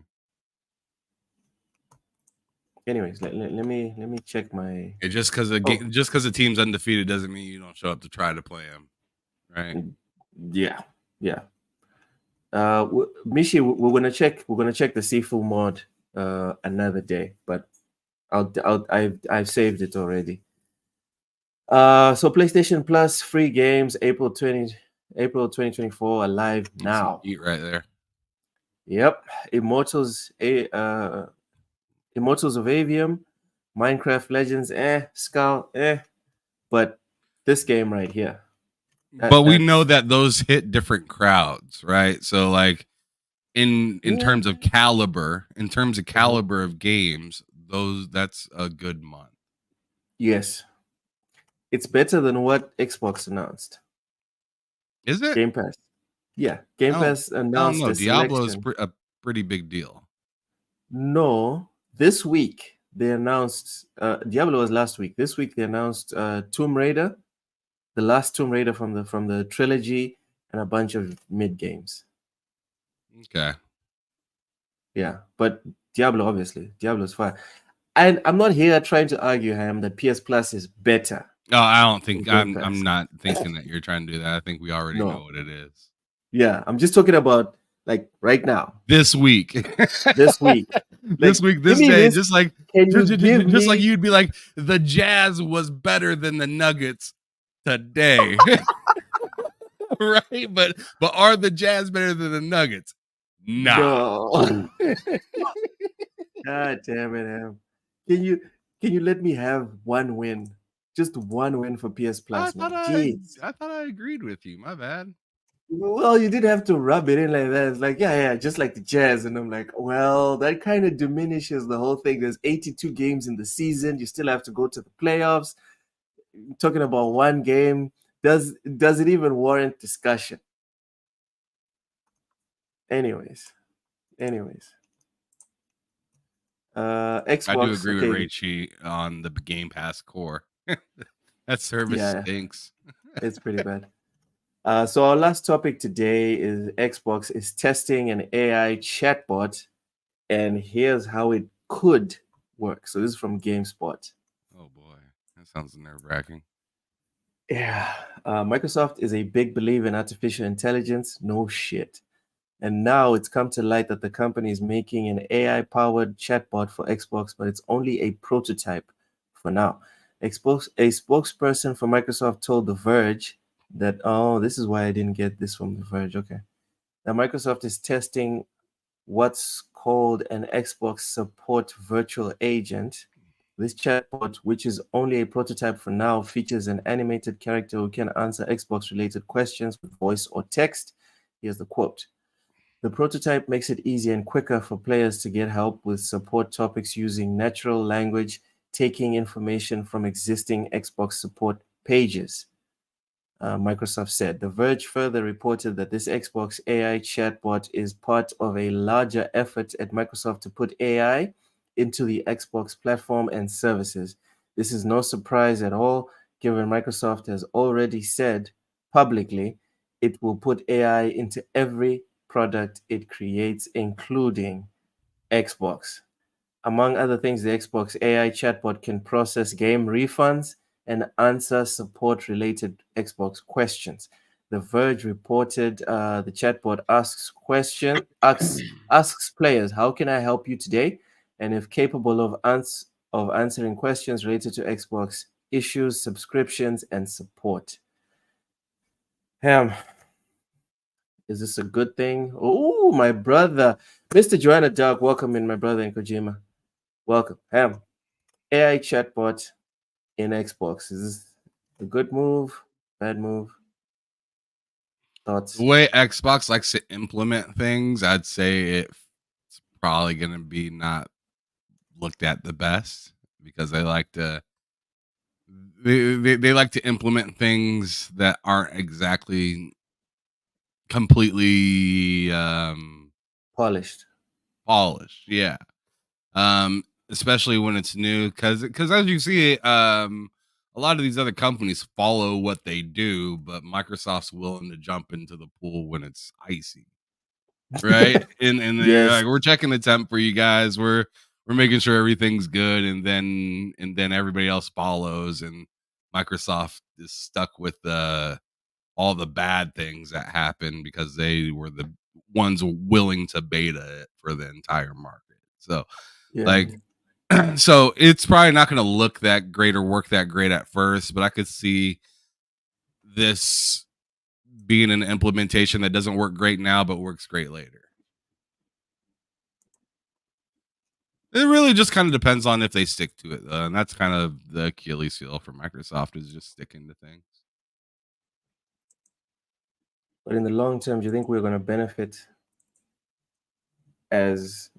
Anyways, let me check my. Just because the team's undefeated doesn't mean you don't show up to try to play them, right? Yeah. Mishi, we're gonna check the Sifu mod another day, but I've saved it already. So PlayStation Plus free games April 2024 are live now. Eat right there. Yep, Immortals of Avium, Minecraft Legends, Skull, but this game right here. But we know that those hit different crowds, right? So like in terms of caliber, of games, that's a good month. Yes. It's better than what Xbox announced. Is it? Game Pass. Yeah, Game Pass announced. No, Diablo is a pretty big deal. No, this week they announced. Diablo was last week. This week they announced Tomb Raider, the last Tomb Raider from the trilogy, and a bunch of mid games. Okay. Yeah, but Diablo is fine. And I'm not here trying to argue, Ham, that PS Plus is better. No, I don't think I'm not thinking that you're trying to do that. I think we already know what it is. Yeah, I'm just talking about like right now. This week. This week. This week, this day, just like you'd be like, the Jazz was better than the Nuggets today. Right? But are the Jazz better than the Nuggets? No. God damn it, Ham. Can you let me have one win? Just one win for PS Plus. I thought I agreed with you. My bad. Well, you did have to rub it in like that. It's like, yeah, just like the Jazz. And I'm like, well, that kind of diminishes the whole thing. There's 82 games in the season. You still have to go to the playoffs. Talking about one game, does it even warrant discussion? Anyways. Xbox. I do agree with Ray Chi on the Game Pass core. That service stinks. It's pretty bad. So our last topic today is Xbox is testing an AI chatbot, and here's how it could work. So this is from GameSpot. Oh boy, that sounds nerve-wracking. Yeah, Microsoft is a big believer in artificial intelligence. No shit. And now it's come to light that the company is making an AI-powered chatbot for Xbox, but it's only a prototype for now. A spokesperson for Microsoft told The Verge that, this is why I didn't get this from The Verge. Okay. Now, Microsoft is testing what's called an Xbox support virtual agent. This chatbot, which is only a prototype for now, features an animated character who can answer Xbox-related questions with voice or text. Here's the quote. The prototype makes it easier and quicker for players to get help with support topics using natural language, taking information from existing Xbox support pages, Microsoft said. The Verge further reported that this Xbox AI chatbot is part of a larger effort at Microsoft to put AI into the Xbox platform and services. This is no surprise at all, given Microsoft has already said publicly it will put AI into every product it creates, including Xbox. Among other things, the Xbox AI chatbot can process game refunds and answer support-related Xbox questions. The Verge reported the chatbot asks players, "How can I help you today?" and if capable of answering questions related to Xbox issues, subscriptions, and support. Ham, is this a good thing? Oh, my brother, Mr. Joanna Dark, welcome in, my brother in Kojima. Welcome, Ham. AI chatbot in Xbox. Is this a good move? Bad move? Thoughts? The way Xbox likes to implement things, I'd say it's probably going to be not looked at the best because they like to they like to implement things that aren't exactly completely Polished. Yeah. Especially when it's new, because as you see, a lot of these other companies follow what they do, but Microsoft's willing to jump into the pool when it's icy, right? and they're Yes. like, we're checking the temp for you guys, we're making sure everything's good, and then everybody else follows, and Microsoft is stuck with all the bad things that happen because they were the ones willing to beta it for the entire market. So like so it's probably not going to look that great or work that great at first, but I could see this being an implementation that doesn't work great now but works great later. It really just kind of depends on if they stick to it, and that's kind of the Achilles heel for Microsoft, is just sticking to things. But in the long term, do you think we're going to benefit as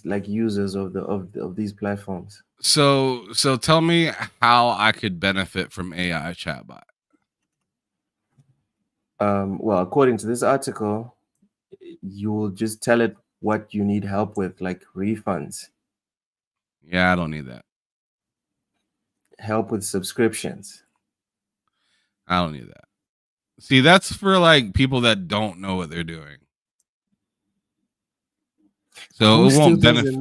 like users of these platforms? So tell me how I could benefit from AI chatbot. Well, according to this article, you will just tell it what you need help with, like refunds. Yeah, I don't need that. Help with subscriptions. I don't need that. See, that's for like people that don't know what they're doing. So it won't benefit.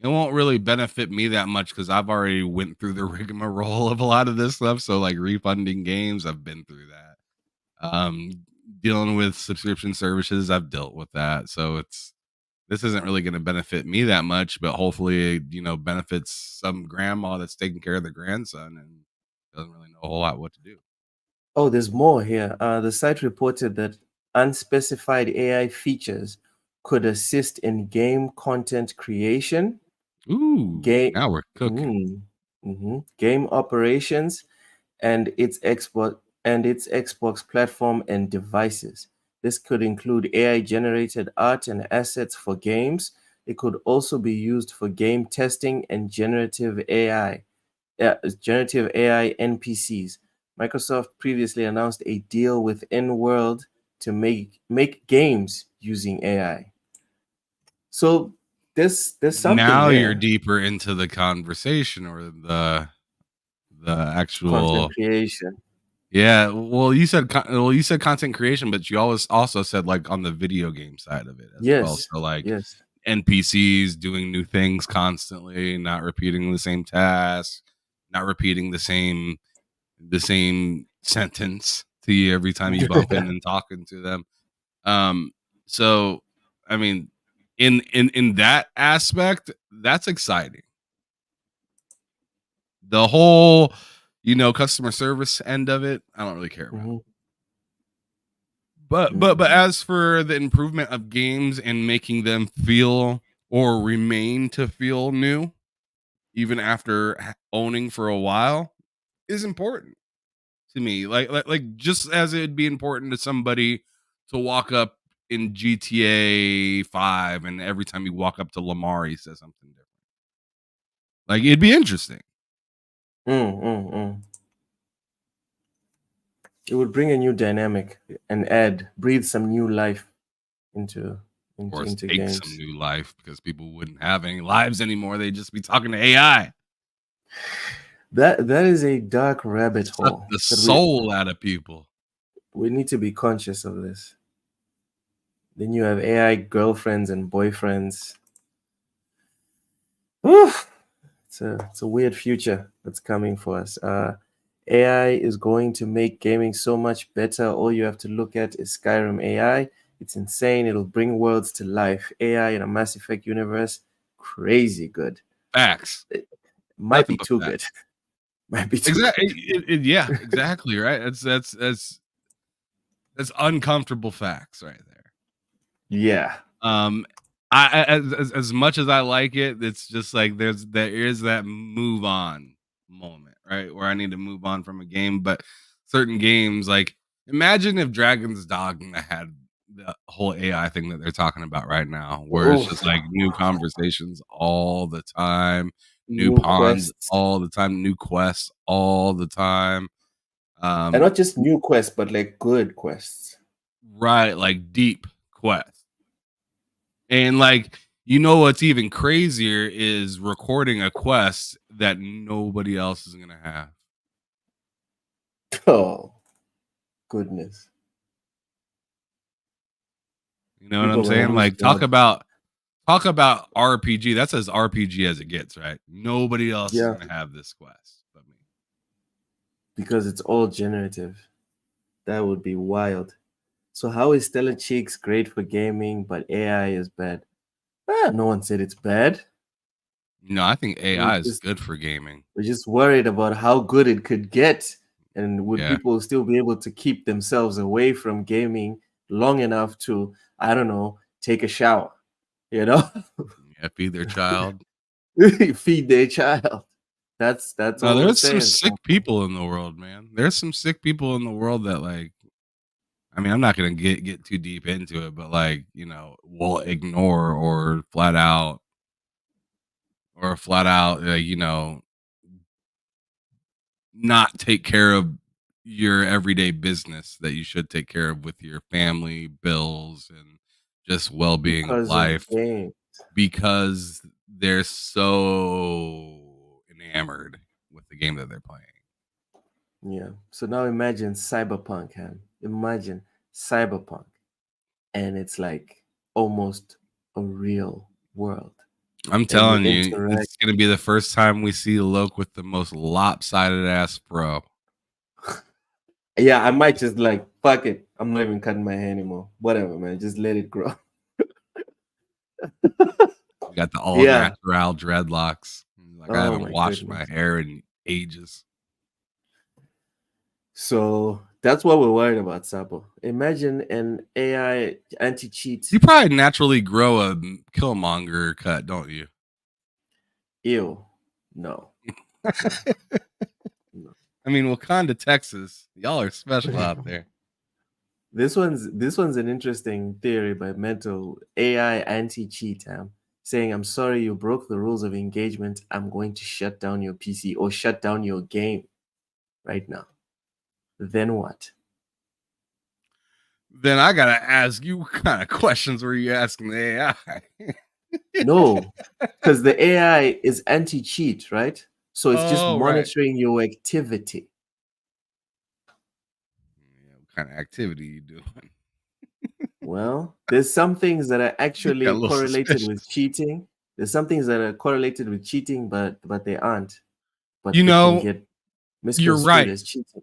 It won't really benefit me that much because I've already went through the rigmarole of a lot of this stuff. So like refunding games, I've been through that. Dealing with subscription services, I've dealt with that. So this isn't really going to benefit me that much, but hopefully, benefits some grandma that's taking care of the grandson and doesn't really know a whole lot what to do. Oh, there's more here. The site reported that unspecified AI features could assist in game content creation. Ooh, now we're cooking. Game operations and its Xbox platform and devices. This could include AI-generated art and assets for games. It could also be used for game testing and generative AI NPCs. Microsoft previously announced a deal with InWorld to make games using AI. So there's something now there. You're deeper into the conversation or the actual content creation. Yeah, well, you said content creation, but you also said like on the video game side of it as well. So like NPCs doing new things constantly, not repeating the same task, not repeating the same sentence to you every time you bump in and talking to them. So I mean, in that aspect, that's exciting. The whole customer service end of it, I don't really care about. But as for the improvement of games and making them feel or remain to feel new, even after owning for a while, is important to me. Like just as it'd be important to somebody to walk up in GTA 5 and every time you walk up to Lamar, he says something different. Like it'd be interesting. It would bring a new dynamic and breathe some new life into games. Some new life because people wouldn't have any lives anymore. They'd just be talking to AI. That is a dark rabbit hole. The soul out of people. We need to be conscious of this. Then you have AI girlfriends and boyfriends. Oof. It's a weird future that's coming for us. AI is going to make gaming so much better. All you have to look at is Skyrim AI. It's insane. It'll bring worlds to life. AI in a Mass Effect universe, crazy good. Facts. Might Nothing be but too facts. good. Might be too Exactly. good. Yeah, exactly. Right. That's uncomfortable facts right there. Yeah. I as much as I like it, it's just like there is that move on moment, right? Where I need to move on from a game, but certain games, like imagine if Dragon's Dogma had the whole AI thing that they're talking about right now, where it's just Oof. like new conversations all the time, new New pawns quests. all the time, new quests all the time. And not just new quests, but like good quests. Right, like deep quests. And like, you know what's even crazier is recording a quest that nobody else is gonna have. Oh, goodness. You know what I'm People are gonna saying? lose Like talk jobs. about RPG. That's as RPG as it gets, right? Nobody else is Yeah, gonna have this quest but me. because it's all generative. That would be wild. So how is Stellar Cheeks great for gaming, but AI is bad? No one said it's bad. No, I think We're AI is just good for gaming. we're just worried about how good it could get, and would Yeah. people still be able to keep themselves away from gaming long enough to, I don't know, take a shower, you know, Yeah, feed their child. feed their child. That's No, all we're there's some saying. sick people in the world, man. There's some sick people in the world that like I mean, I'm not gonna get too deep into it, but like, you know, will ignore or flat out, you know, not take care of your everyday business that you should take care of with your family, bills, and just well-being of Because of life game. because they're so enamored with the game that they're playing. Yeah. So now imagine cyberpunk, Ham. Imagine cyberpunk, and it's like almost a real world, I'm and you telling you, interact. it's gonna be the first time we see Loke with the most lopsided ass pro. Yeah, I might just like fuck it. I'm not even cutting my hair anymore. Whatever, man. Just let it grow. You got the all Yeah. natural dreadlocks. Like I Oh haven't my washed my goodness. hair in ages. So that's what we're worried about, Sapo. Imagine an AI anti-cheat. You probably naturally grow a Killmonger cut, don't you? Ew. No. No. I mean, Wakanda, Texas. Y'all are special out there. This one's an interesting theory by Mental AI anti-cheat. Saying, I'm sorry you broke the rules of engagement. I'm going to shut down your PC or shut down your game right now. Then what? Then I gotta ask you, what kind of questions were you asking the AI? No, because the AI is anti-cheat, right? So it's just Oh, right. monitoring your activity. Yeah, what kind of activity you doing? Well, there's some things that are Got a actually little correlated with suspicious. cheating. There's some things that are correlated with cheating, but they aren't. But You it can know, get you're misconstrued right. as cheating.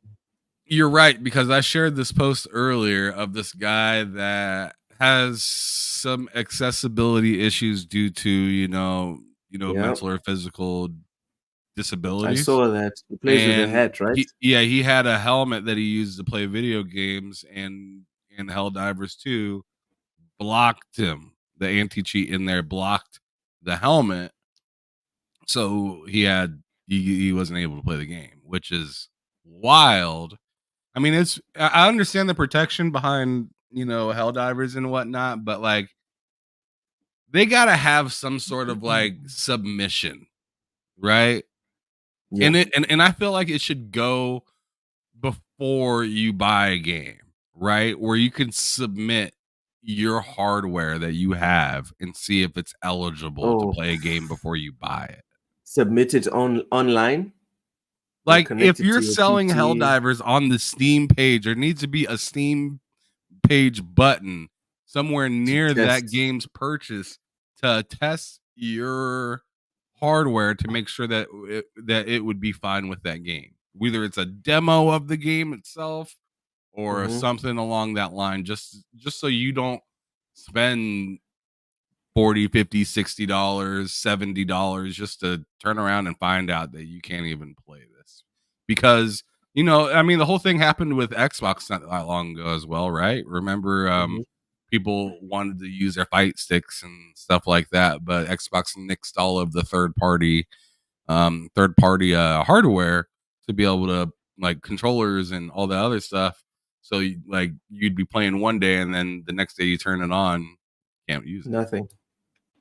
You're right, because I shared this post earlier of this guy that has some accessibility issues due to, Yeah, mental or physical I disabilities. saw that. He plays with a And hat, right? he had a helmet that he used to play video games, and Helldivers 2 blocked him. The anti-cheat in there blocked the helmet. So he wasn't able to play the game, which is wild. I mean, I understand the protection behind, Helldivers and whatnot, but like they gotta have some sort of like submission, right? Yeah. And I feel like it should go before you buy a game, right? Where you can submit your hardware that you have and see if it's eligible to Oh, play a game before you buy it. submit it online, like Like connect if it to you're your selling PC. Helldivers on the Steam page, there needs to be a Steam page button somewhere To near that test. game's purchase to test your hardware to make sure that it would be fine with that game. whether it's a demo of the game itself or Mhm. something along that line, just so you don't spend $40, $50, $60, $70 just to turn around and find out that you can't even play this. Because, you know, I mean, the whole thing happened with Xbox not that long ago as well, right? Remember, Mhm. people wanted to use their fight sticks and stuff like that, but Xbox nixed all of the third party hardware to be able to, like, controllers and all the other stuff. So you'd be playing one day and then the next day you turn it on, can't use it. Nothing.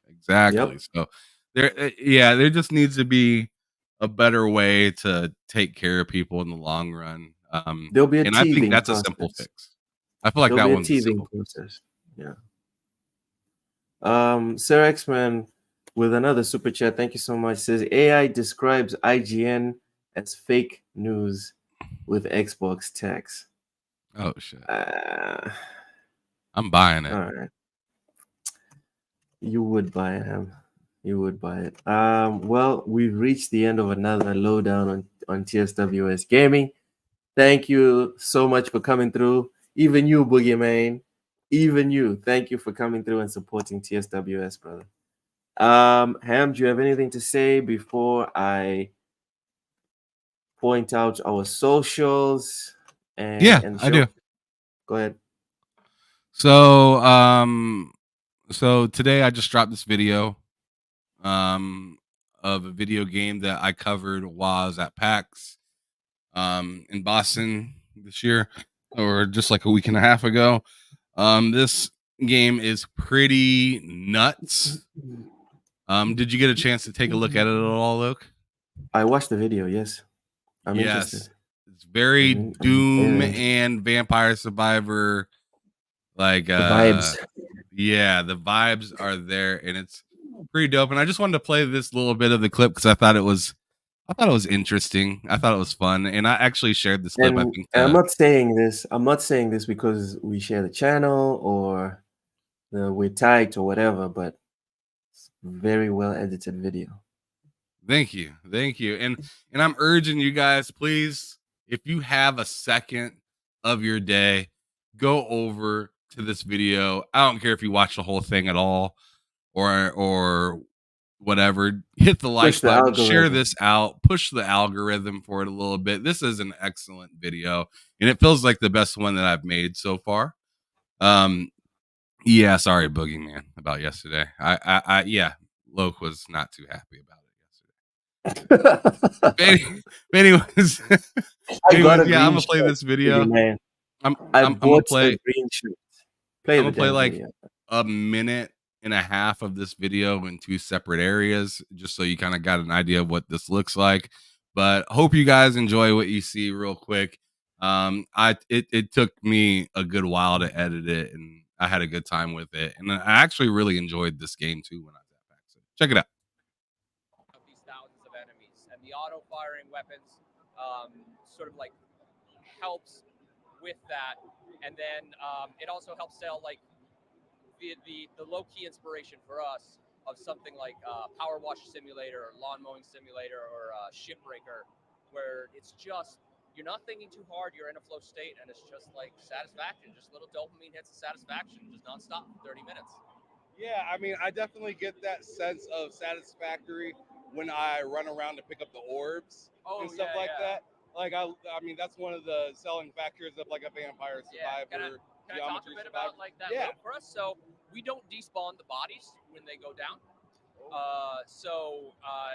Exactly. Yep. So there just needs to be a better way to take care of people in the long run. There'll be a And I think teething that's a simple process. fix. I feel like There'll that be a one's a teething simple fix. process. Yeah. Sir X-Man with another super chat. Thank you so much. Says AI describes IGN as fake news with Xbox tax. Oh shit. Uh, I'm buying it. all right. You would buy it, Ham. You would buy it. Well, we've reached the end of another lowdown on TSWS Gaming. Thank you so much for coming through. Even you, Boogeyman. Even you. Thank you for coming through and supporting TSWS, brother. Ham, do you have anything to say before I point out our socials? And I do. Go ahead. So today I just dropped this video of a video game that I covered while I was at PAX in Boston this year, or just like a week and a half ago. This game is pretty nuts. Did you get a chance to take a look at it at all, Luke? I watched the video, yes. I'm interested. It's very Doom very interested. and Vampire Survivor, like The vibes. Yeah, the vibes are there, and it's pretty dope. And I just wanted to play this little bit of the clip because I thought it was interesting. I thought it was fun, and I actually shared this clip. I think I'm not saying this. I'm not saying this because we share the channel or we're tagged or whatever, but it's very well edited video. Thank you. And I'm urging you guys, please, if you have a second of your day, go over to this video. I don't care if you watch the whole thing at all or whatever. Hit the like button, share this out, push the algorithm for it a little bit. This is an excellent video, and it feels like the best one that I've made so far. Yeah, sorry, Boogeyman, about yesterday. Yeah, Loke was not too happy about it. Anyways, yeah, I'm gonna play this video. I'm gonna play green shirt. I'm gonna play like a minute and a half of this video in two separate areas, just so you kind of got an idea of what this looks like. But hope you guys enjoy what you see real quick. It took me a good while to edit it, and I had a good time with it, and I actually really enjoyed this game too when I was at PAX. So check it out. The auto firing weapons sort of like helps with that, and then it also helps sell like the low key inspiration for us of something like Power Wash Simulator or Lawn Mowing Simulator or Shipbreaker, where it's just you're not thinking too hard, you're in a flow state, and it's just like satisfaction, just little dopamine hits of satisfaction, just nonstop for 30 minutes. Yeah, I mean, I definitely get that sense of satisfactory when I run around to pick up the orbs and stuff like that. Like, I mean, that's one of the selling factors of like a Vampire Survivor. Can I talk a bit about like that for us? So we don't despawn the bodies when they go down.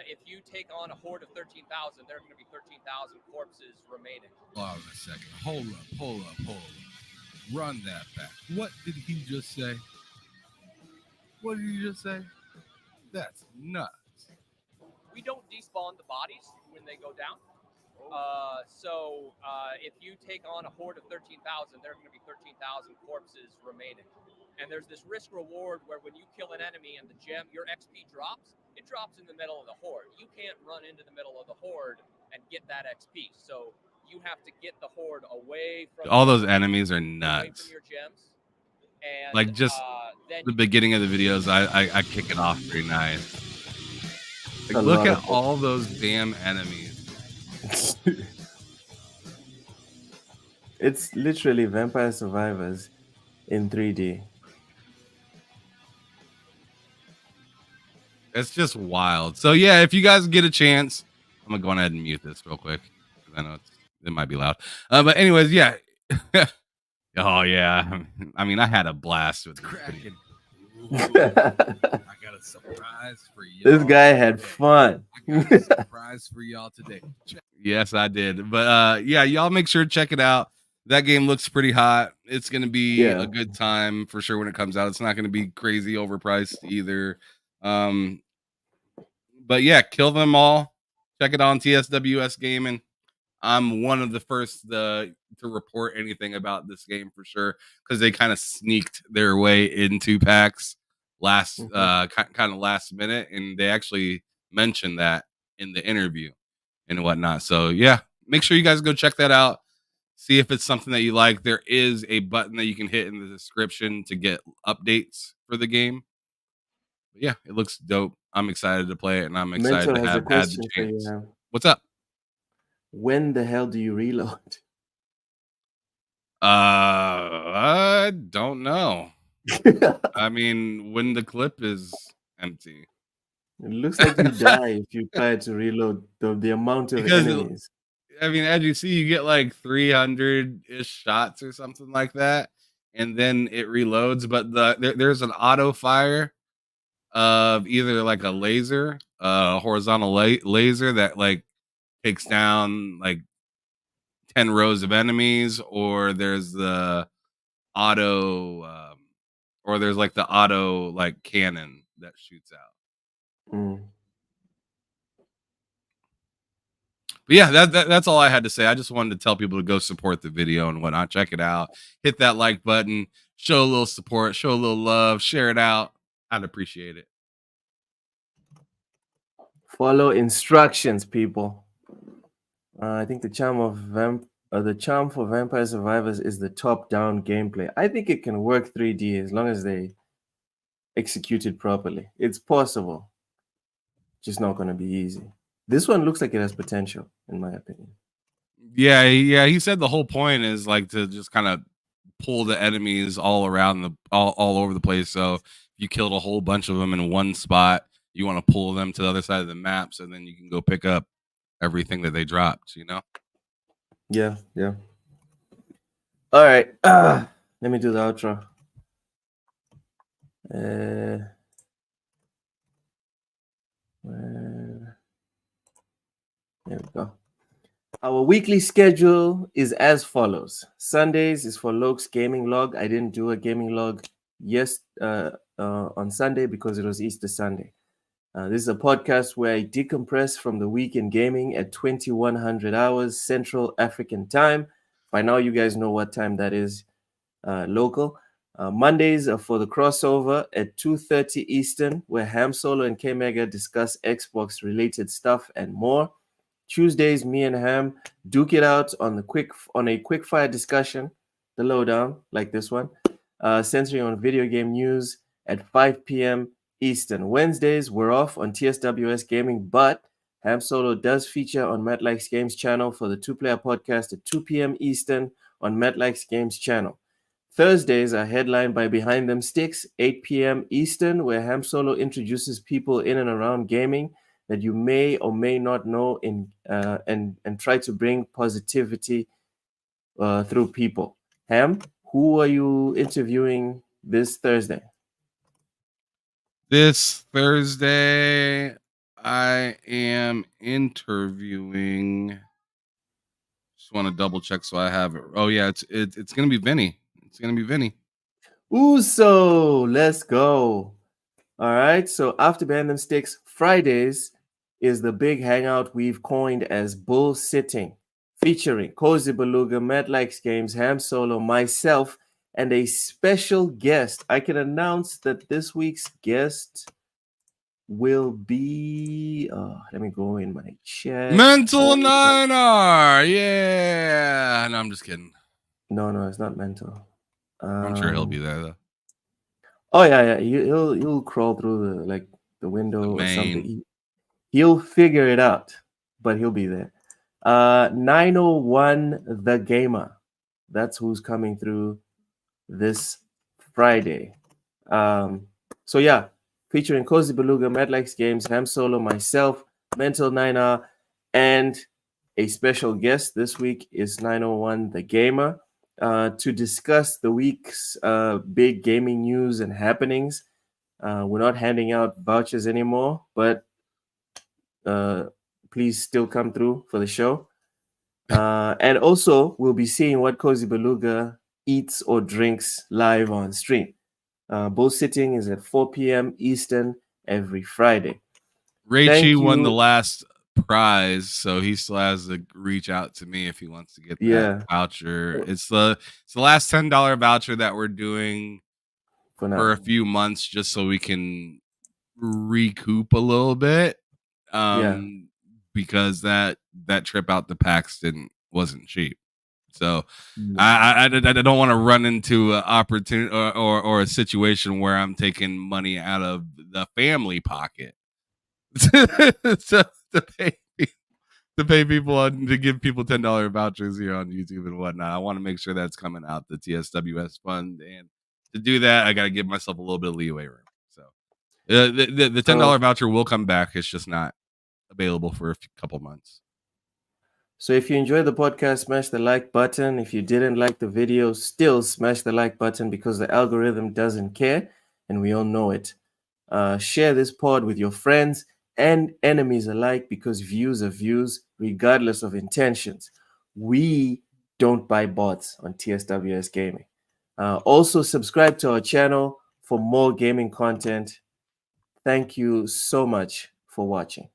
If you take on a horde of 13,000, there are going to be 13,000 corpses remaining. Hold on a second. Hold up. Run that back. What did he just say? That's nuts. We don't despawn the bodies when they go down. If you take on a horde of 13,000, there are going to be 13,000 corpses remaining. And there's this risk reward where when you kill an enemy and the gem, your XP drops, it drops in the middle of the horde. You can't run into the middle of the horde and get that XP. So you have to get the horde away from all those enemies are nuts. From your gems. And like just the beginning of the videos, I kick it off pretty nice. Like, look at all those damn enemies. It's literally Vampire Survivors in 3D. It's just wild. So yeah, if you guys get a chance, I'm gonna go ahead and mute this real quick because I know it might be loud. But anyways, yeah. Oh yeah. I mean, I had a blast with Cracking. This I got a surprise for y'all. guy had fun. I got a surprise for y'all today. Yes, I did. But yeah, y'all make sure to check it out. That game looks pretty hot. It's gonna be Yeah. a good time for sure when it comes out. It's not gonna be crazy overpriced either. But yeah, kill them all. Check it on TSWS Gaming. I'm one of the first to report anything about this game for sure because they kind of sneaked their way into PAX last kind of last minute, and they actually mentioned that in the interview and whatnot. So yeah, make sure you guys go check that out. See if it's something that you like. There is a button that you can hit in the description to get updates for the game. But yeah, it looks dope. I'm excited to play it, and I'm excited Mentor to has a have had the question for you. chance. Ham. What's up? When the hell do you reload? I don't know. I mean, when the clip is empty. It looks like you die if you try to reload the amount of Because enemies. I mean, as you see, you get like 300-ish shots or something like that, and then it reloads. But there's an auto fire of either like a laser, horizontal laser that like takes down like 10 rows of enemies, or there's the auto, or there's like the auto like cannon that shoots out. Mm. But yeah, that's all I had to say. I just wanted to tell people to go support the video and whatnot. Check it out. Hit that like button. Show a little support. Show a little love. Share it out. I'd appreciate it. Follow instructions, people. I think the charm for Vampire Survivors is the top-down gameplay. I think it can work 3D as long as they execute it properly. It's possible. Just not going to be easy. This one looks like it has potential, in my opinion. Yeah. He said the whole point is like to just kind of pull the enemies all around all over the place. So if you killed a whole bunch of them in one spot, you want to pull them to the other side of the map, so then you can go pick up everything that they dropped. You know? Yeah. All right. Let me do the outro. There we go. Our weekly schedule is as follows. Sundays is for Lokes Gaming Log. I didn't do a gaming log on Sunday because it was Easter Sunday. This is a podcast where I decompress from the week in gaming at 2100 hours Central African time. By now, you guys know what time that is local. Mondays are for the crossover at 2:30 Eastern, where Ham Solo and K Mega discuss Xbox related stuff and more. Tuesdays, me and Ham duke it out on a quickfire discussion, the lowdown, like this one, centering on video game news at 5 p.m. Eastern. Wednesdays, we're off on TSWS Gaming, but Ham Solo does feature on Matt Likes Games channel for the two-player podcast at 2 p.m. Eastern on Matt Likes Games channel. Thursdays are headlined by Behind Them Sticks, 8 p.m. Eastern, where Ham Solo introduces people in and around gaming that you may or may not know and try to bring positivity through people. Ham, who are you interviewing this Thursday? This Thursday, I am interviewing. Just want to double check so I have it. Oh yeah, it's gonna be Vinny. It's gonna be Vinny. Uso, let's go. All right. So after Behind Them Sticks, Fridays is the big hangout we've coined as Bull Sitting, featuring Cozy Beluga, Matt Likes Games, Ham Solo, myself, and a special guest. I can announce that this week's guest will be. Let me go in my chat. Mental Niner. Yeah. No, I'm just kidding. No, it's not Mental. I'm sure he'll be there though. Oh yeah. He'll crawl through the window or something. He'll figure it out, but he'll be there. 901 The Gamer. That's who's coming through this Friday. So yeah, featuring Cozy Beluga, Mad Likes Games, Ham Solo, myself, Mental 9R, and a special guest this week is 901 the Gamer to discuss the week's big gaming news and happenings. We're not handing out vouchers anymore, but please still come through for the show. And also, we'll be seeing what Cozy Beluga eats or drinks live on stream. Bull sitting is at 4 p.m. Eastern every Friday. Raichi won the last prize, so he still has to reach out to me if he wants to get that voucher. It's the last $10 voucher that we're doing for a few months, just so we can recoup a little bit. Because that trip out to Paxton wasn't cheap. So I don't want to run into an opportunity or a situation where I'm taking money out of the family pocket to pay people to give people $10 vouchers here on YouTube and whatnot. I want to make sure that's coming out the TSWS fund, and to do that, I got to give myself a little bit of leeway room. So the $10 voucher will come back. It's just not available for a couple months. So if you enjoyed the podcast, smash the like button. If you didn't like the video, still smash the like button, because the algorithm doesn't care, and we all know it. Share this pod with your friends and enemies alike, because views are views regardless of intentions. We don't buy bots on TSWS Gaming. Also, subscribe to our channel for more gaming content. Thank you so much for watching.